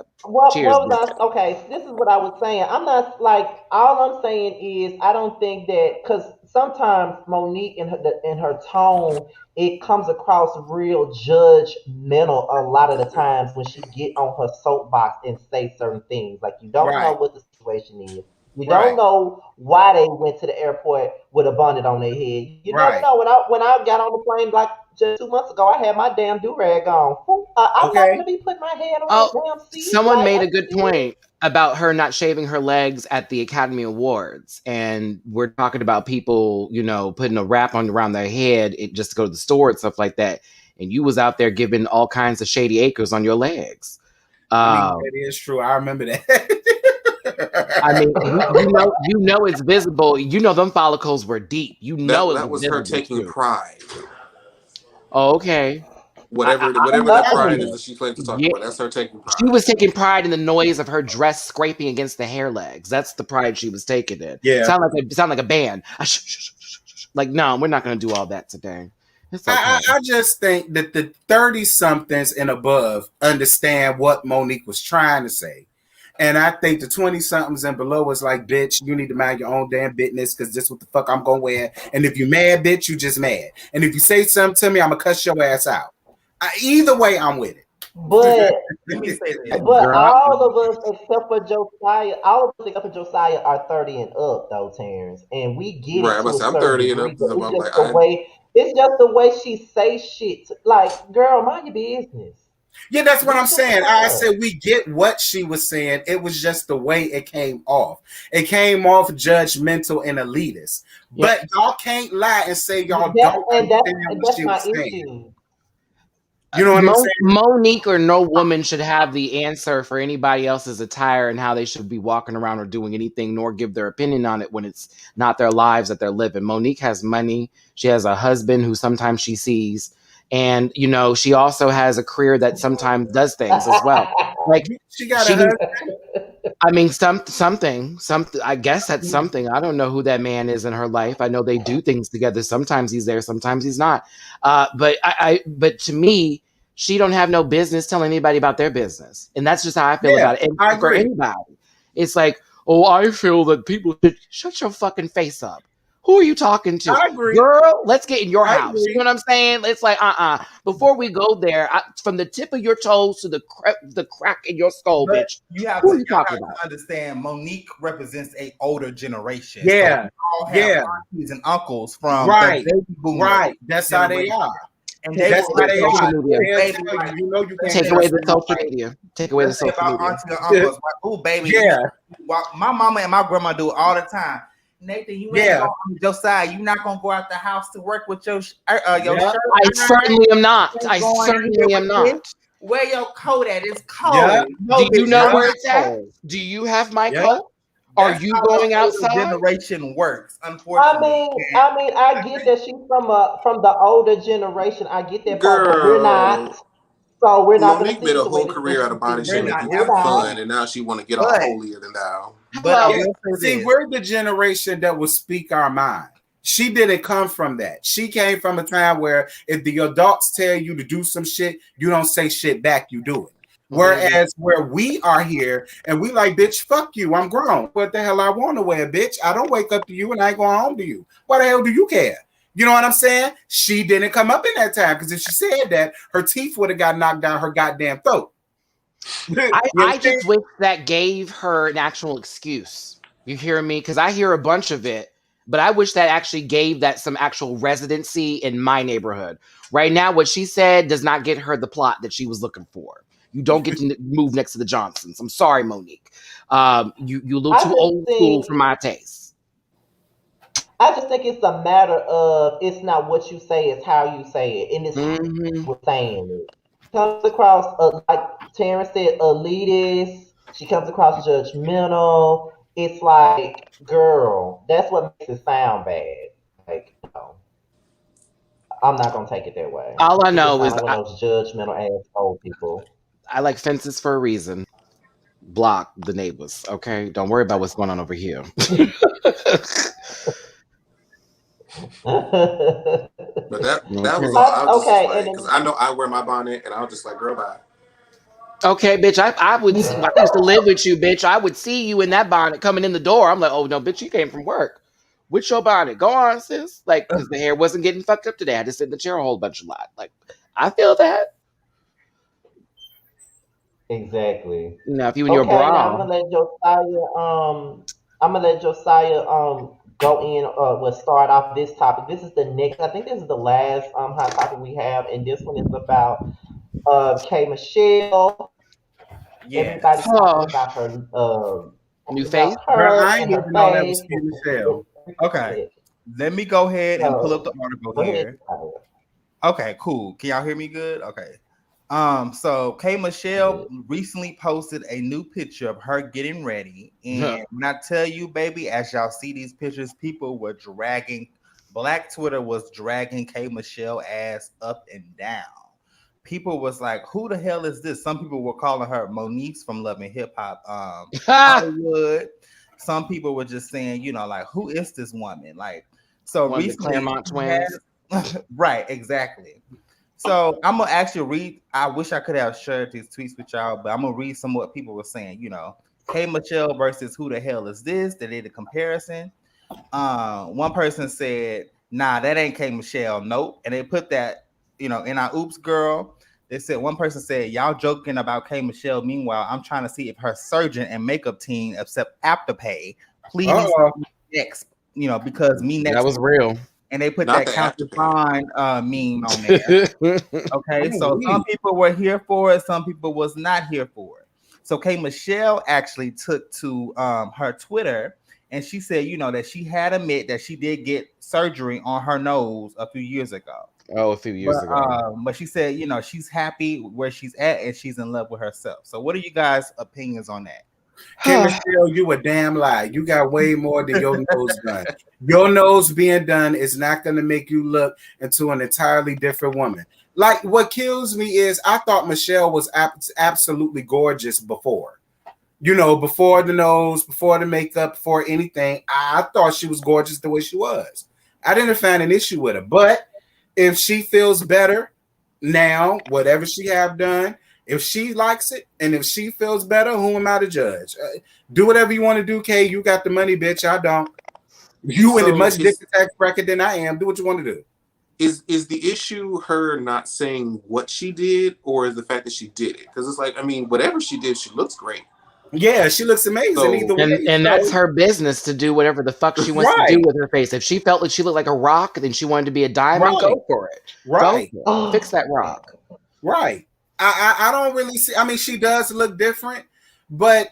Speaker 1: Cheers,
Speaker 2: what
Speaker 1: bitch.
Speaker 2: was I? Okay, this is what I was saying. I'm not like all I'm saying is I don't think that because sometimes Monique in her tone it comes across real judgmental a lot of the times when she get on her soapbox and say certain things. Like you don't know
Speaker 5: Right.
Speaker 2: what the situation is. You don't
Speaker 5: Right.
Speaker 2: know why they went to the airport with a bonnet on their head. You never
Speaker 5: Right.
Speaker 2: know. When I got on the plane like just 2 months ago, I had my damn do rag on. I'm not
Speaker 5: Okay.
Speaker 2: gonna be putting my head on no
Speaker 1: Oh,
Speaker 2: damn seat.
Speaker 1: someone
Speaker 2: Like,
Speaker 1: made
Speaker 2: are
Speaker 1: a
Speaker 2: you
Speaker 1: good
Speaker 2: serious?
Speaker 1: point about her not shaving her legs at the Academy Awards, and we're talking about people, putting a wrap on around their head just to go to the store and stuff like that. And you was out there giving all kinds of shady acres on your legs.
Speaker 5: I mean,
Speaker 1: Um,
Speaker 5: that is true. I remember that.
Speaker 1: I mean, it's visible. You know, them follicles were deep. You
Speaker 4: That
Speaker 1: know, it
Speaker 4: that
Speaker 1: was
Speaker 4: was her
Speaker 1: visible
Speaker 4: taking
Speaker 1: too.
Speaker 4: pride.
Speaker 1: Oh, okay.
Speaker 4: Whatever
Speaker 1: I'm
Speaker 4: that
Speaker 1: telling
Speaker 4: pride is
Speaker 1: you,
Speaker 4: that she claims to talk
Speaker 1: yeah,
Speaker 4: about, that's her taking
Speaker 1: she
Speaker 4: pride.
Speaker 1: was taking pride in the noise of her dress scraping against the hair legs. That's the pride she was taking in.
Speaker 5: Yeah.
Speaker 1: Sound like a band. Like, no, we're not going to do all that today. It's okay.
Speaker 5: I just think that the 30 somethings and above understand what Monique was trying to say. And I think the 20 somethings and below was like, bitch, you need to mind your own damn business because this what the fuck I'm gonna wear. And if you mad, bitch, you just mad. And if you say something to me, I'm gonna cuss your ass out. Either way, I'm with
Speaker 2: But
Speaker 3: Let me say this.
Speaker 2: but
Speaker 1: Girl,
Speaker 2: all of us except for Josiah, all of us except for Josiah are 30 and up though, Terrence. And we get
Speaker 4: Right.
Speaker 2: it
Speaker 4: I'm about
Speaker 2: to
Speaker 4: to
Speaker 2: a
Speaker 4: say I'm
Speaker 2: certain
Speaker 4: 30 and
Speaker 2: degree,
Speaker 4: up,
Speaker 2: but
Speaker 4: so I'm like I
Speaker 2: it's just the way she say shit. Like, girl, mind your business.
Speaker 5: Yeah, that's what
Speaker 2: Just
Speaker 5: I'm
Speaker 2: shut the
Speaker 5: saying.
Speaker 2: fuck
Speaker 5: I
Speaker 2: up.
Speaker 5: said we get what she was saying. It was just the way it came off. It came off judgmental and elitist.
Speaker 1: yeah,
Speaker 5: But y'all can't lie and say y'all
Speaker 2: That's
Speaker 5: don't
Speaker 2: and that's
Speaker 5: understand what
Speaker 2: that's
Speaker 5: she
Speaker 2: my
Speaker 5: was saying.
Speaker 2: issue.
Speaker 5: You know what I'm saying?
Speaker 1: Monique or no woman should have the answer for anybody else's attire and how they should be walking around or doing anything, nor give their opinion on it when it's not their lives that they're living. Monique has money. She has a husband who sometimes she sees. And, she also has a career that sometimes does things as well. Like,
Speaker 5: She got a
Speaker 1: she needs,
Speaker 5: husband.
Speaker 1: I mean, something. I guess that's something. I don't know who that man is in her life. I know they do things together. Sometimes he's there, sometimes he's not. But to me, she don't have no business telling anybody about their business, and that's just how I feel
Speaker 5: Yeah,
Speaker 1: about it.
Speaker 5: I
Speaker 1: And for
Speaker 5: agree.
Speaker 1: anybody, it's like, oh, I feel that people should shut your fucking face up. Who are you talking to?
Speaker 5: I agree.
Speaker 1: Girl, let's get in your
Speaker 5: I
Speaker 1: house. You know
Speaker 5: agree.
Speaker 1: what I'm saying? It's like, Before we go there, from the tip of your toes to the crack in your skull,
Speaker 3: But
Speaker 1: bitch. Who are you
Speaker 3: y'all
Speaker 1: talking
Speaker 3: have
Speaker 1: about?
Speaker 3: to understand Monique represents a older generation. So
Speaker 5: Yeah.
Speaker 3: we all have
Speaker 5: Yeah.
Speaker 3: aunties and uncles from the
Speaker 5: Right.
Speaker 3: baby boomers
Speaker 5: Right. That's how they
Speaker 3: generation.
Speaker 5: are.
Speaker 3: And
Speaker 1: Take
Speaker 3: they
Speaker 1: away
Speaker 3: were
Speaker 1: the
Speaker 3: like,
Speaker 1: social
Speaker 3: "Oh,
Speaker 1: media.
Speaker 3: baby, like,
Speaker 5: you know you can't
Speaker 1: Take
Speaker 5: have
Speaker 1: away the
Speaker 5: sex.
Speaker 1: social media. Take away the
Speaker 3: let's say
Speaker 1: social
Speaker 3: about
Speaker 1: media.
Speaker 3: auntie or uncles, like, oh, baby,
Speaker 5: Yeah.
Speaker 3: my mama and my grandma do it all the time. Nathan, you ain't
Speaker 5: Yeah.
Speaker 3: going on your side. You're not gonna go out the house to work with your
Speaker 5: Yeah.
Speaker 3: shirt.
Speaker 1: I certainly am not.
Speaker 3: You
Speaker 1: I
Speaker 3: ain't going in
Speaker 1: certainly
Speaker 3: here
Speaker 1: am
Speaker 3: with this.
Speaker 1: not.
Speaker 3: Wear your coat at. It's
Speaker 5: Yeah.
Speaker 3: cold.
Speaker 1: Do
Speaker 3: No,
Speaker 1: you
Speaker 3: bitch,
Speaker 1: know
Speaker 3: I'm
Speaker 1: where
Speaker 3: not
Speaker 1: it's at?
Speaker 3: cold.
Speaker 1: Do you have my
Speaker 5: Yeah.
Speaker 1: coat? Are
Speaker 3: That's
Speaker 1: you
Speaker 3: how
Speaker 1: going
Speaker 3: the older
Speaker 1: outside?
Speaker 3: generation works,
Speaker 2: I
Speaker 3: unfortunately.
Speaker 2: mean, I mean, I get that she's from the older generation. I get that part, but we're
Speaker 4: Girl,
Speaker 2: not. So we're not going to
Speaker 4: Monique
Speaker 2: see
Speaker 4: made
Speaker 2: it
Speaker 4: a
Speaker 2: the way
Speaker 4: whole
Speaker 2: that she
Speaker 4: career out of
Speaker 2: sees
Speaker 4: body
Speaker 3: We're
Speaker 2: it.
Speaker 4: shaming
Speaker 3: not
Speaker 4: people
Speaker 2: We're
Speaker 4: for
Speaker 2: not.
Speaker 4: fun,
Speaker 3: absolutely,
Speaker 4: and now she want to get all
Speaker 3: but
Speaker 4: holier than thou.
Speaker 3: I
Speaker 1: Hello.
Speaker 3: will say
Speaker 5: See,
Speaker 3: this.
Speaker 5: we're the generation that will speak our mind. She didn't come from that. She came from a time where if the adults tell you to do some shit, you don't say shit back, you do it. Whereas where we are here and we like, bitch, fuck you. I'm grown. What the hell I want to wear, bitch? I don't wake up to you and I ain't going home to you. Why the hell do you care? You know what I'm saying? She didn't come up in that time because if she said that, her teeth would have got knocked down her goddamn throat.
Speaker 1: I just wish that gave her an actual excuse. You hear me? Because I hear a bunch of it, but I wish that actually gave that some actual residency in my neighborhood. Right now, what she said does not get her the plot that she was looking for. You don't get to move next to the Johnsons. I'm sorry, Monique. You a little
Speaker 2: I
Speaker 1: too
Speaker 2: just
Speaker 1: old school
Speaker 2: think
Speaker 1: for my taste.
Speaker 2: I just think it's a matter of it's not what you say, it's how you say it, and it's how
Speaker 1: Hmm.
Speaker 2: you saying it. Comes across like Terrence said, elitist. She comes across judgmental. It's like, girl, that's what makes it sound bad. Like, no, I'm not gonna take it that way.
Speaker 1: All I
Speaker 2: It just
Speaker 1: know
Speaker 2: sounds
Speaker 1: is
Speaker 2: like one of those judgmental ass old people.
Speaker 1: I like fences for a reason. Block the neighbors, okay? Don't worry about what's going on over here.
Speaker 4: But that was
Speaker 1: Okay.
Speaker 4: all. I was just
Speaker 2: Okay, and
Speaker 4: like, because I know I wear my bonnet, and I was just like, girl, bye.
Speaker 1: Okay, bitch. I used to live with you, bitch. I would see you in that bonnet coming in the door. I'm like, oh no, bitch, you came from work. With your bonnet. Go on, sis. Like, because the hair wasn't getting fucked up today. I had to sit in the chair a whole bunch of lot. Like, I feel that.
Speaker 2: exactly.
Speaker 1: Now, if you in your
Speaker 2: Okay, now
Speaker 1: bra,
Speaker 2: I'm gonna let Josiah go in we'll start off this topic. This is the next I think this is the last hot topic we have, and this one is about K Michelle.
Speaker 3: Yes.
Speaker 2: Everybody's talking
Speaker 1: huh, new face.
Speaker 2: about
Speaker 5: Girl,
Speaker 2: her
Speaker 5: I
Speaker 2: and
Speaker 5: ain't
Speaker 2: her
Speaker 5: even know that was
Speaker 2: face.
Speaker 5: Kim Michelle.
Speaker 3: Okay. Let me go ahead and pull up
Speaker 2: So
Speaker 3: the article
Speaker 2: go ahead,
Speaker 3: here.
Speaker 2: Josiah.
Speaker 3: Okay, cool. Can y'all hear me good? Okay. So K Michelle recently posted a new picture of her getting ready. And when I tell you, baby, as y'all see these pictures, people were dragging Black Twitter was dragging K Michelle ass up and down. People was like, who the hell is this? Some people were calling her Monique's from Love and Hip Hop Hollywood. Some people were just saying, like, who is this woman? Like, so
Speaker 1: One of the
Speaker 3: recently
Speaker 1: Claremont twins.
Speaker 3: right, exactly. So I'm gonna actually read. I wish I could have shared these tweets with y'all, but I'm gonna read some of what people were saying. K Michelle versus who the hell is this? They did a comparison. One person said, "Nah, that ain't K Michelle." Nope, and they put that, in our oops girl. They said one person said, "Y'all joking about K Michelle. Meanwhile, I'm trying to see if her surgeon and makeup team accept Afterpay. Please
Speaker 5: Uh-oh.
Speaker 3: next, because me
Speaker 1: That
Speaker 3: next."
Speaker 1: was real.
Speaker 3: And they put
Speaker 4: Not
Speaker 3: that
Speaker 4: the
Speaker 3: count to
Speaker 4: afterpay.
Speaker 3: find meme on there. Okay, so some people were here for it, some people was not here for it. So K Michelle actually took to her Twitter and she said, that she had admit that she did get surgery on her nose a few years ago.
Speaker 1: Oh, a few years ago.
Speaker 3: But she said, she's happy where she's at and she's in love with herself. So what are you guys' opinions on that?
Speaker 5: Kim Michelle, you a damn lie. You got way more than your nose done. Your nose being done is not going to make you look into an entirely different woman. Like, what kills me is I thought Michelle was absolutely gorgeous before. Before the nose, before the makeup, before anything. I thought she was gorgeous the way she was. I didn't find an issue with her. But if she feels better now, whatever she have done, if she likes it and if she feels better, who am I to judge? Do whatever you want to do, Kay. You got the money, bitch. I don't. You in a
Speaker 4: So
Speaker 5: much different tax bracket than I am. Do what you want to do.
Speaker 4: is the issue her not saying what she did, or is the fact that she did it? Because it's like, I mean, whatever she did, she looks great.
Speaker 5: Yeah, she looks amazing either
Speaker 4: So
Speaker 5: way.
Speaker 1: And
Speaker 5: So
Speaker 1: that's her business to do whatever the fuck she wants to do
Speaker 5: right,
Speaker 1: with her face. If she felt like she looked like a rock, then she wanted to be a diamond,
Speaker 5: right,
Speaker 1: go for it. Go
Speaker 5: right,
Speaker 1: for it. Fix
Speaker 2: Oh,
Speaker 1: that rock.
Speaker 5: right. I don't really see. I mean, she does look different, but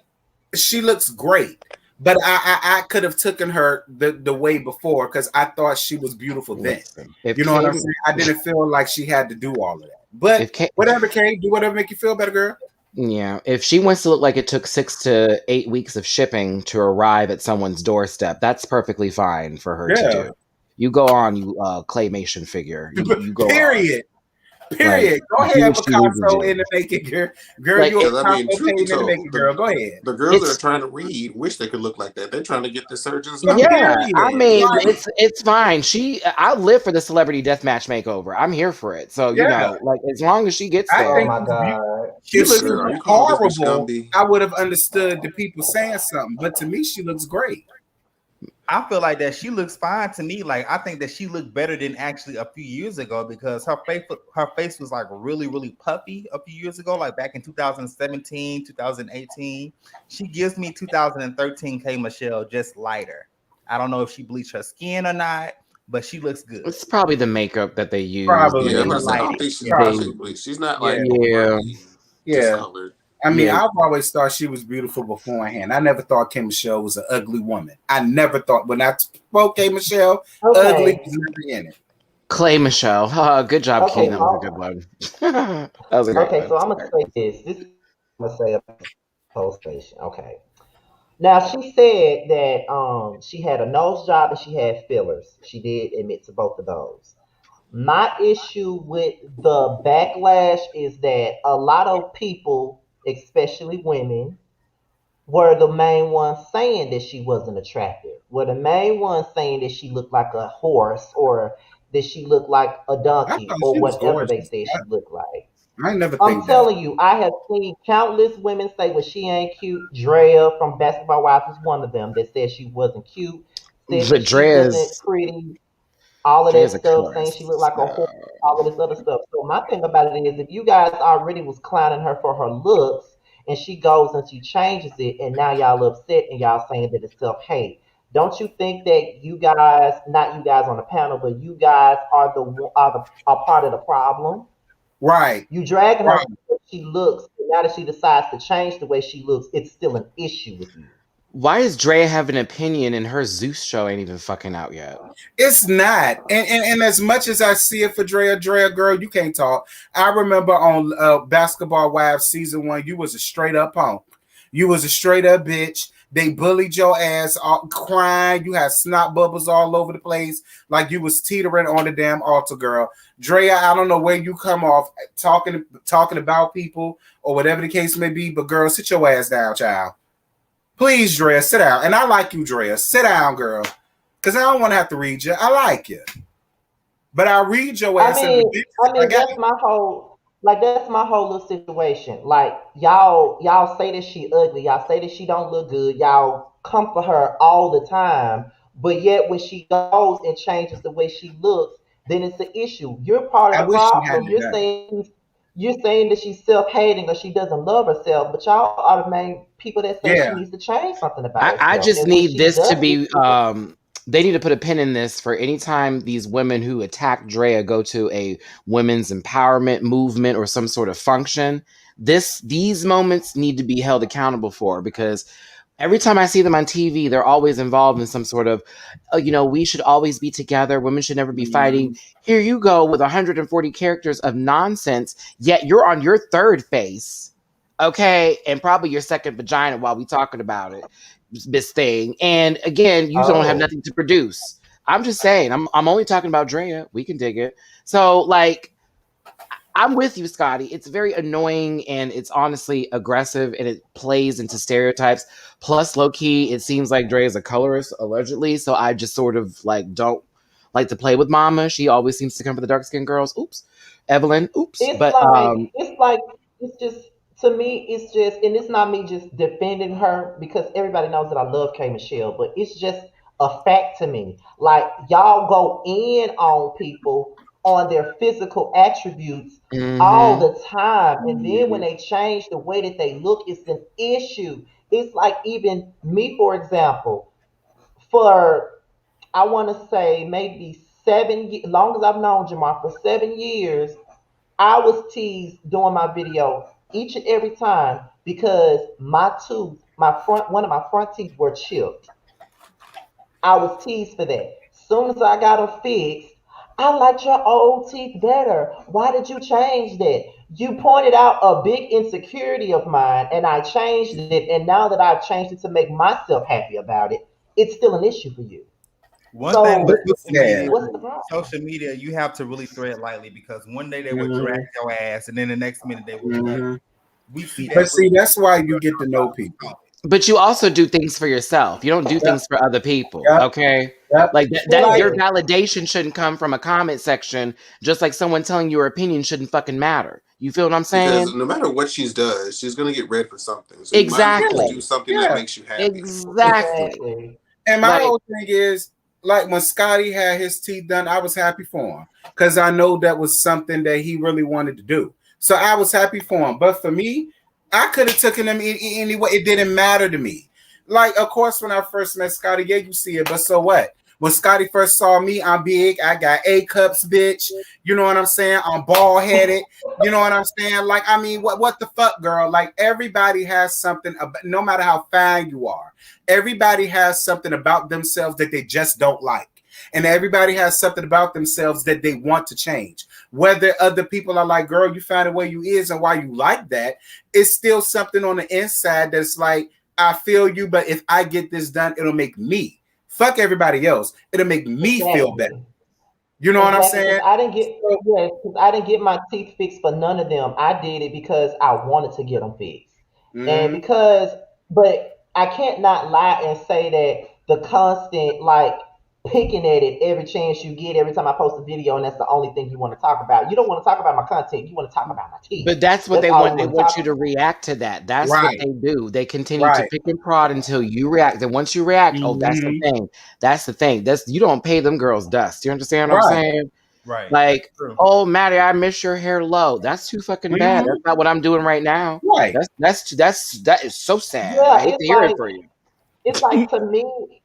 Speaker 5: she looks great. But I could have taken her the way before because I thought she was beautiful then.
Speaker 1: Listen, if
Speaker 5: You know what I'm
Speaker 1: Kate,
Speaker 5: saying? I didn't feel like she had to do all of that. But
Speaker 1: if Kate,
Speaker 5: whatever, Kate, do whatever make you feel better, girl.
Speaker 1: yeah, if she wants to look like it took 6 to 8 weeks of shipping to arrive at someone's doorstep, that's perfectly fine for her to
Speaker 5: Yeah.
Speaker 1: do. You go on, you claymation figure. You go on.
Speaker 5: Period.
Speaker 1: Like,
Speaker 5: Period. Go
Speaker 1: do
Speaker 5: ahead,
Speaker 1: what you need to
Speaker 5: Picasso in
Speaker 1: do.
Speaker 5: the making, girl. Girl,
Speaker 1: Like
Speaker 5: you a
Speaker 1: it,
Speaker 4: because I mean,
Speaker 5: Picasso
Speaker 4: truth be
Speaker 5: painting in the
Speaker 4: told,
Speaker 5: making, girl. Go ahead.
Speaker 4: the girls that are
Speaker 1: it's
Speaker 4: trying to read wish they could look like that. They're trying to get the surgeon's
Speaker 5: But
Speaker 4: number.
Speaker 1: Yeah, I
Speaker 5: period.
Speaker 1: mean,
Speaker 5: Like,
Speaker 1: it's fine. I live for the celebrity deathmatch makeover. I'm here for it. So,
Speaker 5: yeah.
Speaker 1: like as long as she gets
Speaker 5: I
Speaker 2: oh
Speaker 5: think
Speaker 1: there.
Speaker 2: my
Speaker 5: it's beautiful.
Speaker 2: God.
Speaker 5: If she
Speaker 4: Girl,
Speaker 5: looked
Speaker 4: you call this bitch
Speaker 5: horrible,
Speaker 4: Gumby?
Speaker 5: I would have understood the people saying something. But to me, she looks great.
Speaker 3: I feel like that she looks fine to me. Like I think that she looked better than actually a few years ago because her face was like really really puffy a few years ago, like back in 2017, 2018. She gives me 2013 K Michelle just lighter. I don't know if she bleached her skin or not, but she looks good.
Speaker 1: It's probably the makeup that they used,
Speaker 5: Probably,
Speaker 4: Yeah, I'm
Speaker 3: And
Speaker 1: and
Speaker 3: the
Speaker 4: about to say I don't
Speaker 3: lighting.
Speaker 4: think she's
Speaker 3: Yeah.
Speaker 1: they,
Speaker 4: bleaching bleach. She's not
Speaker 3: Yeah.
Speaker 4: like
Speaker 1: yeah,
Speaker 4: overtly
Speaker 5: yeah.
Speaker 4: discolored.
Speaker 5: I mean,
Speaker 1: yeah.
Speaker 5: I've always thought she was beautiful beforehand. I never thought K Michelle was an ugly woman. I never thought when I spoke K Michelle, ugly
Speaker 2: Okay.
Speaker 5: was never in it.
Speaker 1: Clay Michelle. Good job,
Speaker 2: Okay.
Speaker 1: Keen. That was a good one. That was a great
Speaker 2: Okay.
Speaker 1: one.
Speaker 2: So I'm gonna
Speaker 1: Sorry.
Speaker 2: say this. This is what I'm gonna say about this whole station. Okay. Now she said that she had a nose job and she had fillers. She did admit to both of those. My issue with the backlash is that a lot of people, especially women, were the main ones saying that she wasn't attractive. Were the main ones saying that she looked like a horse or that she looked like a
Speaker 5: I
Speaker 2: donkey
Speaker 5: thought
Speaker 2: or
Speaker 5: she was
Speaker 2: whatever they
Speaker 5: gorgeous.
Speaker 2: said she looked like.
Speaker 5: I never
Speaker 2: I'm
Speaker 5: think that.
Speaker 2: telling you, I have seen countless women say, well, she ain't cute. Drea from Basketball Wives was one of them that said she wasn't cute, said that
Speaker 1: But
Speaker 2: she wasn't pretty, all of
Speaker 1: Drea's
Speaker 2: that
Speaker 1: a
Speaker 2: stuff, saying she looked like a horse, all of this other stuff. So my thing about it is, if you guys already was clowning her for her looks, and she goes and she changes it, and now y'all upset and y'all saying that it's self hate. Don't you think that you guys, not you guys on the panel, but you guys are part of the problem?
Speaker 5: Right,
Speaker 2: You dragging her
Speaker 5: right.
Speaker 2: for the way she looks, and now that she decides to change the way she looks, it's still an issue with you.
Speaker 1: why does Drea have an opinion and her Zeus show ain't even fucking out yet?
Speaker 5: It's not. And as much as I see it for Drea, girl, you can't talk. I remember on Basketball Wives season 1, you was a straight up punk. You was a straight up bitch. They bullied your ass, crying. You had snot bubbles all over the place, like you was teetering on the damn altar, girl. Drea, I don't know where you come off talking about people or whatever the case may be, but girl, sit your ass down, child. Please, Drea, sit down. And I like you, Drea. Sit down, girl. Because I don't want to have to read you. I like you. But I read your
Speaker 2: I
Speaker 5: ass in the
Speaker 2: mean,
Speaker 5: bitches
Speaker 2: I
Speaker 5: if I
Speaker 2: mean
Speaker 5: got
Speaker 2: that's my whole that's my whole little situation. Like y'all say that she ugly, y'all say that she don't look good, y'all come for her all the time, but yet when she goes and changes the way she looks, then it's an issue. You're part
Speaker 5: I
Speaker 2: of the
Speaker 5: wish she
Speaker 2: problem.
Speaker 5: hadn't done it.
Speaker 2: You're saying that she's self-hating or she doesn't love herself, but y'all are the main people that say she
Speaker 5: Yeah.
Speaker 2: needs to change something about
Speaker 1: I
Speaker 2: herself.
Speaker 1: just
Speaker 2: And when
Speaker 1: need
Speaker 2: she
Speaker 1: this to
Speaker 2: does it,
Speaker 1: be they need to put a pin in this for any time these women who attack Drea go to a women's empowerment movement or some sort of function. These moments need to be held accountable for, because every time I see them on TV, they're always involved in some sort of, we should always be together. Women should never be fighting. Here you go with 140 characters of nonsense, yet you're on your third face, okay, and probably your second vagina while we talking about it, this thing. And again, you don't have
Speaker 2: oh,
Speaker 1: nothing to produce. I'm just saying. I'm only talking about Drea. We can dig it. So like, I'm with you, Scotty. It's very annoying and it's honestly aggressive and it plays into stereotypes. Plus, low key, it seems like Dre is a colorist, allegedly. So I just sort of like don't like to play with Mama. She always seems to come for the dark skinned girls. Oops. Evelyn. Oops.
Speaker 2: It's
Speaker 1: But
Speaker 2: like it's like it's just to me it's just and it's not me just defending her because everybody knows that I love K Michelle, but it's just a fact to me. Like y'all go in on people on their physical attributes all
Speaker 1: mm-hmm.
Speaker 2: the time, and then when they change the way that they look, it's an issue. it's like even me, for example, for I want to say maybe long as I've known Jamar for 7 years, I was teased doing my video each and every time because one of my front teeth were chipped. I was teased for that. Soon as I got them fixed, I liked your old teeth better. Why did you change that? You pointed out a big insecurity of mine and I changed it. And now that I've changed it to make myself happy about it, it's still an issue for you.
Speaker 3: One thing
Speaker 5: But
Speaker 3: with
Speaker 2: So
Speaker 5: look at
Speaker 2: what's the problem?
Speaker 3: social media, you have to really tread lightly because one day they would drag
Speaker 5: hmm
Speaker 3: your ass, and then the next minute they would love
Speaker 5: hmm
Speaker 3: you. We see
Speaker 5: But
Speaker 3: that with
Speaker 5: see, that's why you get to know people.
Speaker 1: But you also do things for yourself. You don't do
Speaker 5: Yep,
Speaker 1: things for other people.
Speaker 5: yep,
Speaker 1: Okay.
Speaker 5: yep.
Speaker 1: Like that
Speaker 5: Like,
Speaker 1: your
Speaker 2: Yes,
Speaker 1: validation shouldn't come from a comment section, just like someone telling your opinion shouldn't fucking matter. You feel what I'm
Speaker 4: Because
Speaker 1: saying?
Speaker 4: no matter what she does, she's gonna get read for something. So you might as well just
Speaker 5: yeah,
Speaker 1: Exactly.
Speaker 4: do something that
Speaker 5: yeah.
Speaker 4: makes you happy.
Speaker 1: Exactly.
Speaker 2: exactly.
Speaker 5: And my
Speaker 1: Like
Speaker 5: whole thing is like when Scotty had his teeth done, I was happy for him because I know that was something that he really wanted to do. So I was happy for him. But for me, I could have taken him anyway. It didn't matter to me. Like, of course, when I first met Scotty, yeah, you see it, but so what? When Scotty first saw me, I'm big. I got A cups, bitch. You know what I'm saying? I'm bald headed. You know what I'm saying? Like, I mean, what the fuck, girl? Like, everybody has something, no matter how fine you are. Everybody has something about themselves that they just don't like. And everybody has something about themselves that they want to change. Whether other people are like, girl, you found a way you is and why you like that, it's still something on the inside that's like, I feel you, but if I get this done, it'll make me. Fuck everybody else. It'll make me feel better.
Speaker 2: Exactly.
Speaker 5: You know what I'm
Speaker 2: Exactly, because
Speaker 5: saying?
Speaker 2: I didn't get
Speaker 5: So,
Speaker 2: yes, because I didn't get my teeth fixed for none of them. I did it because I wanted to get them fixed, and
Speaker 5: mhm.
Speaker 2: because, but I can't not lie and say that the constant like picking at it every chance you get, every time I post a video, and that's the only thing you want to talk about. You don't want to talk about my content. You want to talk about my teeth.
Speaker 1: but that's what
Speaker 2: That's
Speaker 1: they
Speaker 2: all
Speaker 1: want.
Speaker 2: you
Speaker 1: They
Speaker 2: want to
Speaker 1: want
Speaker 2: talk
Speaker 1: you to
Speaker 2: about.
Speaker 1: react to that. That's what
Speaker 5: Right,
Speaker 1: they do. They continue to
Speaker 5: right.
Speaker 1: pick and prod until you react. And once you react, oh, that's the
Speaker 5: Mhm.
Speaker 1: thing. That's the thing. That's you don't pay them girls dust. You understand what I'm
Speaker 5: Right.
Speaker 1: saying?
Speaker 3: right. That's
Speaker 1: Like,
Speaker 3: true.
Speaker 1: oh, Maddie, I miss your hair low. That's too fucking bad. That's
Speaker 5: Mhm.
Speaker 1: not what I'm doing right now.
Speaker 5: Right.
Speaker 1: That is so sad. I
Speaker 2: Yeah,
Speaker 1: hate to hear it for you.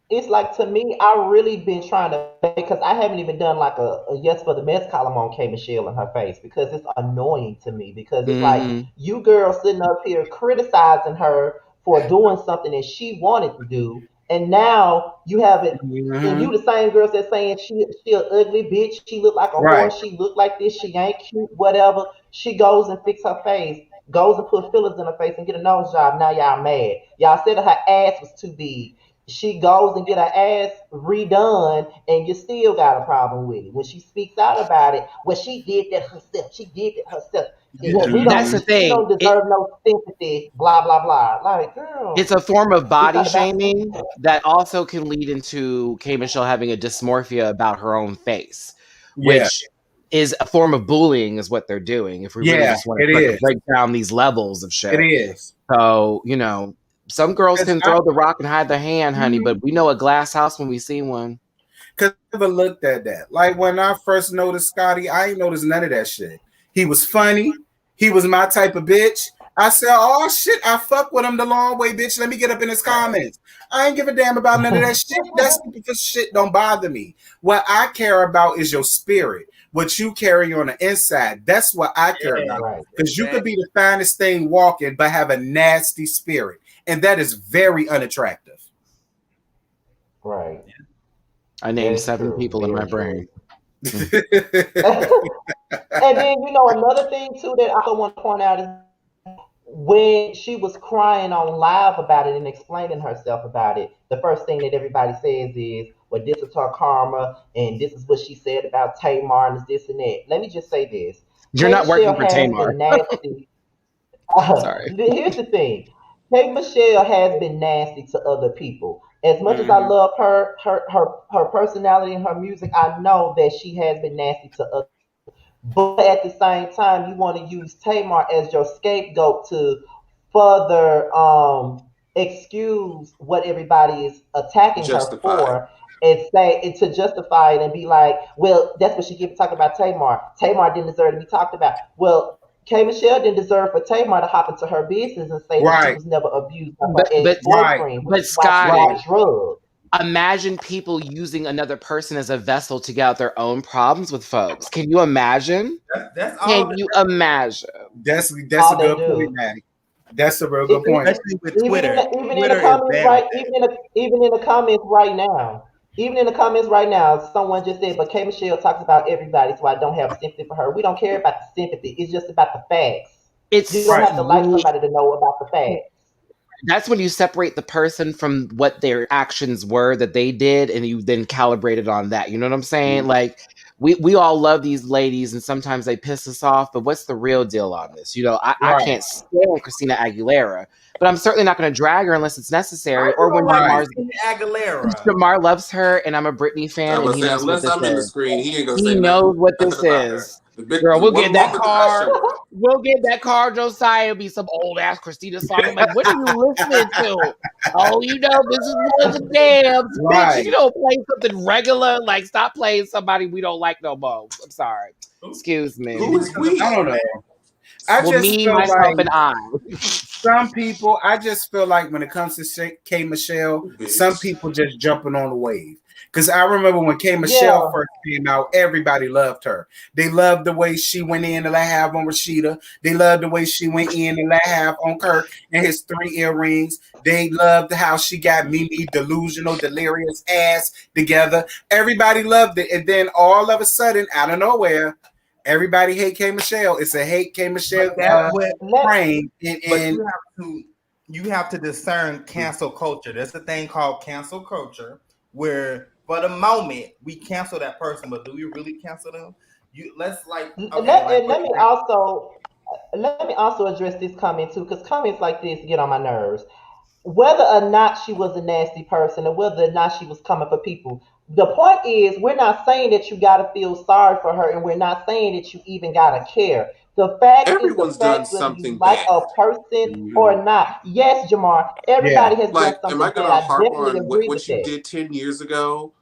Speaker 2: it's like to me, I really been trying to because I haven't even done like a yes for the mess column on K Michelle in her face because it's annoying to me because it's like
Speaker 1: Hmm.
Speaker 2: you girls sitting up here criticizing her for doing something that she wanted to do, and now you have it, and you
Speaker 5: Mhm.
Speaker 2: the same girls that saying she an ugly bitch, she look like a
Speaker 5: Right.
Speaker 2: whore, she look like this, she ain't cute, whatever. She goes and fix her face, goes and put fillers in her face and get a nose job. Now y'all mad. Y'all said her ass was too big. She goes and get her ass redone, and you still got a problem with it. When she speaks out about it, well, she did that herself. She did it herself.
Speaker 4: Yeah.
Speaker 2: We
Speaker 1: That's
Speaker 2: don't.
Speaker 1: the
Speaker 5: Mhm.
Speaker 2: She
Speaker 1: thing.
Speaker 2: don't deserve no sympathy. Blah blah blah. Like,
Speaker 1: It's
Speaker 2: girl,
Speaker 1: a form of
Speaker 2: it's
Speaker 1: body
Speaker 2: not about
Speaker 1: shaming that also can lead into K Michelle having a dysmorphia about her own face,
Speaker 5: Yeah.
Speaker 1: which is a form of bullying, is what they're doing. If we really
Speaker 5: Yeah.
Speaker 1: just want
Speaker 5: It
Speaker 1: to fucking
Speaker 5: is.
Speaker 1: break down these levels of
Speaker 5: It
Speaker 1: shit.
Speaker 5: is.
Speaker 1: So, some girls
Speaker 5: 'Cause
Speaker 1: can throw the rock and hide their hand, honey, but we know a glass house when we see one.
Speaker 5: Cause I never looked at that. Like when I first noticed Scotty, I ain't noticed none of that shit. He was funny. He was my type of bitch. I said, "Oh shit, I fuck with him the long way, bitch. Let me get up in his comments. I ain't give a damn about none of that shit. That stupid shit don't bother me. What I care about is your spirit. What you carry on the inside. That's what I care
Speaker 3: Yeah,
Speaker 5: about.
Speaker 2: right,
Speaker 5: Because you could
Speaker 3: exactly.
Speaker 5: be the finest thing walking, but have a nasty spirit, and that is very unattractive."
Speaker 2: right.
Speaker 1: I
Speaker 2: That
Speaker 1: named
Speaker 2: is
Speaker 1: seven
Speaker 2: true.
Speaker 1: people in my
Speaker 2: Very true.
Speaker 1: brain. Mm.
Speaker 2: And then another thing too that I also want to point out is when she was crying on live about it and explaining herself about it, the first thing that everybody says is, well, this is her karma, and this is what she said about Tamar, and this and that. Let me just say this.
Speaker 1: You're
Speaker 2: K
Speaker 1: not
Speaker 2: Michelle
Speaker 1: working for
Speaker 2: has
Speaker 1: Tamar.
Speaker 2: been nasty.
Speaker 1: Sorry.
Speaker 2: Here's the thing. K Michelle has been nasty to other people. As much as I
Speaker 5: Mhm.
Speaker 2: love her personality and her music, I know that she has been nasty to other. But at the same time, you want to use Tamar as your scapegoat to further excuse what everybody is attacking her
Speaker 4: Justify.
Speaker 2: for and say and to justify it and be like, well, that's what she keep talking about Tamar. Tamar didn't deserve to be talked about. Well, K Michelle didn't deserve for Tamar to hop into her business and say that she
Speaker 5: Right,
Speaker 2: was never abused by her
Speaker 1: But
Speaker 2: ex
Speaker 1: but
Speaker 5: right,
Speaker 2: boyfriend, which
Speaker 1: but
Speaker 2: is why she got
Speaker 1: Scotty,
Speaker 2: drugged.
Speaker 1: imagine people using another person as a vessel to get out their own problems with folks. Can you imagine?
Speaker 3: That's
Speaker 1: Can
Speaker 3: all.
Speaker 1: you imagine?
Speaker 5: that's a
Speaker 2: All they
Speaker 5: good point,
Speaker 2: do.
Speaker 5: Maddie. That's a real
Speaker 2: It,
Speaker 5: good point.
Speaker 2: it,
Speaker 3: Especially with
Speaker 2: even in
Speaker 3: Twitter.
Speaker 2: the, even in the
Speaker 3: Twitter is
Speaker 2: comments,
Speaker 3: bad with
Speaker 2: right?
Speaker 3: that.
Speaker 2: Even in the comments right now, even in the comments right now, someone just said, "But K Michelle talks about everybody, so I don't have sympathy for her." We don't care about the sympathy; it's just about the facts. You don't
Speaker 1: It's
Speaker 5: Right,
Speaker 2: have to like
Speaker 1: sweet.
Speaker 2: somebody to know about the facts.
Speaker 1: That's when you separate the person from what their actions were that they did, and you then calibrate it on that. You know what I'm saying? Like we all love these ladies, and sometimes they piss us off. But what's the real deal on this? I
Speaker 5: right,
Speaker 1: can't stand Christina Aguilera, but I'm certainly not going to drag her unless it's
Speaker 3: Why
Speaker 1: necessary.
Speaker 3: you
Speaker 1: Or when
Speaker 3: don't like
Speaker 5: right.
Speaker 1: Jamar's
Speaker 3: Christina Aguilera?
Speaker 1: Jamar loves her, and I'm a Britney fan,
Speaker 4: I'm
Speaker 1: and
Speaker 4: gonna
Speaker 1: he
Speaker 4: say
Speaker 1: knows what
Speaker 4: unless
Speaker 1: this
Speaker 4: I'm in the
Speaker 1: is.
Speaker 4: screen, he ain't gonna
Speaker 1: He
Speaker 4: say
Speaker 1: knows
Speaker 4: nothing
Speaker 1: what this
Speaker 4: about her.
Speaker 1: is. Girl,
Speaker 4: The
Speaker 1: we'll
Speaker 4: one
Speaker 1: get that
Speaker 4: moment that I
Speaker 1: car.
Speaker 4: showed up.
Speaker 1: We'll get that car, Josiah. It'll be some old ass Christina song. I'm like, what are you listening to? Oh, this is one of the jams. Bitch, you
Speaker 5: Right.
Speaker 1: don't play something regular. Like, stop playing somebody we don't like no more. I'm sorry. Excuse me.
Speaker 4: Who is
Speaker 5: I
Speaker 4: we?
Speaker 5: don't know. I
Speaker 1: Well,
Speaker 5: just
Speaker 1: me,
Speaker 5: feel
Speaker 1: myself,
Speaker 5: like
Speaker 1: and I.
Speaker 5: some people, I just feel like when it comes to K Michelle, some
Speaker 4: Bitch.
Speaker 5: people just jumping on the wave. Because I remember when K Michelle
Speaker 2: Yeah,
Speaker 5: first came out, everybody loved her. They loved the way she went in to let have on Rashida. They loved the way she went in to let have on Kirk and his 3 earrings. They loved how she got Mimi delusional, delirious ass together. Everybody loved it. And then all of a sudden, out of nowhere, everybody hate K Michelle. It's a hate K
Speaker 3: But
Speaker 5: Michelle
Speaker 3: that what
Speaker 2: let
Speaker 5: train.
Speaker 3: but
Speaker 5: And
Speaker 3: you have to discern cancel culture. There's a thing called cancel culture where for the moment we cancel that person, but do we really cancel them? You let's like okay,
Speaker 2: let
Speaker 3: like
Speaker 2: and
Speaker 3: for example,
Speaker 2: let me also address this comment too, because comments like this get on my nerves. Whether or not she was a nasty person or whether or not she was coming for people. The point is, we're not saying that you got to feel sorry for her, and we're not saying that you even got to care. The fact is the
Speaker 4: Everyone's done
Speaker 2: fact, whether you
Speaker 4: something
Speaker 2: like
Speaker 4: bad.
Speaker 2: a person
Speaker 5: mhm,
Speaker 2: or not. Yes, Jamar,
Speaker 5: yeah,
Speaker 2: everybody has done
Speaker 4: Like, am
Speaker 2: something
Speaker 4: I
Speaker 2: bad.
Speaker 4: gonna
Speaker 2: I
Speaker 4: harp
Speaker 2: definitely
Speaker 4: on
Speaker 2: agree with
Speaker 4: what you
Speaker 2: that.
Speaker 4: did 10 years ago,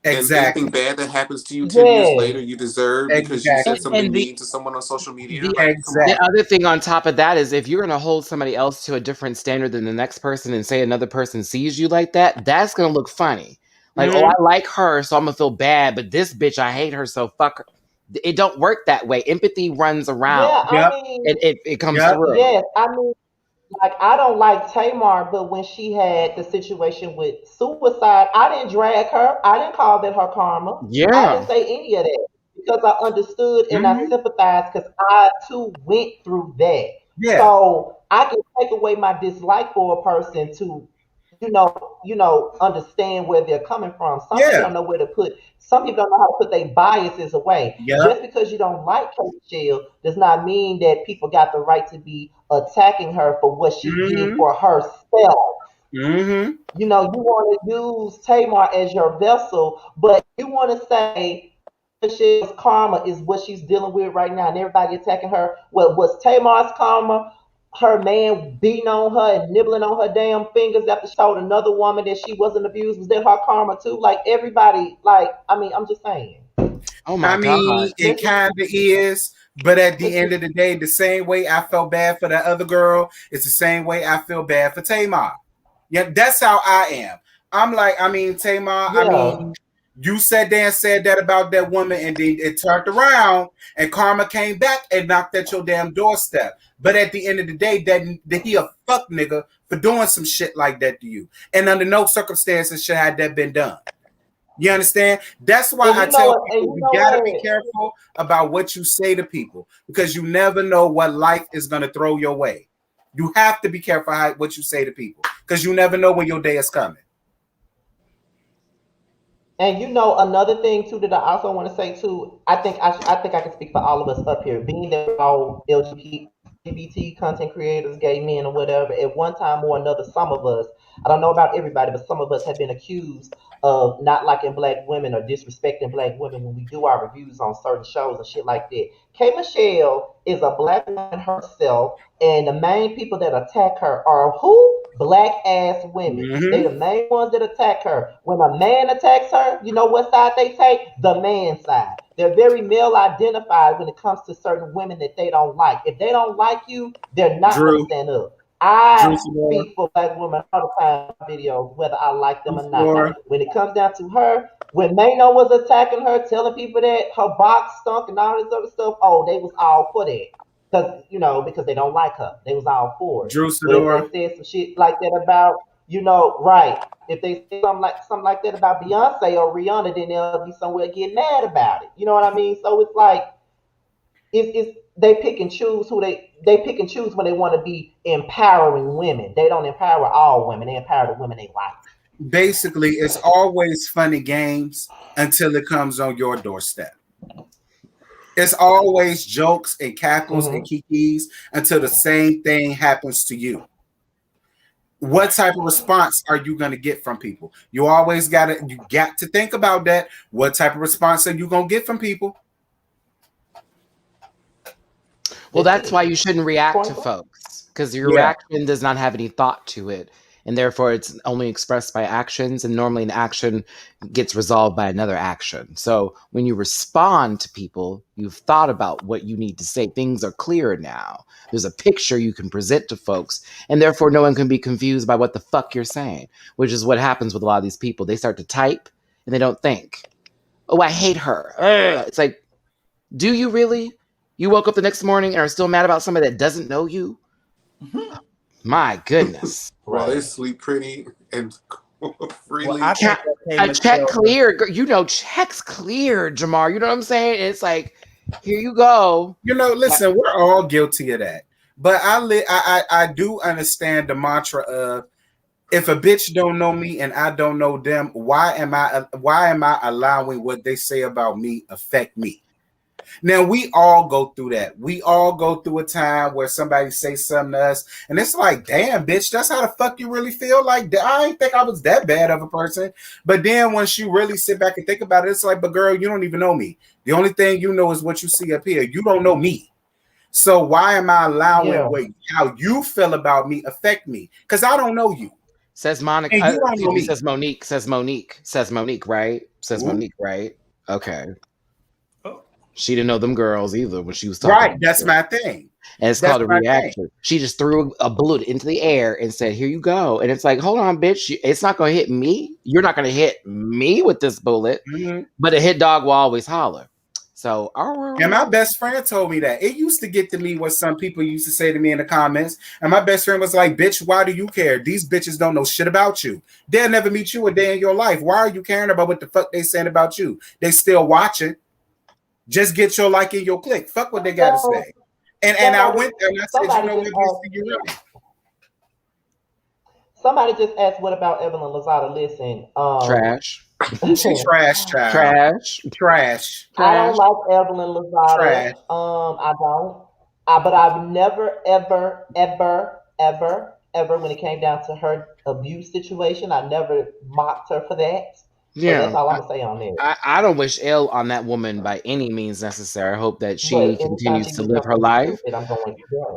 Speaker 4: and anything
Speaker 5: exactly,
Speaker 4: bad that happens to you 10 years later,
Speaker 2: Yes.
Speaker 4: you deserve because you
Speaker 1: And,
Speaker 4: said
Speaker 5: exactly,
Speaker 4: something
Speaker 1: and the
Speaker 4: mean to someone on social media?
Speaker 1: the
Speaker 4: Like, come on.
Speaker 1: the
Speaker 5: exactly.
Speaker 1: other thing on top of that is if you're gonna hold somebody else to a different standard than the next person and say another person sees you like that, that's gonna look funny. Like, oh,
Speaker 5: Hmm.
Speaker 1: I like her, so I'm gonna feel bad, but this bitch, I hate her, so fuck her. It don't work that way. Empathy runs around.
Speaker 2: Yeah, I
Speaker 5: Yep,
Speaker 2: mean,
Speaker 1: It comes
Speaker 5: yep.
Speaker 1: through.
Speaker 2: yes, I mean, like I don't like Tamar, but when she had the situation with suicide, I didn't drag her. I didn't call that her karma. I didn't
Speaker 1: Yeah.
Speaker 2: say any of that because I understood and I
Speaker 5: Hmm.
Speaker 2: sympathized because I too went through that.
Speaker 5: Yeah,
Speaker 2: So I can take away my dislike for a person to, understand where they're coming from. Some people
Speaker 5: yeah,
Speaker 2: don't know where to put. Some people don't know how to put their biases away.
Speaker 5: yep.
Speaker 2: Just because you don't like Kate Shell does not mean that people got the right to be attacking her for what she did
Speaker 5: Hmm.
Speaker 2: for herself.
Speaker 5: Hmm.
Speaker 2: You want to use Tamar as your vessel, but you want to say Michelle's karma is what she's dealing with right now, and everybody attacking her. Well, was Tamar's karma her man beating on her and nibbling on her damn fingers after she told another woman that she wasn't abused? Was that her karma too? Like everybody, I'm just saying.
Speaker 1: Oh
Speaker 5: I
Speaker 1: my God.
Speaker 5: mean, it kind of is, but at the
Speaker 2: Let's
Speaker 5: end
Speaker 2: just
Speaker 5: of the day, the same way I felt bad for that other girl, it's the same way I feel bad for Tamar. Yeah, that's how I am. I'm like, I mean, Tamar, I
Speaker 2: yeah.
Speaker 5: mean, you sat there and said that about that woman, and then it turned around, and karma came back and knocked at your damn doorstep. But at the end of the day, that he a fuck nigga for doing some shit like that to you. And under no circumstances should have that been done. You understand? That's why
Speaker 2: And
Speaker 5: I
Speaker 2: you know
Speaker 5: tell
Speaker 2: what? And
Speaker 5: people
Speaker 2: you
Speaker 5: you
Speaker 2: know
Speaker 5: gotta be
Speaker 2: what?
Speaker 5: careful about what you say to people because you never know what life is gonna throw your way. You have to be careful what you say to people because you never know when your day is coming.
Speaker 2: And another thing too that I also want to say too. I think I can speak for all of us up here, being that we're all LGBT content creators, gay men, or whatever. At one time or another, some of us, I don't know about everybody, but some of us have been accused of not liking black women or disrespecting black women when we do our reviews on certain shows and shit like that. K Michelle is a black woman herself, and the main people that attack her are who? black ass women. They the main ones that attack her. When a man attacks her, you know what side they take? The man side. They're very male identified when it comes to certain women that they don't like. If they don't like you, they're not going to
Speaker 5: Drew,
Speaker 2: stand up.
Speaker 5: Drew
Speaker 2: I
Speaker 5: Fedora,
Speaker 2: speak for black women all the time in videos, whether I like them
Speaker 5: Drew
Speaker 2: or not.
Speaker 5: Fedora.
Speaker 2: When it comes down to her, when Mano was attacking her, telling people that her box stunk and all this other stuff, oh, they was all for that. Because they don't like her. They was all for it.
Speaker 5: Drew
Speaker 2: But if
Speaker 5: Fedora.
Speaker 2: they said some shit like that about, right, if they say something like that about Beyonce or Rihanna, then they'll be somewhere getting mad about it. You know what I mean? So it's like it's they pick and choose who they pick and choose when they want to be empowering women. They don't empower all women. They empower the women they like.
Speaker 5: Basically, it's always funny games until it comes on your doorstep. It's always jokes and cackles and kikis until the same thing happens to you. What type of response are you going to get from people? You got to think about that. What type of response are you going to get from people?
Speaker 1: Well, that's why you shouldn't react to folks, because your reaction does not have any thought to it. And therefore, it's only expressed by actions. And normally an action gets resolved by another action. So when you respond to people, you've thought about what you need to say. Things are clearer now. There's a picture you can present to folks. And therefore, no one can be confused by what the fuck you're saying, which is what happens with a lot of these people. They start to type and they don't think. Oh, I hate her. Ugh. It's like, do you really? You woke up the next morning and are still mad about somebody that doesn't know you? My goodness.
Speaker 4: Well, they sleep pretty and freely.
Speaker 3: Well,
Speaker 1: a check cleared. Checks cleared, Jamar. You know what I'm saying? It's like, here you go.
Speaker 5: Listen, we're all guilty of that. But I do understand the mantra of, if a bitch don't know me and I don't know them, why am I allowing what they say about me affect me? Now, we all go through that. We all go through a time where somebody says something to us, and it's like, damn, bitch, that's how the fuck you really feel? Like, I didn't think I was that bad of a person. But then once you really sit back and think about it, it's like, but girl, you don't even know me. The only thing you know is what you see up here. You don't know me. So why am I allowing how you feel about me affect me? Because I don't know you.
Speaker 1: Says Monica. Says Monique. Says Monique, right? Says Monique, right? Okay. She didn't know them girls either when she was talking.
Speaker 5: Right, that's my thing.
Speaker 1: And it's called a reaction. She just threw a bullet into the air and said, here you go. And it's like, hold on, bitch. It's not going to hit me. You're not going to hit me with this bullet. But a hit dog will always holler. So,
Speaker 5: and my best friend told me that. It used to get to me what some people used to say to me in the comments. And my best friend was like, bitch, why do you care? These bitches don't know shit about you. They'll never meet you a day in your life. Why are you caring about what the fuck they saying about you? They still watching. Just get your like and your click. Fuck what they got to say. And I went there and I said, you know what, you're right.
Speaker 2: Somebody just asked, what about Evelyn Lozada? Listen.
Speaker 1: Trash.
Speaker 5: She's trash, child. Trash.
Speaker 2: I don't like Evelyn Lozada.
Speaker 5: Trash.
Speaker 2: I don't. But I've never, ever, when it came down to her abuse situation, I never mocked her for that.
Speaker 1: Yeah,
Speaker 2: so that's all I'm gonna say on that.
Speaker 1: I don't wish ill on that woman by any means necessary. I hope that she continues to live her life.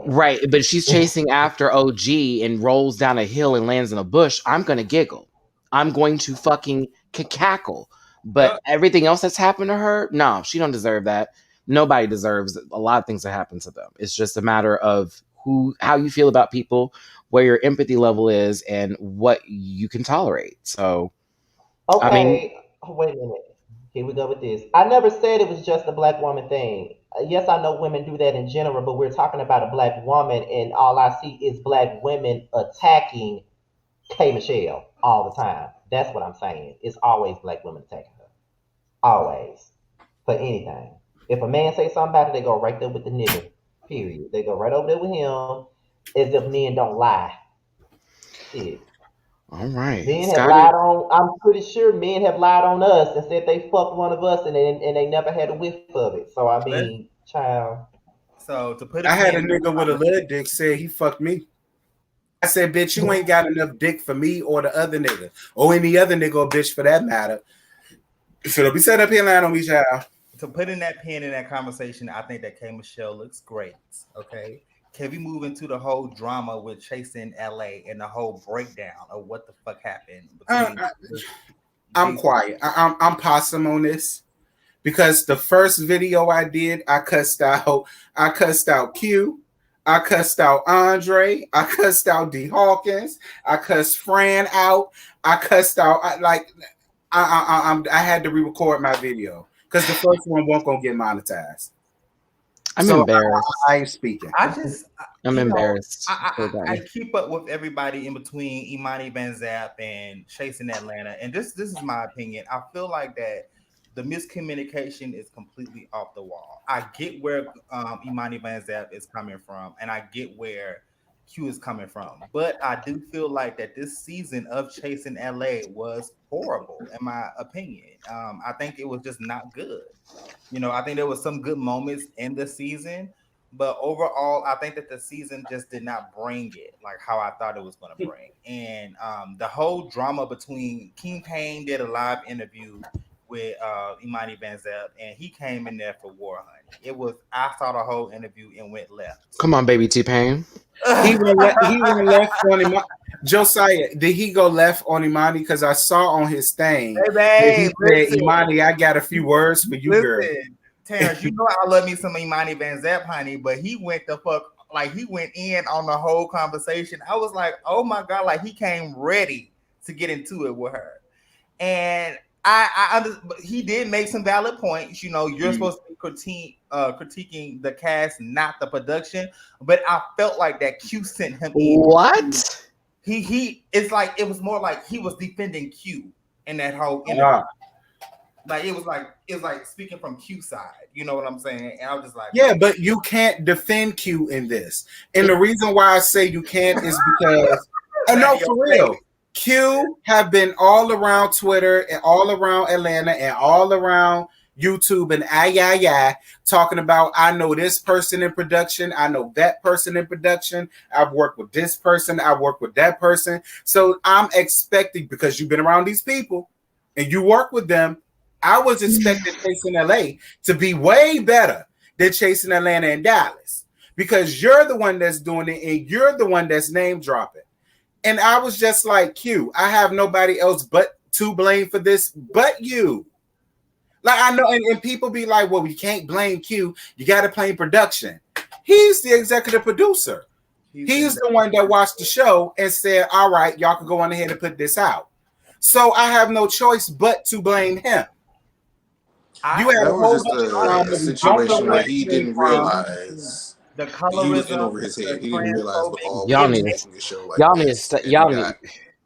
Speaker 1: Right, but she's chasing after OG and rolls down a hill and lands in a bush. I'm gonna giggle. I'm going to fucking cackle. But everything else that's happened to her, no, she don't deserve that. Nobody deserves a lot of things that happen to them. It's just a matter of how you feel about people, where your empathy level is, and what you can tolerate. So.
Speaker 2: Okay, wait a minute. Here we go with this. I never said it was just a black woman thing. Yes, I know women do that in general, but we're talking about a black woman, and all I see is black women attacking K. Michelle all the time. That's what I'm saying. It's always black women attacking her. Always. For anything. If a man say something about it, they go right there with the nigga. Period. They go right over there with him as if men don't lie. Shit.
Speaker 1: All right.
Speaker 2: Men have lied on. I'm pretty sure men have lied on us and said they fucked one of us, and they never had a whiff of it. So I mean, child.
Speaker 3: So to put,
Speaker 5: I had a nigga with a lead dick say he fucked me. I said, bitch, you ain't got enough dick for me or the other nigga or any other nigga or bitch for that matter. So don't be set up here lying on me, child.
Speaker 3: To put in that pin in that conversation, I think that K. Michelle looks great. Okay. can we move into the whole drama with Chasing LA and the whole breakdown of what the fuck happened between
Speaker 5: I'm quiet. I'm possum on this because the first video I did, I cussed out Q, I cussed out Andre, I cussed out D Hawkins, I cussed Fran out, I cussed out I had to re-record my video because the first one won't gonna get monetized.
Speaker 1: I'm embarrassed.
Speaker 3: I
Speaker 5: ain't speaking.
Speaker 1: I'm embarrassed.
Speaker 3: I keep up with everybody in between Imani Van Zap and Chasing Atlanta, and this is my opinion. I feel like that the miscommunication is completely off the wall. I get where Imani Van Zap is coming from, and I get where Q is coming from, but I do feel like that this season of Chasing LA was horrible, in my opinion. I think it was just not good. You know, I think there was some good moments in the season, but overall, I think that the season just did not bring it like how I thought it was going to bring. And the whole drama between King Payne did a live interview with Imani Van Zep, and he came in there for war, honey. It was, I saw the whole interview and went left.
Speaker 1: Come on, baby T-Pain.
Speaker 5: He went left on Imani. Josiah, did he go left on Imani? Because I saw on his thing
Speaker 3: hey,
Speaker 5: he said, Imani, I got a few words for you, girl.
Speaker 3: Terrence, you know I love me some Imani Van Zep, honey, but he went the fuck, like he went in on the whole conversation. I was like, oh my God, like he came ready to get into it with her. And he did make some valid points. You know, you're supposed to be critiquing the cast, not the production. But I felt like that Q sent him in.
Speaker 1: What?
Speaker 3: It's like it was more like he was defending Q in that whole interview. Like it was like speaking from Q side. You know what I'm saying? And I was just like,
Speaker 5: yeah, but you can't defend Q in this. And the reason why I say you can't is because no, for real. Q have been all around Twitter and all around Atlanta and all around YouTube and talking about, I know this person in production, I know that person in production, I've worked with this person, I've worked with that person. So I'm expecting, because you've been around these people and you work with them, I was expecting Chasing LA to be way better than Chasing Atlanta and Dallas, because you're the one that's doing it and you're the one that's name dropping. And I was just like, Q, I have nobody else but to blame for this but you. Like, I know, and people be like, well, we can't blame Q. You got to blame production. He's the executive producer. He's the one that watched the show and said, all right, y'all can go on ahead and put this out. So I have no choice but to blame him.
Speaker 4: That was just a situation where he didn't realize
Speaker 3: the colorism,
Speaker 4: he was in over his head. He didn't realize what all
Speaker 1: y'all
Speaker 4: was
Speaker 1: need
Speaker 4: making the show like
Speaker 1: y'all
Speaker 4: this.
Speaker 1: need y'all need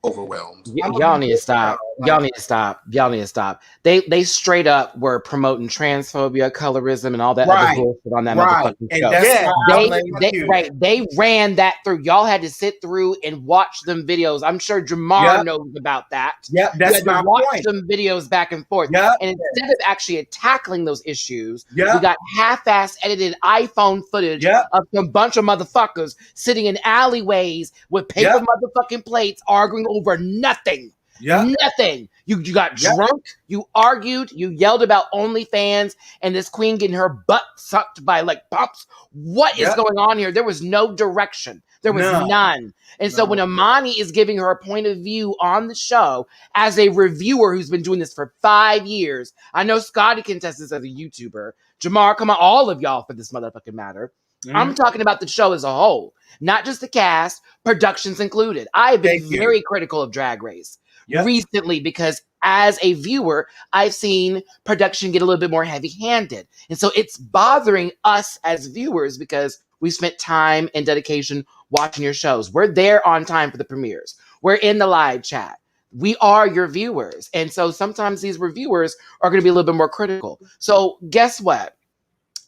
Speaker 4: overwhelmed.
Speaker 1: Y'all need to stop. Y'all need to stop. Y'all need to stop. They straight up were promoting transphobia, colorism, and all that other bullshit on that motherfucking show. They ran that through. Y'all had to sit through and watch them videos. I'm sure Jamar knows about that.
Speaker 5: Yeah, that's my
Speaker 1: watch
Speaker 5: point.
Speaker 1: them videos back and forth. And instead of actually tackling those issues, we got half-ass edited iPhone footage of a bunch of motherfuckers sitting in alleyways with paper motherfucking plates arguing over nothing. Nothing. You got drunk, you argued, you yelled about OnlyFans and this queen getting her butt sucked by like pumps. What is going on here? There was no direction. There was none. And so when Imani is giving her point of view on the show as a reviewer who's been doing this for 5 years, I know Scotty can test this as a YouTuber. Jamar, come on, all of y'all for this motherfucking matter. I'm talking about the show as a whole, not just the cast, productions included. I've been very critical of Drag Race recently because as a viewer, I've seen production get a little bit more heavy-handed. And so it's bothering us as viewers because we spent time and dedication watching your shows. We're there on time for the premieres. We're in the live chat. We are your viewers. And so sometimes these reviewers are going to be a little bit more critical. So guess what?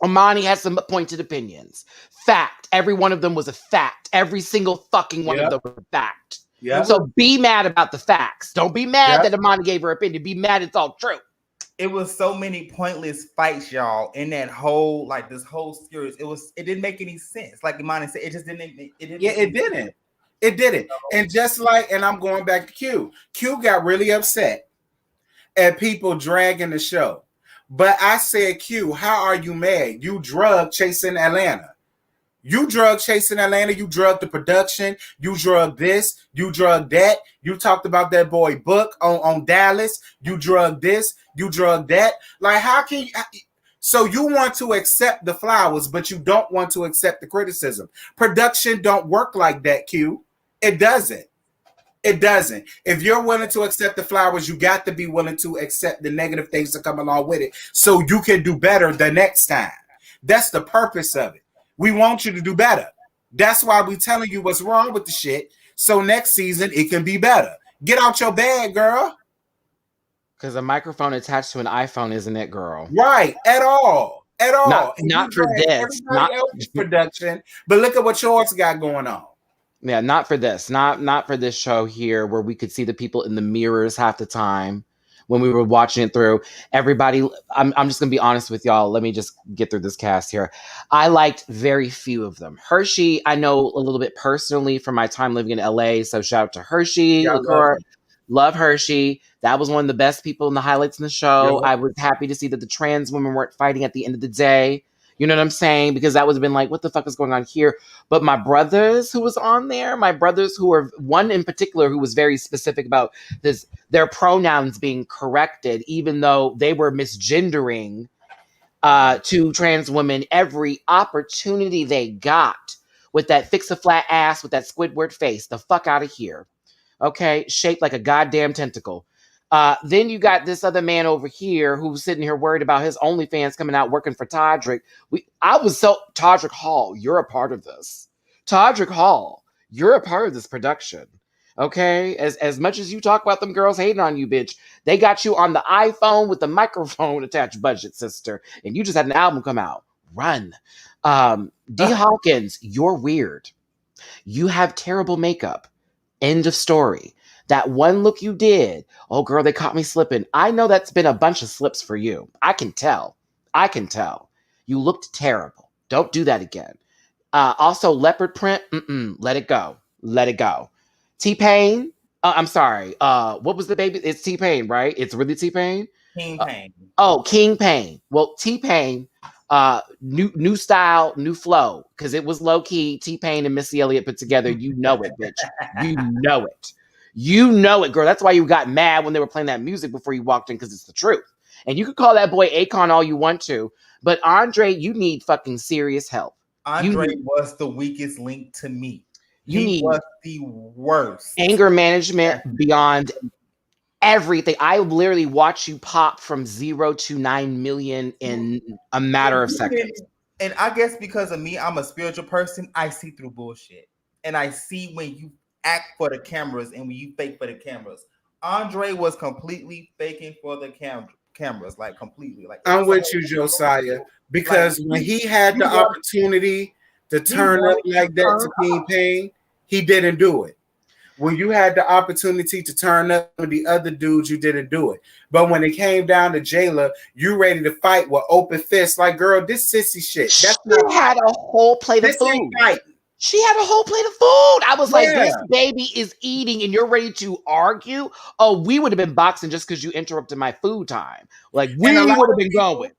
Speaker 1: Imani has some pointed opinions. Fact. Every one of them was a fact. Every single fucking one of them was a fact. So be mad about the facts. Don't be mad that Imani gave her opinion. Be mad it's all true.
Speaker 3: It was so many pointless fights, y'all, in that whole, like this whole series. It didn't make any sense. Like Imani said, it just didn't.
Speaker 5: It didn't. And just like, and I'm going back to Q. Q got really upset at people dragging the show. But I said, Q, how are you mad? You drug Chasing Atlanta. You drug chasing Atlanta. You drug the production. You drug this. You drug that. You talked about that boy Book on Dallas. You drug this. You drug that. Like, how can you? So you want to accept the flowers, but you don't want to accept the criticism. Production don't work like that, Q. It doesn't. It doesn't. If you're willing to accept the flowers, you got to be willing to accept the negative things that come along with it so you can do better the next time. That's the purpose of it. We want you to do better. That's why we telling you what's wrong with the shit. So next season it can be better. Get out your bag, girl.
Speaker 1: Because a microphone attached to an iPhone isn't it, girl?
Speaker 5: Right. At all. At all.
Speaker 1: Not for this.
Speaker 5: Everybody else's production. But look at what yours got going on.
Speaker 1: Yeah, not for this. Not for this show here where we could see the people in the mirrors half the time when we were watching it through. Everybody, I'm just going to be honest with y'all. Let me just get through this cast here. I liked very few of them. Hershey, I know a little bit personally from my time living in LA, so shout out to Hershey. Love Hershey. That was one of the best people in the highlights in the show. I was happy to see that the trans women weren't fighting at the end of the day. You know what I'm saying? Because that would have been like, what the fuck is going on here? But my brothers who was on there, my brothers who were, one in particular who was very specific about this, their pronouns being corrected, even though they were misgendering to trans women every opportunity they got with that fix a flat ass with that Squidward face. The fuck out of here. Okay? Shaped like a goddamn tentacle. Then you got this other man over here who's sitting here worried about his OnlyFans coming out working for Todrick. Todrick Hall, you're a part of this. Todrick Hall, you're a part of this production. Okay? As much as you talk about them girls hating on you, bitch, they got you on the iPhone with the microphone attached budget, sister. And you just had an album come out. Run. D. Hawkins, you're weird. You have terrible makeup. End of story. That one look you did, oh girl, they caught me slipping. I know that's been a bunch of slips for you. I can tell. You looked terrible. Don't do that again. Also, leopard print, let it go. T-Pain, I'm sorry. What was the baby? It's T-Pain, right? It's really T-Pain?
Speaker 3: King Pain.
Speaker 1: King Pain. Well, T-Pain, new style, new flow, because it was low-key T-Pain and Missy Elliott put together. You know it, bitch. You know it. You know it, girl. That's why you got mad when they were playing that music before you walked in, because it's the truth. And you could call that boy Akon all you want to, but Andre, you need fucking serious help.
Speaker 3: Andre was the weakest link to me. He was the worst.
Speaker 1: Anger management beyond everything. I literally watched you pop from 0 to 9 million in a matter of seconds.
Speaker 3: And I guess because of me, I'm a spiritual person. I see through bullshit. And I see when you act for the cameras and when you fake for the cameras. Andre was completely faking for the cameras, like completely. Like
Speaker 5: I'm with you, Josiah, because when he had the opportunity to turn up like that to King Pain, he didn't do it. When you had the opportunity to turn up with the other dudes, you didn't do it. But when it came down to Jayla, you ready to fight with open fists. Like, girl, this sissy shit.
Speaker 1: She had a whole plate of food. She had a whole plate of food. I was like, this baby is eating and you're ready to argue? Oh, we would have been boxing just because you interrupted my food time. Like, we would have been going.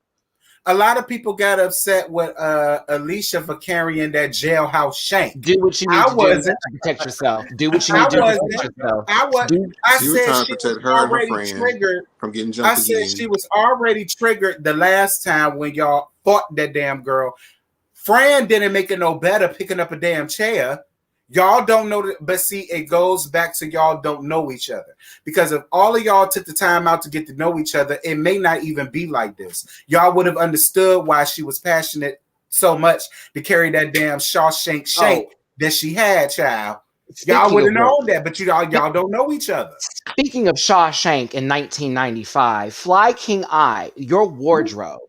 Speaker 5: A lot of people got upset with Alicia for carrying that jailhouse shank.
Speaker 1: Do what you need to do to protect yourself. Do what you need to do to protect yourself.
Speaker 5: I said she was already triggered
Speaker 4: from getting jumped.
Speaker 5: I said she was already triggered the last time when y'all fought that damn girl. Fran didn't make it no better picking up a damn chair. Y'all don't know, but see, it goes back to y'all don't know each other. Because if all of y'all took the time out to get to know each other, it may not even be like this. Y'all would have understood why she was passionate so much to carry that damn Shawshank shank that she had, child. Y'all would have known that, but y'all don't know each other.
Speaker 1: Speaking of Shawshank in 1995, Fly King I, your wardrobe.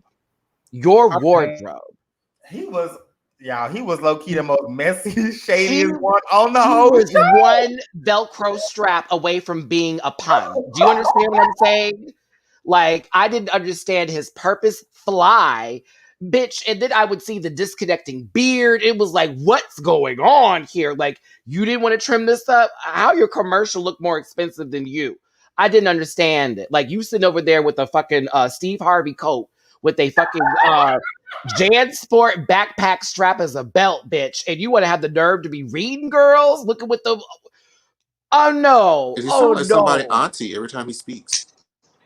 Speaker 3: He was low-key the most messy, shadiest one on the whole.
Speaker 1: He was one Velcro strap away from being a pun. Do you understand what I'm saying? Like, I didn't understand his purpose. Fly, bitch. And then I would see the disconnecting beard. It was like, what's going on here? Like, you didn't want to trim this up? How your commercial look more expensive than you? I didn't understand it. Like, you sitting over there with a fucking Steve Harvey coat with a fucking JanSport backpack strap as a belt, bitch. And you want to have the nerve to be reading girls? Looking with the... Oh, no.
Speaker 4: It just
Speaker 1: Oh,
Speaker 4: sounds like somebody
Speaker 1: no.
Speaker 4: auntie every time he speaks.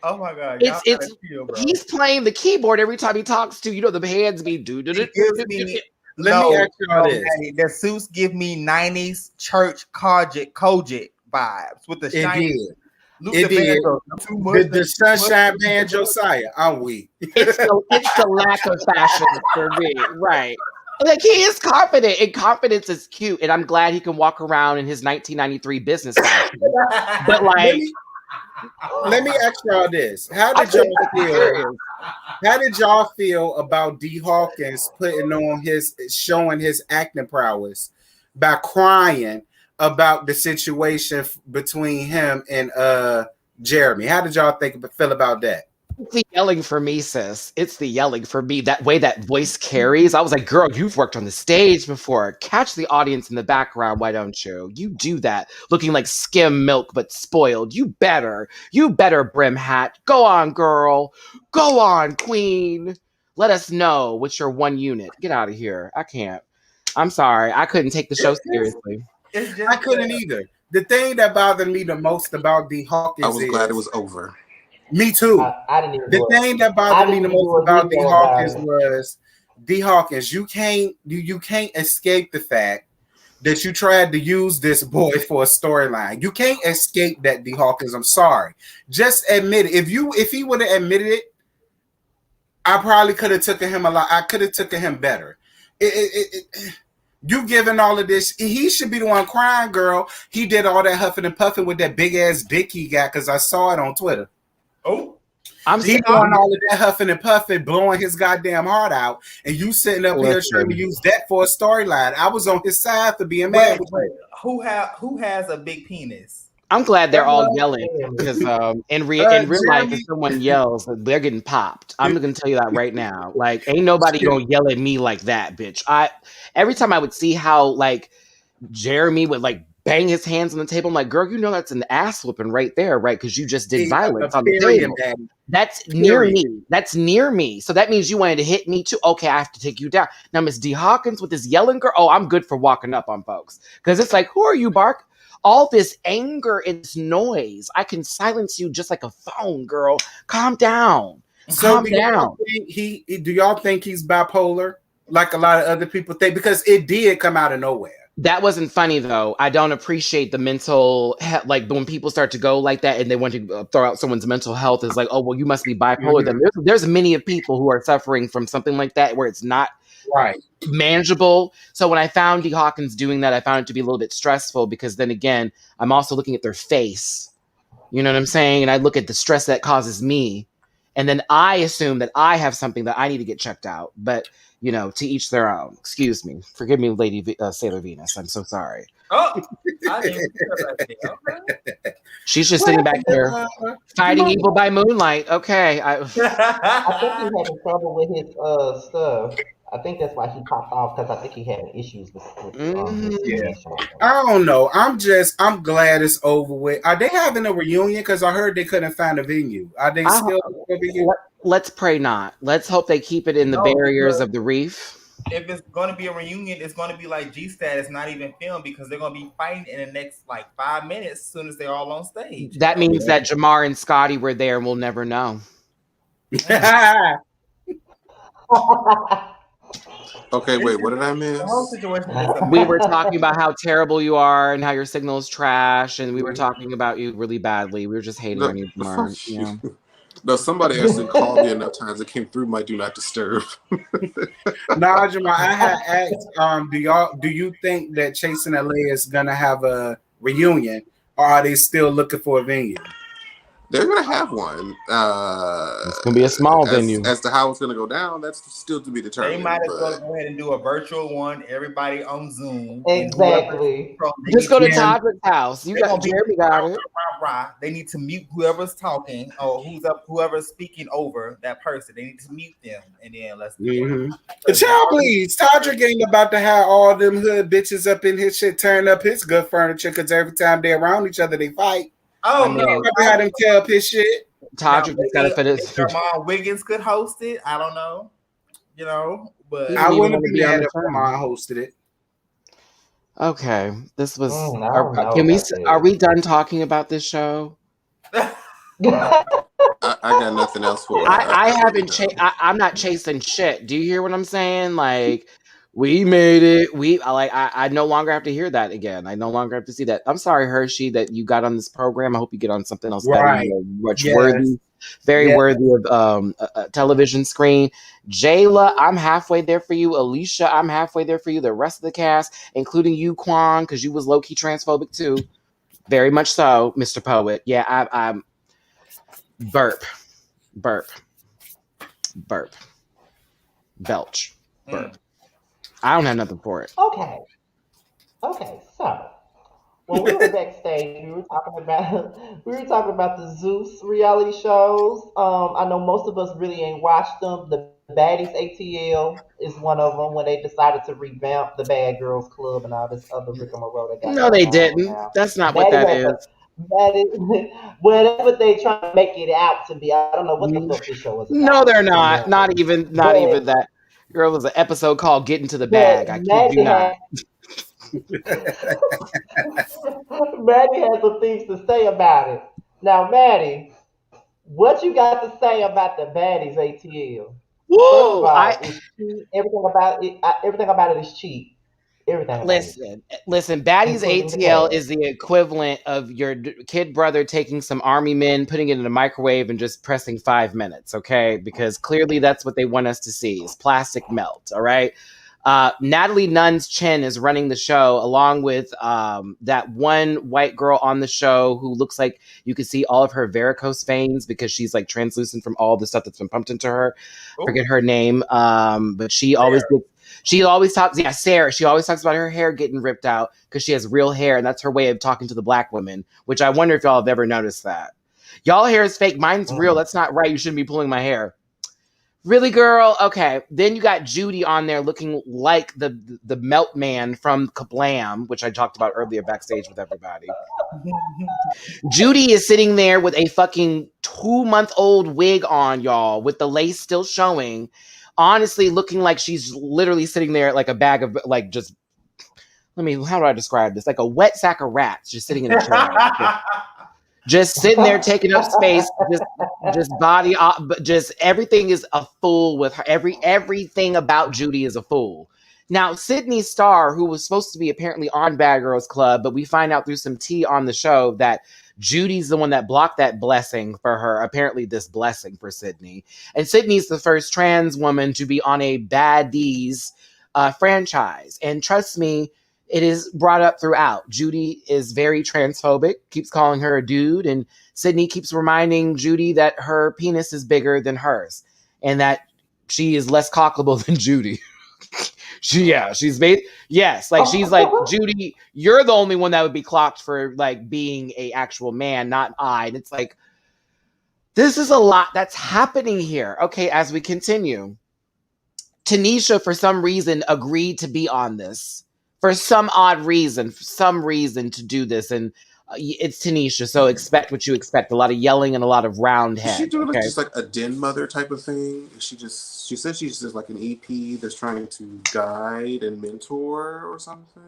Speaker 3: Oh my god, y'all gotta chill, bro.
Speaker 1: He's playing the keyboard every time he talks to, the hands be do.
Speaker 3: It gives me
Speaker 5: Let me ask y'all this.
Speaker 3: The suits give me 90s church Kojic vibes with the
Speaker 5: It
Speaker 3: shiny.
Speaker 5: did. It did. The sunshine band Josiah. I'm weak.
Speaker 1: It's the lack of fashion for me, right? Like, he is confident, and confidence is cute, and I'm glad he can walk around in his 1993 business fashion. But like,
Speaker 5: let me ask y'all this: How did y'all feel about D. Hawkins showing his acting prowess by crying about the situation between him and Jeremy? How did y'all feel about that?
Speaker 1: It's the yelling for me, sis. It's the yelling for me. That way that voice carries. I was like, girl, you've worked on the stage before. Catch the audience in the background, why don't you? You do that. Looking like skim milk but spoiled. You better, brim hat. Go on, girl. Go on, queen. Let us know what's your one unit. Get out of here. I can't. I'm sorry. I couldn't take the show seriously.
Speaker 5: I couldn't either. The thing that bothered me the most about D. Hawkins
Speaker 4: I was glad it was over.
Speaker 5: Me too.
Speaker 2: I didn't even
Speaker 5: the thing that bothered me the most about D. Hawkins was D. Hawkins. You can't escape the fact that you tried to use this boy for a storyline. You can't escape that, D. Hawkins. I'm sorry. Just admit it. If he would have admitted it, I probably could have taken him a lot. I could have taken him better. You giving all of this, he should be the one crying, girl. He did all that huffing and puffing with that big ass dick he got because I saw it on Twitter.
Speaker 3: Oh,
Speaker 5: he doing all of that huffing and puffing, blowing his goddamn heart out, and you sitting up here trying to use that for a storyline. I was on his side for being mad.
Speaker 3: Who has a big penis?
Speaker 1: I'm glad they're all yelling because in real life, if someone yells, they're getting popped. I'm gonna tell you that right now. Like, ain't nobody gonna yell at me like that, bitch. Every time I would see how like Jeremy would like bang his hands on the table, I'm like, girl, that's an ass whooping right there, right? Because you just did violence on the table. That's near me. That's near me. So that means you wanted to hit me too. Okay, I have to take you down. Now, Miss D. Hawkins with this yelling girl. Oh, I'm good for walking up on folks because it's like, who are you, Bark? All this anger and this noise. I can silence you just like a phone, girl. Calm down. Calm down.
Speaker 5: Do y'all think he's bipolar like a lot of other people think? Because it did come out of nowhere.
Speaker 1: That wasn't funny, though. I don't appreciate the mental, like when people start to go like that and they want to throw out someone's mental health. It's like, oh, well, you must be bipolar. Mm-hmm. There's many of people who are suffering from something like that where it's not manageable. So when I found D. Hawkins doing that, I found it to be a little bit stressful because then again, I'm also looking at their face. You know what I'm saying? And I look at the stress that causes me. And then I assume that I have something that I need to get checked out. But, to each their own. Excuse me. Forgive me, Lady Sailor Venus. I'm so sorry.
Speaker 3: Oh, I didn't okay.
Speaker 1: She's just sitting back there fighting evil by moonlight. Okay.
Speaker 2: I think he's having trouble with his stuff. I think that's why he popped off because I think he had issues with
Speaker 5: I don't know. I'm glad it's over with. Are they having a reunion? Because I heard they couldn't find a venue. Are they still?
Speaker 1: Let's pray not. Let's hope they keep it in the barriers of the reef.
Speaker 3: If it's going to be a reunion, it's going to be like G-Stat. It's not even filmed because they're going to be fighting in the next 5 minutes as soon as they're all on stage.
Speaker 1: That means that Jamar and Scotty were there and we'll never know.
Speaker 4: Okay, wait, what did I miss?
Speaker 3: The whole situation
Speaker 1: we were talking about how terrible you are and how your signal is trash, and we were talking about you really badly. We were just hating on you, Jamar.
Speaker 4: No, somebody actually called me enough times it came through my do not disturb.
Speaker 5: Nah, Jamar, I had asked, do you think that Chasing LA is gonna have a reunion, or are they still looking for a venue?
Speaker 4: They're gonna have one.
Speaker 1: It's gonna be a small venue.
Speaker 4: As to how it's gonna go down, that's still to be determined.
Speaker 3: They might as well go ahead and do a virtual one. Everybody on Zoom.
Speaker 2: Exactly.
Speaker 1: Just go to Todrick's house. You got Jeremy got it.
Speaker 3: They need to mute whoever's talking or whoever's speaking over that person. They need to mute them, and then let's do it.
Speaker 5: Child, please. Todrick ain't about to have all them hood bitches up in his shit, turn up his good furniture because every time they're around each other, they fight.
Speaker 3: Oh, no.
Speaker 5: I had him tell up his shit.
Speaker 1: Todrick just got to fit it.
Speaker 3: Jamal Wiggins could host it. I don't know. you know. But
Speaker 1: He
Speaker 5: I
Speaker 1: didn't even
Speaker 5: wouldn't
Speaker 1: want to
Speaker 5: be
Speaker 1: be on
Speaker 5: mad
Speaker 1: the
Speaker 5: if
Speaker 1: show.
Speaker 5: Lamar hosted it.
Speaker 1: Okay, this was.
Speaker 2: I don't know
Speaker 1: Can we?
Speaker 2: about
Speaker 1: Are
Speaker 2: that.
Speaker 1: we done talking about this show?
Speaker 4: I got nothing else for it.
Speaker 1: I
Speaker 4: I'm really
Speaker 1: haven't.
Speaker 4: done.
Speaker 1: I'm not chasing shit. Do you hear what I'm saying? Like, we made it. I no longer have to hear that again. I no longer have to see that. I'm sorry, Hershey, that you got on this program. I hope you get on something else better.
Speaker 5: Right.
Speaker 1: You are much
Speaker 5: Yes.
Speaker 1: worthy, very
Speaker 5: Yes.
Speaker 1: worthy of a television screen. Jayla, I'm halfway there for you. Alicia, I'm halfway there for you. The rest of the cast, including you, Quan, because you was low key transphobic too. Very much so, Mr. Poet. Yeah, I'm burp, burp, burp, belch, burp. I don't have nothing for it.
Speaker 2: Okay. Okay. So when we were backstage, we were talking about the Zeus reality shows. I know most of us really ain't watched them. The Baddies ATL is one of them when they decided to revamp the Bad Girls Club and all this other rigmarole they got
Speaker 1: No,
Speaker 2: going
Speaker 1: they
Speaker 2: on
Speaker 1: didn't.
Speaker 2: now.
Speaker 1: That's not what
Speaker 2: Maddie
Speaker 1: that
Speaker 2: has
Speaker 1: is.
Speaker 2: a Maddie, well, that's what they trying to make it out to be. I don't know what the fuck this show is
Speaker 1: No,
Speaker 2: about.
Speaker 1: they're not.
Speaker 2: Remember,
Speaker 1: Not
Speaker 2: but
Speaker 1: even that. Girl, it was an episode called "Get into the
Speaker 2: but
Speaker 1: Bag." I kid you not.
Speaker 2: Maddie has some things to say about it. Now, Maddie, what you got to say about the baddies ATL? First of
Speaker 1: Woo!
Speaker 2: all, it's cheap. Everything about it is cheap. Everything about it,
Speaker 1: Listen. Baddies
Speaker 2: including the
Speaker 1: ATL is
Speaker 2: cast.
Speaker 1: the equivalent of your kid brother taking some army men, putting it in a microwave, and just pressing 5 minutes. Okay, because clearly that's what they want us to see is plastic melt. All right. Natalie Nunn's chin is running the show, along with that one white girl on the show who looks like you can see all of her varicose veins because she's like translucent from all the stuff that's been pumped into her.
Speaker 3: Ooh,
Speaker 1: Forget her name, but
Speaker 3: there.
Speaker 1: she always talks. Yeah, Sarah. She always talks about her hair getting ripped out because she has real hair, and that's her way of talking to the black women. Which I wonder if y'all have ever noticed that. Y'all hair is fake. Mine's real.
Speaker 2: Mm.
Speaker 1: That's not right. You shouldn't be pulling my hair. Really, girl? Okay. Then you got Judy on there looking like the melt man from Kablam, which I talked about earlier backstage with everybody. Judy is sitting there with a fucking 2-month-old wig on, y'all, with the lace still showing. Honestly, looking like she's literally sitting there like a bag of like just how do I describe this? Like a wet sack of rats just sitting in a chair. Just sitting there taking up space, just body, but just everything is a fool with her. Everything about Judy is a fool. Now, Sydney Starr, who was supposed to be apparently on Bad Girls Club, but we find out through some tea on the show that Judy's the one that blocked that blessing for her. Apparently, this blessing for Sydney, and Sydney's the first trans woman to be on a Baddies franchise. And trust me, it is brought up throughout. Judy is very transphobic, keeps calling her a dude, and Sydney keeps reminding Judy that her penis is bigger than hers and that she is less cockable than Judy. She's made yes, like she's like Judy, you're the only one that would be clocked for like being a actual man, not I. And it's like this is a lot that's happening here. Okay, as we continue. Tanisha, for some reason, agreed to be on this for some odd reason, to do this. And it's Tanisha, so expect what you expect. A lot of yelling and a lot of round
Speaker 4: Is she
Speaker 1: head.
Speaker 4: doing like
Speaker 1: Okay.
Speaker 4: just like a den mother type of thing? She said she's just like an EP that's trying to guide and mentor or something.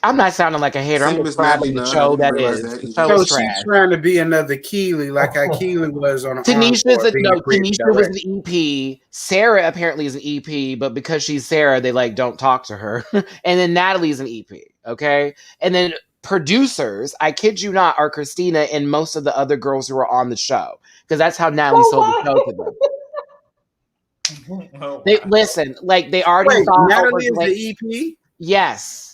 Speaker 1: I'm not sounding like a hater. I'm
Speaker 4: Same as Natalie
Speaker 1: describing the
Speaker 4: Nunn. I
Speaker 1: show
Speaker 4: didn't
Speaker 1: that
Speaker 4: realize
Speaker 1: is.
Speaker 4: that
Speaker 1: The show
Speaker 5: So
Speaker 1: is
Speaker 4: either.
Speaker 5: she's
Speaker 1: trash.
Speaker 5: trying to be another Keely, like how Keely was on an
Speaker 1: Tanisha's
Speaker 5: encore being a creative
Speaker 1: Tanisha was
Speaker 5: director.
Speaker 1: an EP. Sarah apparently is an EP, but because she's Sarah, they like don't talk to her. And then Natalie's an EP. Okay. And then producers, I kid you not, are Christina and most of the other girls who are on the show. Because that's how Natalie sold the show to them.
Speaker 3: Oh,
Speaker 1: They
Speaker 3: wow.
Speaker 1: listen, like they already
Speaker 5: Wait,
Speaker 1: thought
Speaker 5: Natalie is
Speaker 1: like,
Speaker 5: the EP?
Speaker 1: yes.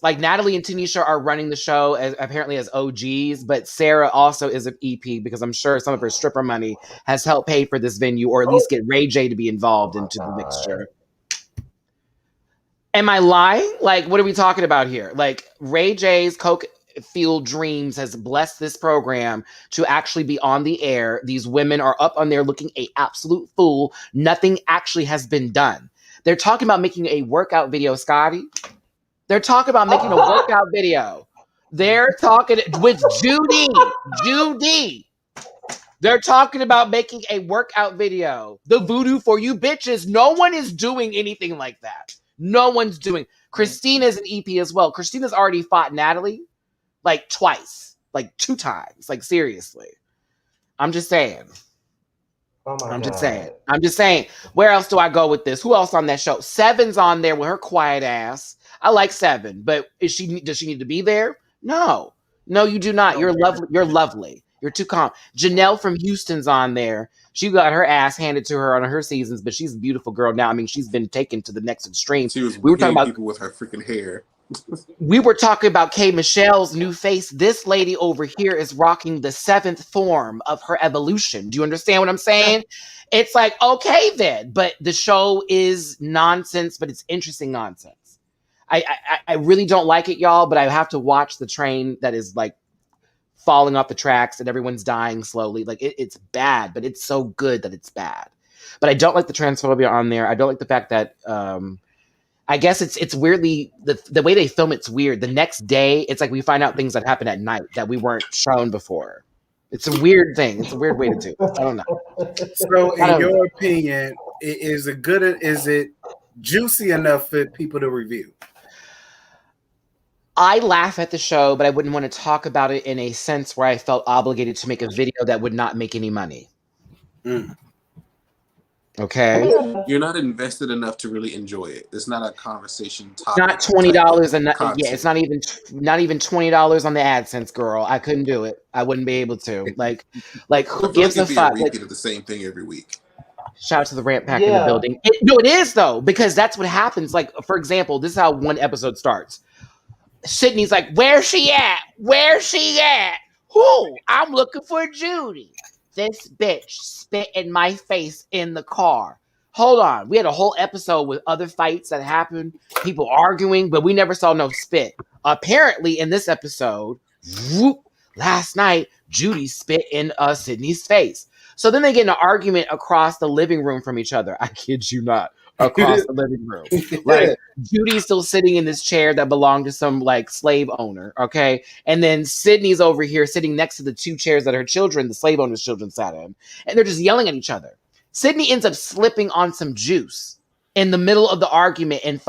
Speaker 1: Like Natalie and Tanisha are running the show as apparently as OGs, but Sarah also is an EP because I'm sure some of her stripper money has helped pay for this venue or at least get Ray J to be
Speaker 2: Oh
Speaker 1: involved
Speaker 2: my
Speaker 1: into the
Speaker 2: god.
Speaker 1: mixture. Am I lying? Like, what are we talking about here? Like Ray J's Coke Field Dreams has blessed this program to actually be on the air. These women are up on there looking a absolute fool. Nothing actually has been done. They're talking about making a workout video, Scotty. They're talking about making a workout video. They're talking with Judy. They're talking about making a workout video. The voodoo for you bitches. No one is doing anything like that. No one's doing. Christina's an EP as well. Christina's already fought Natalie like twice, like 2 times. Like seriously. I'm just saying.
Speaker 2: Oh my
Speaker 1: I'm
Speaker 2: God.
Speaker 1: just saying. Where else do I go with this? Who else on that show? Seven's on there with her quiet ass. I like Seven, but does she need to be there? No, you do not. You're lovely. You're lovely. You're too calm. Janelle from Houston's on there. She got her ass handed to her on her seasons, but she's a beautiful girl now. I mean, she's been taken to the next extreme.
Speaker 4: She was
Speaker 1: We were talking about
Speaker 4: people with her freaking hair.
Speaker 1: We were talking about K. Michelle's new face. This lady over here is rocking the 7th form of her evolution. Do you understand what I'm saying? It's like, okay then, but the show is nonsense, but it's interesting nonsense. I really don't like it, y'all, but I have to watch the train that is like falling off the tracks and everyone's dying slowly. Like it's bad, but it's so good that it's bad. But I don't like the transphobia on there. I don't like the fact that I guess it's weirdly the way they film it's weird. The next day, it's like we find out things that happen at night that we weren't shown before. It's a weird thing. It's a weird way to do it. I don't know.
Speaker 5: So, in your opinion, is it juicy enough for people to review?
Speaker 1: I laugh at the show, but I wouldn't want to talk about it in a sense where I felt obligated to make a video that would not make any money. Okay,
Speaker 4: you're not invested enough to really enjoy it. It's not a conversation topic.
Speaker 1: Not $20 and yeah, it's not even $20 on the AdSense, girl. I couldn't do it. I wouldn't be able to. Like who gives a fuck?
Speaker 4: Repeat of the same thing every week.
Speaker 1: Shout out to the Ramp Pack in the building. It is though, because that's what happens. Like for example, this is how one episode starts. Sydney's like, "Where's she at? Where's she at? Who? I'm looking for Judy." This bitch spit in my face in the car. Hold on. We had a whole episode with other fights that happened, people arguing, but we never saw no spit. Apparently, in this episode, last night, Judy spit in Sydney's face. So then they get in an argument across the living room from each other. I kid you not. Across the living room. Like Judy's still sitting in this chair that belonged to some like slave owner, okay? And then Sydney's over here sitting next to the 2 chairs that her children, the slave owner's children, sat in. And they're just yelling at each other. Sydney ends up slipping on some juice in the middle of the argument and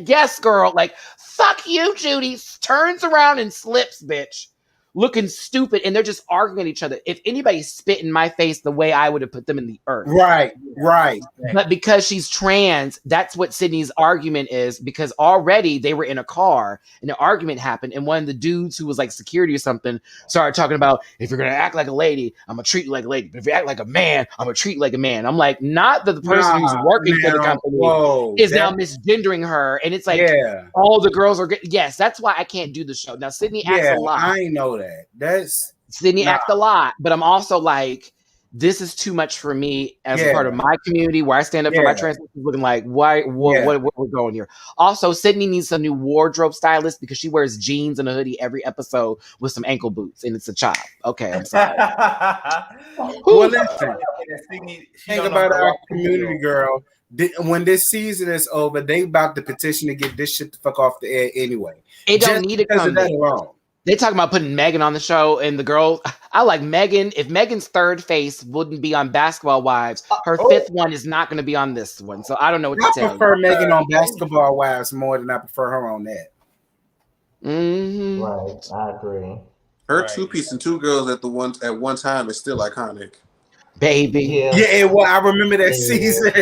Speaker 1: yes, girl, like fuck you, Judy. Turns around and slips, bitch. Looking stupid, and they're just arguing at each other. If anybody spit in my face the way I would have put them in the earth.
Speaker 5: Right.
Speaker 1: But because she's trans, that's what Sydney's argument is, because already they were in a car and an argument happened, and one of the dudes who was like security or something started talking about, if you're going to act like a lady, I'm going to treat you like a lady. But if you act like a man, I'm going to treat you like a man. I'm like, not that the person who's working for the company is now misgendering her, and it's like, all the girls are good. Yes, that's why I can't do the show. Now, Sydney acts a lot.
Speaker 5: I know that.
Speaker 1: Sydney acts a lot, but I'm also like, this is too much for me as a part of my community where I stand up for my trans people, looking like, what we're going here. Also, Sydney needs a new wardrobe stylist because she wears jeans and a hoodie every episode with some ankle boots, and it's a chop. Okay, I'm sorry.
Speaker 5: Well, listen, think about our community, girl. When this season is over, they about to petition to get this shit the fuck off the air anyway.
Speaker 1: It don't need to come alone. They talking about putting Megan on the show, and the girl, I like Megan. If Megan's 3rd face wouldn't be on Basketball Wives, her 5th one is not going to be on this one. So I don't know what to tell you.
Speaker 5: I prefer Megan on Basketball Wives more than I prefer her on that.
Speaker 1: Mm-hmm.
Speaker 2: Right, I agree.
Speaker 4: Her 2-piece and 2 girls at one time is still iconic.
Speaker 1: Baby.
Speaker 5: Yeah, well, I remember that season.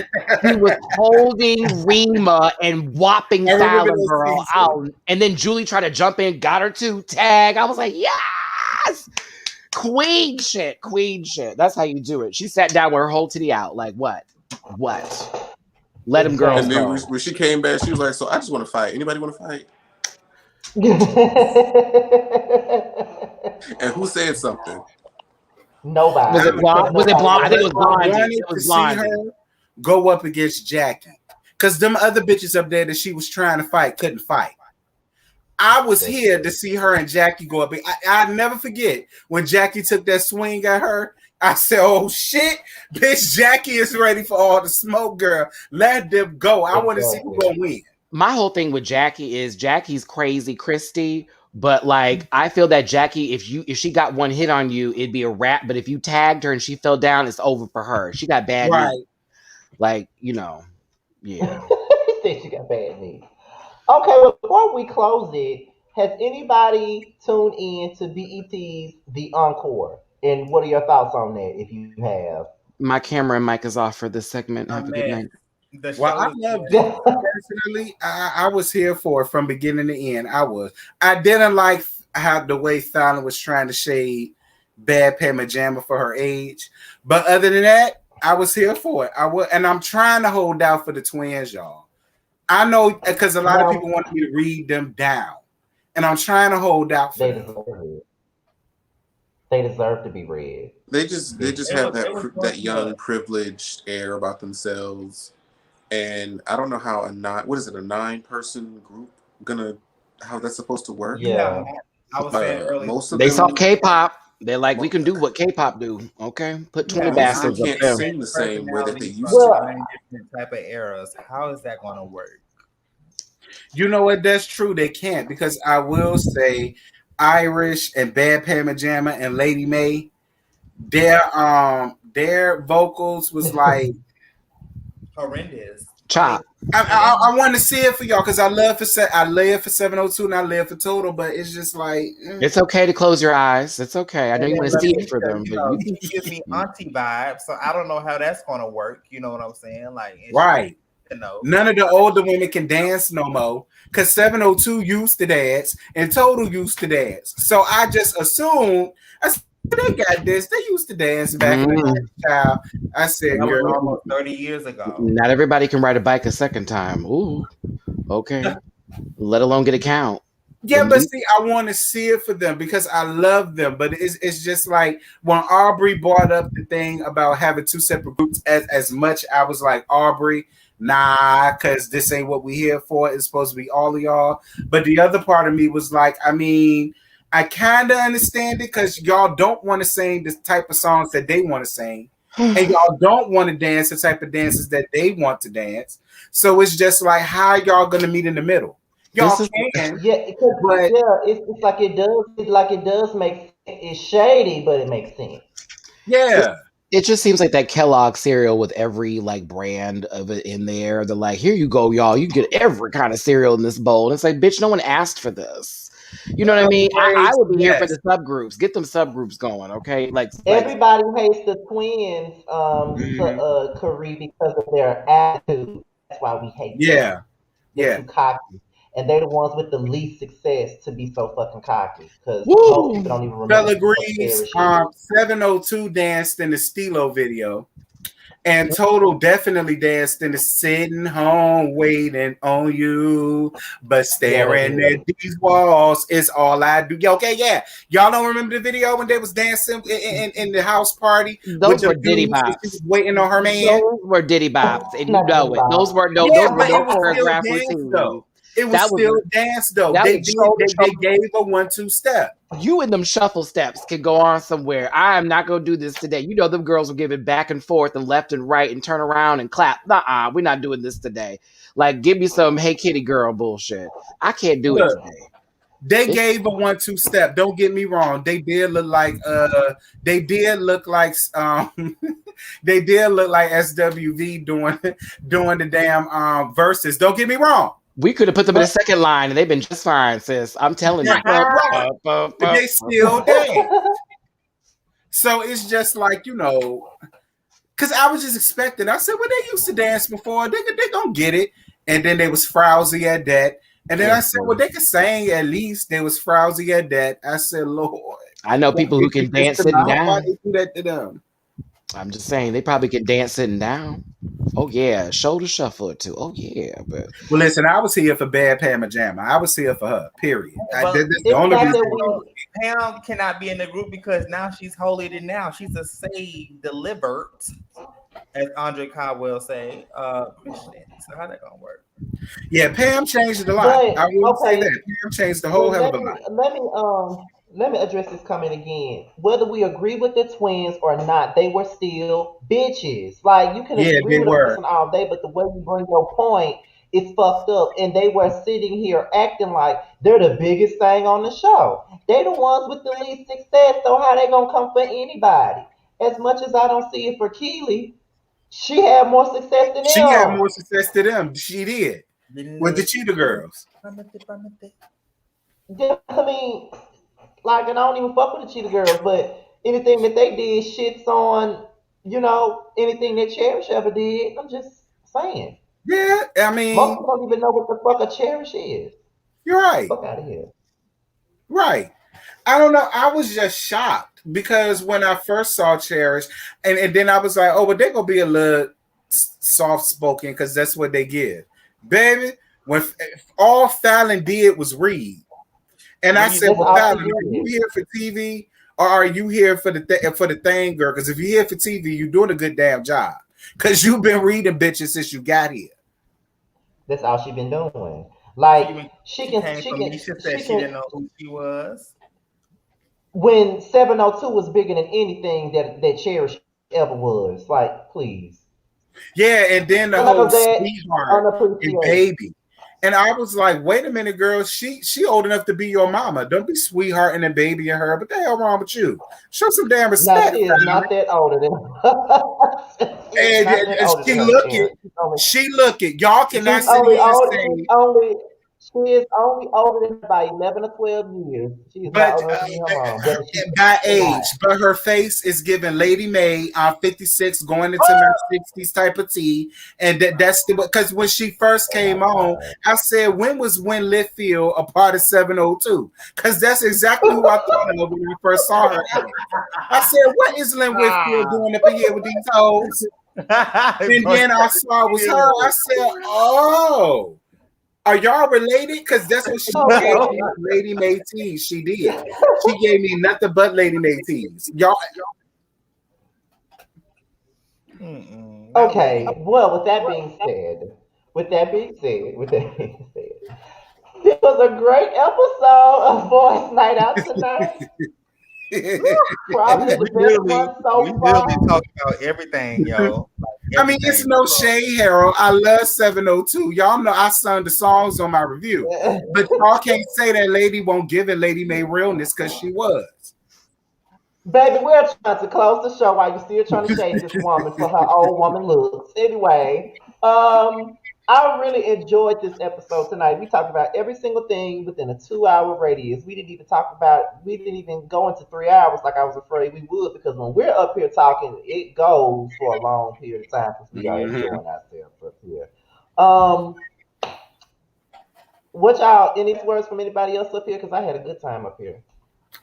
Speaker 1: He was holding Rima and whopping Fallon girl out. And then Julie tried to jump in, got her too. Tag. I was like, yes! Queen shit. That's how you do it. She sat down with her whole titty out. Like, what? Let them girls
Speaker 4: And then
Speaker 1: go.
Speaker 4: when she came back, she was like, so I just want to fight. Anybody want to fight? And who said something?
Speaker 2: Nobody.
Speaker 1: Was it blonde? I think it was Blondie. It was Blondie.
Speaker 5: See her go up against Jackie. Because them other bitches up there that she was trying to fight couldn't fight. I was here to see her and Jackie go up. I never forget when Jackie took that swing at her. I said, oh shit, bitch, Jackie is ready for all the smoke, girl. Let them go. I want to see who's going to win.
Speaker 1: My whole thing with Jackie is Jackie's crazy Christy, But like I feel that Jackie, if she got one hit on you, it'd be a wrap. But if you tagged her and she fell down, it's over for her. She got bad knees.
Speaker 5: Right.
Speaker 1: Like, yeah.
Speaker 2: He said she got bad knees. Okay, well, before we close it, has anybody tuned in to BET's The Encore? And what are your thoughts on that, if you have?
Speaker 1: My camera and mic is off for this segment.
Speaker 3: A
Speaker 1: Have a good
Speaker 3: mess.
Speaker 1: night.
Speaker 3: The
Speaker 5: Well,
Speaker 3: show
Speaker 5: I
Speaker 3: is
Speaker 5: loved
Speaker 3: good.
Speaker 5: it. Personally, I was here for it from beginning to end. I was. I didn't like how the way Fallon was trying to shade Bad Pamma Jamma for her age. But other than that, I was here for it. I would, and I'm trying to hold out for the twins, y'all. I know because a lot of people
Speaker 2: Now,
Speaker 5: want me to read them down, and I'm trying to hold out for
Speaker 2: they
Speaker 5: them.
Speaker 2: deserve it. They deserve to be read.
Speaker 4: They just
Speaker 3: It
Speaker 4: have
Speaker 3: was it was
Speaker 4: that
Speaker 3: supposed
Speaker 4: young
Speaker 3: to
Speaker 4: privileged air about themselves, and I don't know how a 9-person group gonna how that's supposed to work.
Speaker 3: yeah.
Speaker 2: Yeah.
Speaker 3: I was saying earlier.
Speaker 4: Most of
Speaker 1: They saw
Speaker 4: them,
Speaker 1: K-pop. They're like, we
Speaker 4: mo-
Speaker 1: can do what K-pop do. Okay, put 20
Speaker 3: Yeah,
Speaker 4: most of
Speaker 3: how
Speaker 4: them
Speaker 3: do
Speaker 1: bastards up
Speaker 3: you
Speaker 4: can't
Speaker 1: there.
Speaker 3: expect
Speaker 4: sing the same way that they
Speaker 3: personalities
Speaker 4: used
Speaker 3: from
Speaker 4: to.
Speaker 2: Well,
Speaker 3: 9 different type of eras? How is that going to work?
Speaker 5: You know what? That's true. They can't because I will say, Irish and Bad Pamma Jamma and Lady May, their vocals was like
Speaker 3: Horrendous. I mean,
Speaker 1: Chop.
Speaker 5: I want to see it for y'all because I live for 702 and I live for Total, but it's just like
Speaker 1: It's okay to close your eyes. It's okay. I know
Speaker 3: and
Speaker 1: you
Speaker 3: then
Speaker 1: want to see it for
Speaker 3: Leticia,
Speaker 1: them, but you
Speaker 3: she gives me auntie vibes, so I don't know how that's going to work. You know what I'm saying? Like, and she,
Speaker 5: right.
Speaker 3: you know,
Speaker 5: None of the older women can dance no more because 702 used to dance and Total used to dance. So I just assumed I said, they got this. They used to dance back in the
Speaker 1: Mm,
Speaker 5: day, child. I said,
Speaker 3: that was
Speaker 5: girl,
Speaker 3: almost 30 years ago.
Speaker 1: not everybody can ride a bike a second time. Ooh, okay. Let alone get a count.
Speaker 5: yeah, but see, I want to see it for them because I love them. But it's just like when Aubrey brought up the thing about having two separate groups, as much I was like, Aubrey, nah, because this ain't what we here for. It's supposed to be all of y'all. But the other part of me was like, I mean, I kind of understand it because y'all don't want to sing the type of songs that they want to sing. And y'all don't want to dance the type of dances that they want to dance. So it's just like, how y'all going to meet in the middle?
Speaker 1: This
Speaker 5: Y'all
Speaker 1: is
Speaker 5: can,
Speaker 2: Yeah,
Speaker 5: but
Speaker 2: yeah, it's like it does. It's like it does make sense. It's shady, but it makes sense.
Speaker 1: it,
Speaker 5: yeah,
Speaker 1: it just seems like that Kellogg cereal with every like brand of it in there. They're like, here you go, y'all. You get every kind of cereal in this bowl. And it's like, bitch, no one asked for this. You know what I mean? I
Speaker 5: upgrades,
Speaker 1: would be here for
Speaker 5: yes.
Speaker 1: the subgroups. Get them subgroups going, okay? Like
Speaker 2: Everybody hates the twins, to
Speaker 5: Mhm.
Speaker 2: Curry because of their attitude. That's why we hate them.
Speaker 5: Yeah,
Speaker 2: They're
Speaker 5: yeah.
Speaker 2: too cocky, and they're the ones with the least success to be so fucking cocky. Because most people
Speaker 1: woo.
Speaker 2: don't even remember
Speaker 5: Bella
Speaker 2: who the fuck
Speaker 5: Greaves,
Speaker 2: Paris is.
Speaker 5: 702 danced in the Stilo video. And Total definitely danced in the sitting home waiting on you, but
Speaker 2: Yeah, they
Speaker 5: staring at
Speaker 2: did.
Speaker 5: these walls is all I do. Yeah, okay, yeah. Y'all don't remember the video when they was dancing in the house party with
Speaker 1: Those
Speaker 5: the
Speaker 1: were Diddy
Speaker 5: dudes and she
Speaker 1: bops.
Speaker 5: was waiting on her man?
Speaker 1: Those were Diddy bops, and you
Speaker 2: Not
Speaker 1: know
Speaker 2: Diddy
Speaker 1: it.
Speaker 2: Bob.
Speaker 1: Those were
Speaker 5: Yeah,
Speaker 1: those were
Speaker 5: but it
Speaker 1: no
Speaker 5: was still
Speaker 1: choreographed
Speaker 5: dance
Speaker 1: routines.
Speaker 5: though. It was
Speaker 1: That was
Speaker 5: still dance though.
Speaker 1: that
Speaker 5: They
Speaker 1: was shoulder
Speaker 5: they
Speaker 1: shoulder.
Speaker 5: gave a 1-2 step.
Speaker 1: You and them shuffle steps can go on somewhere. I am not gonna do this today. You know them girls will give it back and forth and left and right and turn around and clap. Nuh-uh, we're not doing this today. Like, give me some hey kitty girl bullshit. I can't do it
Speaker 5: Look,
Speaker 1: today.
Speaker 5: they
Speaker 1: It's
Speaker 5: gave a 1-2 step. Don't get me wrong. They did look like they did look like SWV doing the damn verses. Don't get me wrong.
Speaker 1: we could have put them in
Speaker 5: But
Speaker 1: a second line and they've been just fine, sis. I'm telling you.
Speaker 5: right. But they still dance. So it's just like, because I was just expecting. I said, well, they used to dance before. They gonna get it. And then they was frowsy at that. And then I said, well, they could sing at least. They was frowsy at that. I said, Lord,
Speaker 1: I know
Speaker 5: why
Speaker 1: people
Speaker 5: they
Speaker 1: who
Speaker 5: do
Speaker 1: can
Speaker 5: this
Speaker 1: dance
Speaker 5: to
Speaker 1: sitting
Speaker 5: them? Why
Speaker 1: down.
Speaker 5: they do that to them?
Speaker 1: I'm just saying they probably can dance sitting down. Oh yeah, shoulder shuffle or two. Oh yeah, but
Speaker 5: Well, listen, I was here for Bad Pamma Jamma. I was here for her. Period.
Speaker 3: But
Speaker 5: That's the
Speaker 2: It's
Speaker 5: only
Speaker 2: not
Speaker 5: reason.
Speaker 2: that
Speaker 3: also,
Speaker 2: we.
Speaker 3: Pam cannot be in the group because now she's holier than now. She's a saved, delivered, as Andre Caldwell say, Christian. So how that gonna work?
Speaker 5: Yeah, Pam changed it a lot.
Speaker 2: But
Speaker 5: I will say
Speaker 2: okay,
Speaker 5: that Pam changed the whole
Speaker 2: but
Speaker 5: hell of a lot.
Speaker 2: let me address this comment again. Whether we agree with the twins or not, they were still bitches. Like you can
Speaker 5: Yeah,
Speaker 2: agree
Speaker 5: they
Speaker 2: with a
Speaker 5: were.
Speaker 2: person all day, but the way you bring your point It's fucked up. And they were sitting here acting like they're the biggest thing on the show. They the ones with the least success, so how they gonna come for anybody? As much as I don't see it for Keely, she had more success than
Speaker 5: She had
Speaker 2: them.
Speaker 5: more success to them. She did with the Cheetah Girls.
Speaker 2: Yeah, I mean, like, and I don't even fuck with the Cheetah Girls, but anything that they did shits on, anything that Cherish ever did. I'm just saying.
Speaker 5: Yeah, I
Speaker 2: Most
Speaker 5: mean,
Speaker 2: people don't even know what the fuck a Cherish is.
Speaker 5: you're right.
Speaker 2: Fuck out of here.
Speaker 5: Right. I don't know. I was just shocked because when I first saw Cherish, and then I was like, oh, but they're going to be a little soft spoken because that's what they give. Baby, when all Fallon did was read. And I said,
Speaker 2: That's
Speaker 5: well,
Speaker 2: all
Speaker 5: Fallon,
Speaker 2: she
Speaker 5: are you
Speaker 2: did.
Speaker 5: here for TV or are you here for the thing, girl? Because if you're here for TV, you're doing a good damn job because you've been reading bitches since you got here.
Speaker 2: That's all she been doing.
Speaker 3: She
Speaker 2: Like
Speaker 3: even
Speaker 2: she
Speaker 3: she
Speaker 2: can,
Speaker 3: came
Speaker 2: she
Speaker 3: from
Speaker 2: can,
Speaker 3: Misha said
Speaker 2: she
Speaker 3: she
Speaker 2: can.
Speaker 3: didn't know who she was.
Speaker 2: When 702 was bigger than anything that Cherish ever was. Like, please.
Speaker 5: Yeah, and then the
Speaker 2: Well, like I
Speaker 5: whole
Speaker 2: said,
Speaker 5: sweetheart and
Speaker 2: unappreciated.
Speaker 5: baby. And I was like, wait a minute, girl. She old enough to be your mama. Don't be sweetheart and a baby and her. What the hell wrong with you? Show some damn
Speaker 2: Now she
Speaker 5: respect,
Speaker 2: is
Speaker 5: family.
Speaker 2: not that older than she is
Speaker 5: And
Speaker 2: not that older
Speaker 5: she
Speaker 2: than her
Speaker 5: look it.
Speaker 2: parents.
Speaker 5: She look it. Y'all cannot
Speaker 2: She's
Speaker 5: sit
Speaker 2: only
Speaker 5: here and
Speaker 2: old.
Speaker 5: say,
Speaker 2: She is only older than her by 11 or 12 years. She is not
Speaker 5: but
Speaker 2: old enough to be her mom, whether she
Speaker 5: by
Speaker 2: or not.
Speaker 5: age, but her face is giving Lady May. I'm 56, going into my 60s type of tea, and that's the because when she first
Speaker 2: Oh my
Speaker 5: came on,
Speaker 2: god.
Speaker 5: I said, when was Win Litfield a part of 702? Because that's exactly who I thought of when I first saw her. I said, what is Lynn Whitfield
Speaker 3: Ah,
Speaker 5: doing up in here with these hoes? And
Speaker 3: bro,
Speaker 5: then I saw it was her. I said, oh. Are y'all related? Because that's what she gave
Speaker 2: Okay.
Speaker 5: me, Lady May teas. She did. She gave me nothing but Lady May teas. Y'all,
Speaker 3: not
Speaker 2: Okay.
Speaker 3: lady.
Speaker 2: Well, with that being said, this was a great episode of Boys Night Out tonight. Probably the best one
Speaker 3: We
Speaker 2: so
Speaker 3: literally
Speaker 2: far.
Speaker 3: talk about everything, yo. Like
Speaker 5: I mean, it's
Speaker 3: everything.
Speaker 5: no shade, Harold. I love 702. Y'all know I sung the songs on my review. But y'all can't say that Lady won't give it Lady May realness because she was.
Speaker 2: Baby, we're trying to close the show while you're still trying to shade this woman for her old woman looks. Anyway, I really enjoyed this episode tonight. We talked about every single thing within a 2 hour radius. We didn't even go into 3 hours like I was afraid we would because when we're up here talking, it goes for a long period of time because we are
Speaker 5: Mhm.
Speaker 2: enjoying ourselves up here. Um, what y'all, any words from anybody else up here? Because I had a good time up here.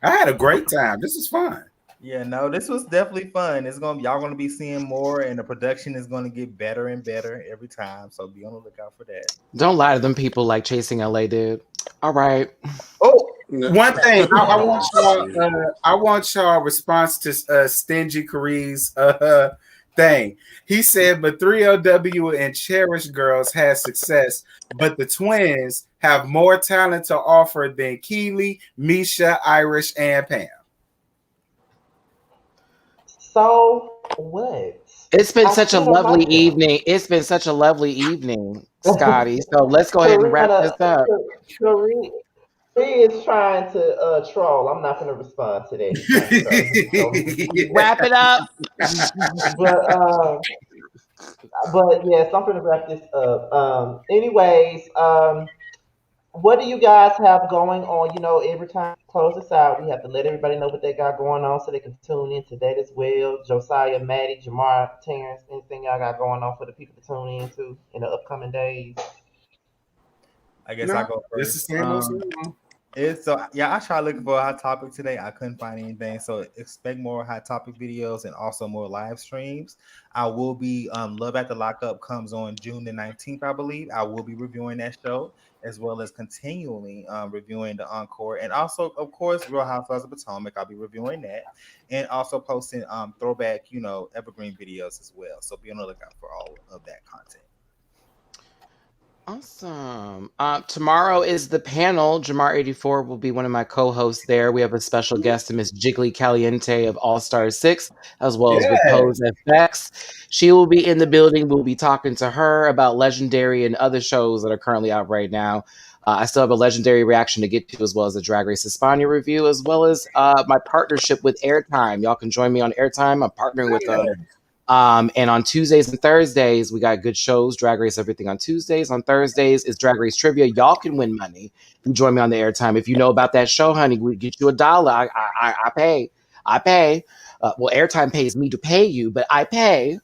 Speaker 5: I had a great time. This is fun.
Speaker 3: Yeah, no, this was definitely fun. It's gonna y'all gonna be seeing more, and the production is gonna get better and better every time. So be on the lookout for that.
Speaker 1: Don't lie to them people like Chasing LA did. All right.
Speaker 5: Oh,
Speaker 4: No.
Speaker 5: one thing
Speaker 2: Oh,
Speaker 5: I want y'all response to Stingy Carie's thing. He said, but 3LW and Cherish Girls had success, but the twins have more talent to offer than Keely, Misha, Irish, and Pam.
Speaker 2: so what?
Speaker 1: It's been
Speaker 2: I
Speaker 1: such a
Speaker 2: still don't
Speaker 1: lovely
Speaker 2: like them.
Speaker 1: evening. It's been such a lovely evening, Scotty. So let's go ahead and wrap
Speaker 2: Karina,
Speaker 1: this up.
Speaker 2: Karina is trying to troll. I'm not going to respond to that. He's trying to troll. He's trolling me.
Speaker 1: Wrap it up.
Speaker 2: But yes, I'm going to wrap this up. Anyways, what do you guys have going on? Every time we close this out, we have to let everybody know what they got going on so they can tune in to that as well. Josiah, Maddie, Jamar, Terrence, anything y'all got going on for the people to tune in to in the upcoming days?
Speaker 3: I guess I
Speaker 5: No,
Speaker 3: go
Speaker 5: it's the
Speaker 3: first.
Speaker 5: same old same old.
Speaker 3: It's so yeah, I tried looking for a hot topic today. I couldn't find anything. So expect more hot topic videos and also more live streams. I will be Love at the Lockup comes on June the 19th, I believe. I will be reviewing that show as well as continually reviewing the encore and also of course Real Housewives of Potomac. I'll be reviewing that and also posting throwback, evergreen videos as well. So be on the lookout for all of that content.
Speaker 1: Awesome. Tomorrow is the panel. Jamar84 will be one of my co-hosts there. We have a special guest, Miss Jiggly Caliente of All Star 6, as well as with
Speaker 5: Yeah.
Speaker 1: Pose FX. She will be in the building. We'll be talking to her about Legendary and other shows that are currently out right now. I still have a Legendary reaction to get to, as well as a Drag Race Hispania review, as well as my partnership with Airtime. Y'all can join me on Airtime. I'm partnering with them. And on Tuesdays and Thursdays, we got good shows. Drag Race Everything on Tuesdays. On Thursdays is Drag Race Trivia. Y'all can win money. You join me on the Airtime. If you know about that show, honey, we get you $1. I pay. I pay. Well, Airtime pays me to pay you, but I pay.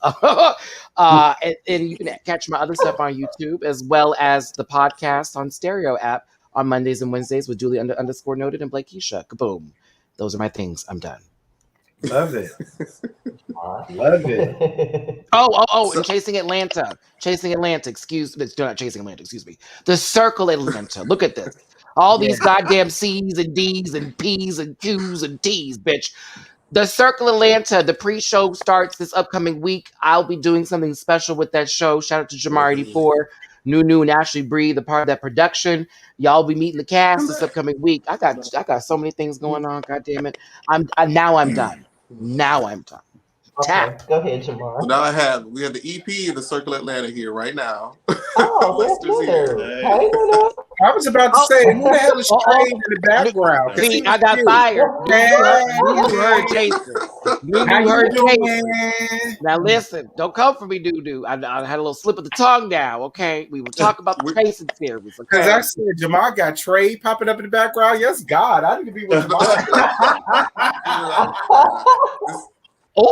Speaker 1: And you can catch my other stuff on YouTube, as well as the podcast on Stereo app on Mondays and Wednesdays with Julie underscore noted and Blake Keisha. Kaboom. Those are my things. I'm done.
Speaker 5: Love it. Love it.
Speaker 1: And Chasing Atlanta. Chasing Atlanta, not Chasing Atlanta, excuse me. The Circle Atlanta. Look at this. All these goddamn C's and D's and P's and Q's and T's, bitch. The Circle Atlanta, the pre-show starts this upcoming week. I'll be doing something special with that show. Shout out to Jamar84, Nunu, and Ashley Bree, the part of that production. Y'all be meeting the cast this upcoming week. I got so many things going on. God damn it. Now I'm done.
Speaker 2: Okay, go ahead, Jamar.
Speaker 4: So now we have the EP of the Circle Atlanta here right now.
Speaker 2: Oh, that's good. Hey, Nunu.
Speaker 5: I was about to say, who the hell is Trey in the background?
Speaker 1: See, I got fired. You heard Jason. You heard Jason. Now listen, don't come for me, doo-doo. I had a little slip of the tongue now, okay? We will talk about the Jason series, okay?
Speaker 5: Because I said Jamar got Trey popping up in the background. Yes, God, I need to be with Jamar.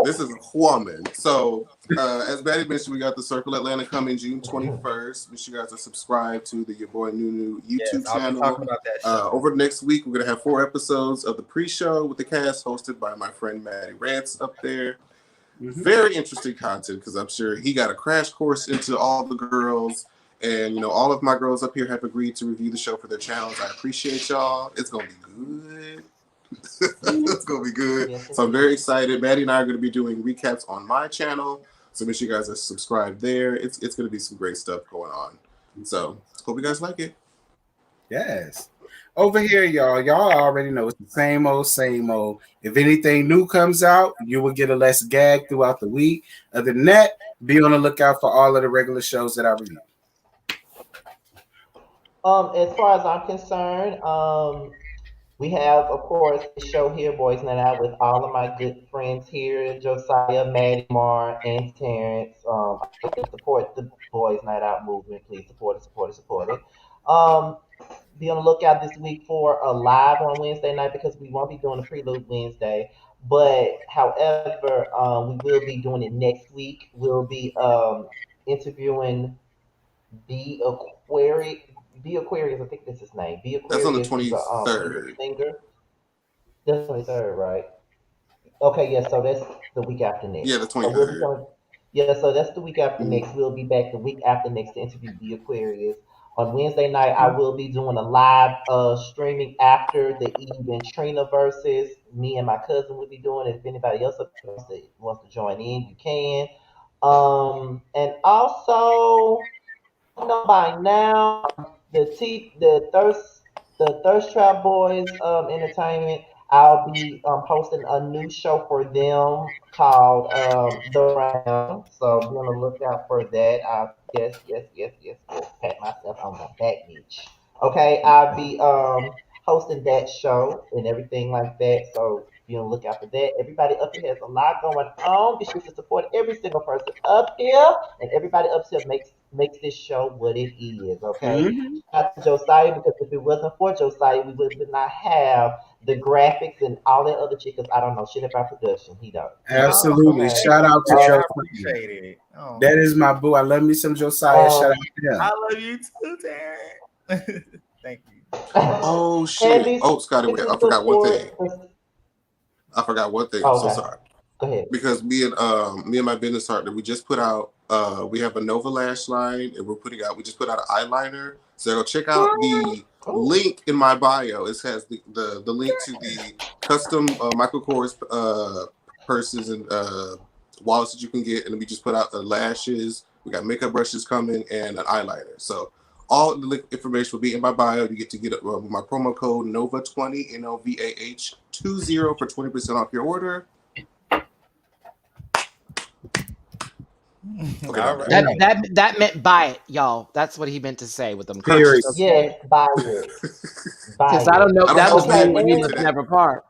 Speaker 4: This is a woman. So, as Betty mentioned, we got the Circle Atlanta coming June 21st. Make sure you guys are subscribed to the Your Boy Nunu YouTube channel.
Speaker 3: I'll be talking about that show.
Speaker 4: Over the next week, we're going to have 4 episodes of the pre-show with the cast hosted by my friend Maddie Rance up there. Mm-hmm. Very interesting content because I'm sure he got a crash course into all the girls. And, all of my girls up here have agreed to review the show for their channels. I appreciate y'all. It's going to be good. It's gonna be good. So I'm very excited. Maddie and I are gonna be doing recaps on my channel, so make sure you guys are subscribed there. It's gonna be some great stuff going on. So hope you guys like it.
Speaker 5: Yes. Over here, y'all already know it's the same old, same old. If anything new comes out, you will get a less gag throughout the week. Other than that, be on the lookout for all of the regular shows that I review.
Speaker 2: As far as I'm concerned, we have, of course, the show here, Boys Night Out, with all of my good friends here, Josiah, Maddie, Mar, and Terrence. Support the Boys Night Out movement. Please support it. Be on the lookout this week for a live on Wednesday night because we won't be doing a prelude Wednesday. But, however, we will be doing it next week. We'll be interviewing The Aquarius, I think that's his name. The Aquarius.
Speaker 4: That's on the 23rd.
Speaker 2: That's 23rd, right? Okay, yeah, so that's the week after next.
Speaker 4: Yeah, the 23rd.
Speaker 2: So that's the week after next. We'll be back the week after next to interview The Aquarius. On Wednesday night, I will be doing a live streaming after the Eve and Trina versus. Me and my cousin will be doing it. If anybody else wants to join in, you can. And also, by now, the Thirst Trap Boys Entertainment, I'll be posting a new show for them called The Round. So be on the lookout for that. Yes. Pat myself on my back, bitch. Okay, I'll be hosting that show and everything like that. So be on the lookout for that. Everybody up here has a lot going on. Be sure to support every single person up here, and everybody up here makes this show what it is. Okay, shout out to Josiah, because if it wasn't for Josiah, we would not have the graphics and all that other shit. Because I don't know shit about production. He don't.
Speaker 5: Absolutely.
Speaker 2: Okay.
Speaker 5: Shout out to Josiah.
Speaker 3: Appreciate it. Oh.
Speaker 5: That is my boo. I love me some Josiah. Shout out to him.
Speaker 3: I love you too, Darren. Thank you.
Speaker 4: Oh shit! Scotty, wait, I forgot one thing.
Speaker 2: Okay.
Speaker 4: I'm so sorry.
Speaker 2: Go ahead.
Speaker 4: Because me and my business partner, we just put out we have a Nova lash line, and we just put out an eyeliner. So check out the link in my bio. It has the link to the custom Michael Kors purses and wallets that you can get, and we just put out the lashes. We got makeup brushes coming and an eyeliner. So All the link information will be in my bio. You get to get my promo code NOVA20 NOVAH20 for 20% off your order. Okay,
Speaker 3: All right.
Speaker 1: That meant buy it, y'all. That's what he meant to say with them.
Speaker 5: Period.
Speaker 1: Purchase.
Speaker 2: Yes, buy it. Buy
Speaker 1: Because I don't
Speaker 2: it.
Speaker 1: know.
Speaker 4: I don't
Speaker 1: That
Speaker 4: have the
Speaker 1: was
Speaker 2: Okay,
Speaker 4: bag
Speaker 1: me
Speaker 4: with
Speaker 1: and
Speaker 4: me
Speaker 1: you
Speaker 2: and
Speaker 1: must
Speaker 4: today.
Speaker 1: never part.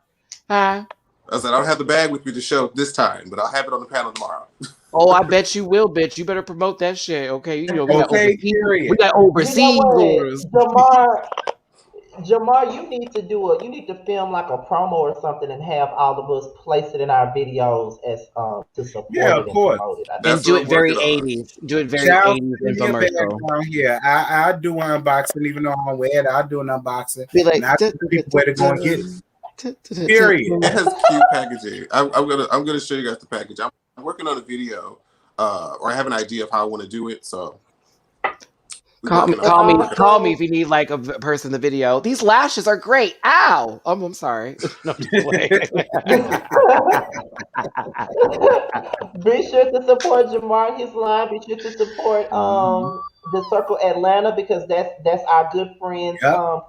Speaker 1: Huh?
Speaker 4: I said I don't have the bag with me to show this time, but I'll have it on the panel tomorrow.
Speaker 1: Oh, I bet you will, bitch. You better promote that shit. Okay, you know we got
Speaker 5: Okay,
Speaker 1: overseas. We
Speaker 5: period.
Speaker 1: got
Speaker 2: you know
Speaker 1: overseas
Speaker 2: what,
Speaker 1: orders.
Speaker 2: Jamar, you need to film like a promo or something and have all of us place it in our videos as to
Speaker 5: Yeah,
Speaker 2: support
Speaker 5: of
Speaker 2: it and
Speaker 5: course.
Speaker 2: promote it. I
Speaker 1: And
Speaker 2: think
Speaker 4: That's
Speaker 1: do
Speaker 4: what
Speaker 1: it
Speaker 4: I'm
Speaker 1: very
Speaker 4: working on.
Speaker 1: 80s. Do it very
Speaker 5: Child,
Speaker 1: 80s
Speaker 5: send me a bag
Speaker 1: infomercial.
Speaker 5: down here. I do an unboxing, even though I don't wear it. I do an unboxing,
Speaker 1: Be like,
Speaker 5: and I tell people where to go and get it. Period.
Speaker 4: It has cute packaging. I'm gonna show you guys the package. I'm working on a video, or I have an idea of how I want to do it. So we're working on
Speaker 2: and
Speaker 4: it.
Speaker 1: Call me
Speaker 2: also
Speaker 1: if you need like a person in the video. These lashes are great. Ow! I'm sorry. No, I'm just playing.
Speaker 2: be sure to support Jamar his line. Be sure to support
Speaker 5: Mhm.
Speaker 2: the Circle Atlanta because that's our good friends
Speaker 5: Yep.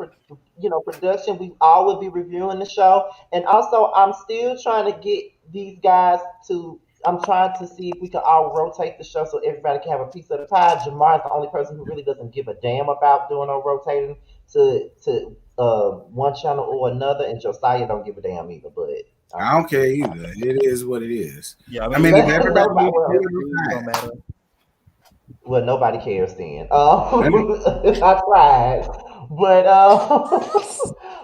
Speaker 2: production. We all will be reviewing the show, and also I'm still trying to get these guys to. I'm trying to see if we can all rotate the show so everybody can have a piece of the pie. Jamar is the only person who really doesn't give a damn about doing no rotating to one channel or another, and Josiah don't give a damn either. But
Speaker 5: I don't care either. It is what it is.
Speaker 3: Yeah, I
Speaker 5: I
Speaker 3: mean,
Speaker 5: mean, if everybody
Speaker 2: nobody,
Speaker 5: needs to
Speaker 2: well,
Speaker 5: do it,
Speaker 3: don't matter.
Speaker 2: well, nobody cares then.
Speaker 5: fine.
Speaker 2: I tried, but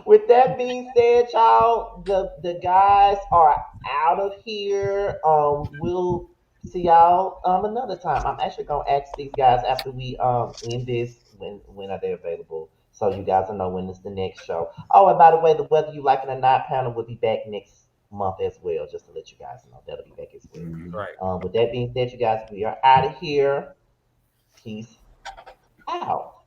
Speaker 2: with that being said, y'all, the guys are out of here. We'll see y'all another time. I'm actually gonna ask these guys after we end this when are they available, so you guys will know when is the next show. Oh, and by the way, the Whether You Like It or Not panel will be back next month as well. Just to let you guys know, that'll be back as well.
Speaker 5: Mhm.
Speaker 3: Right.
Speaker 2: With that being said, you guys, we are out of here. Peace out.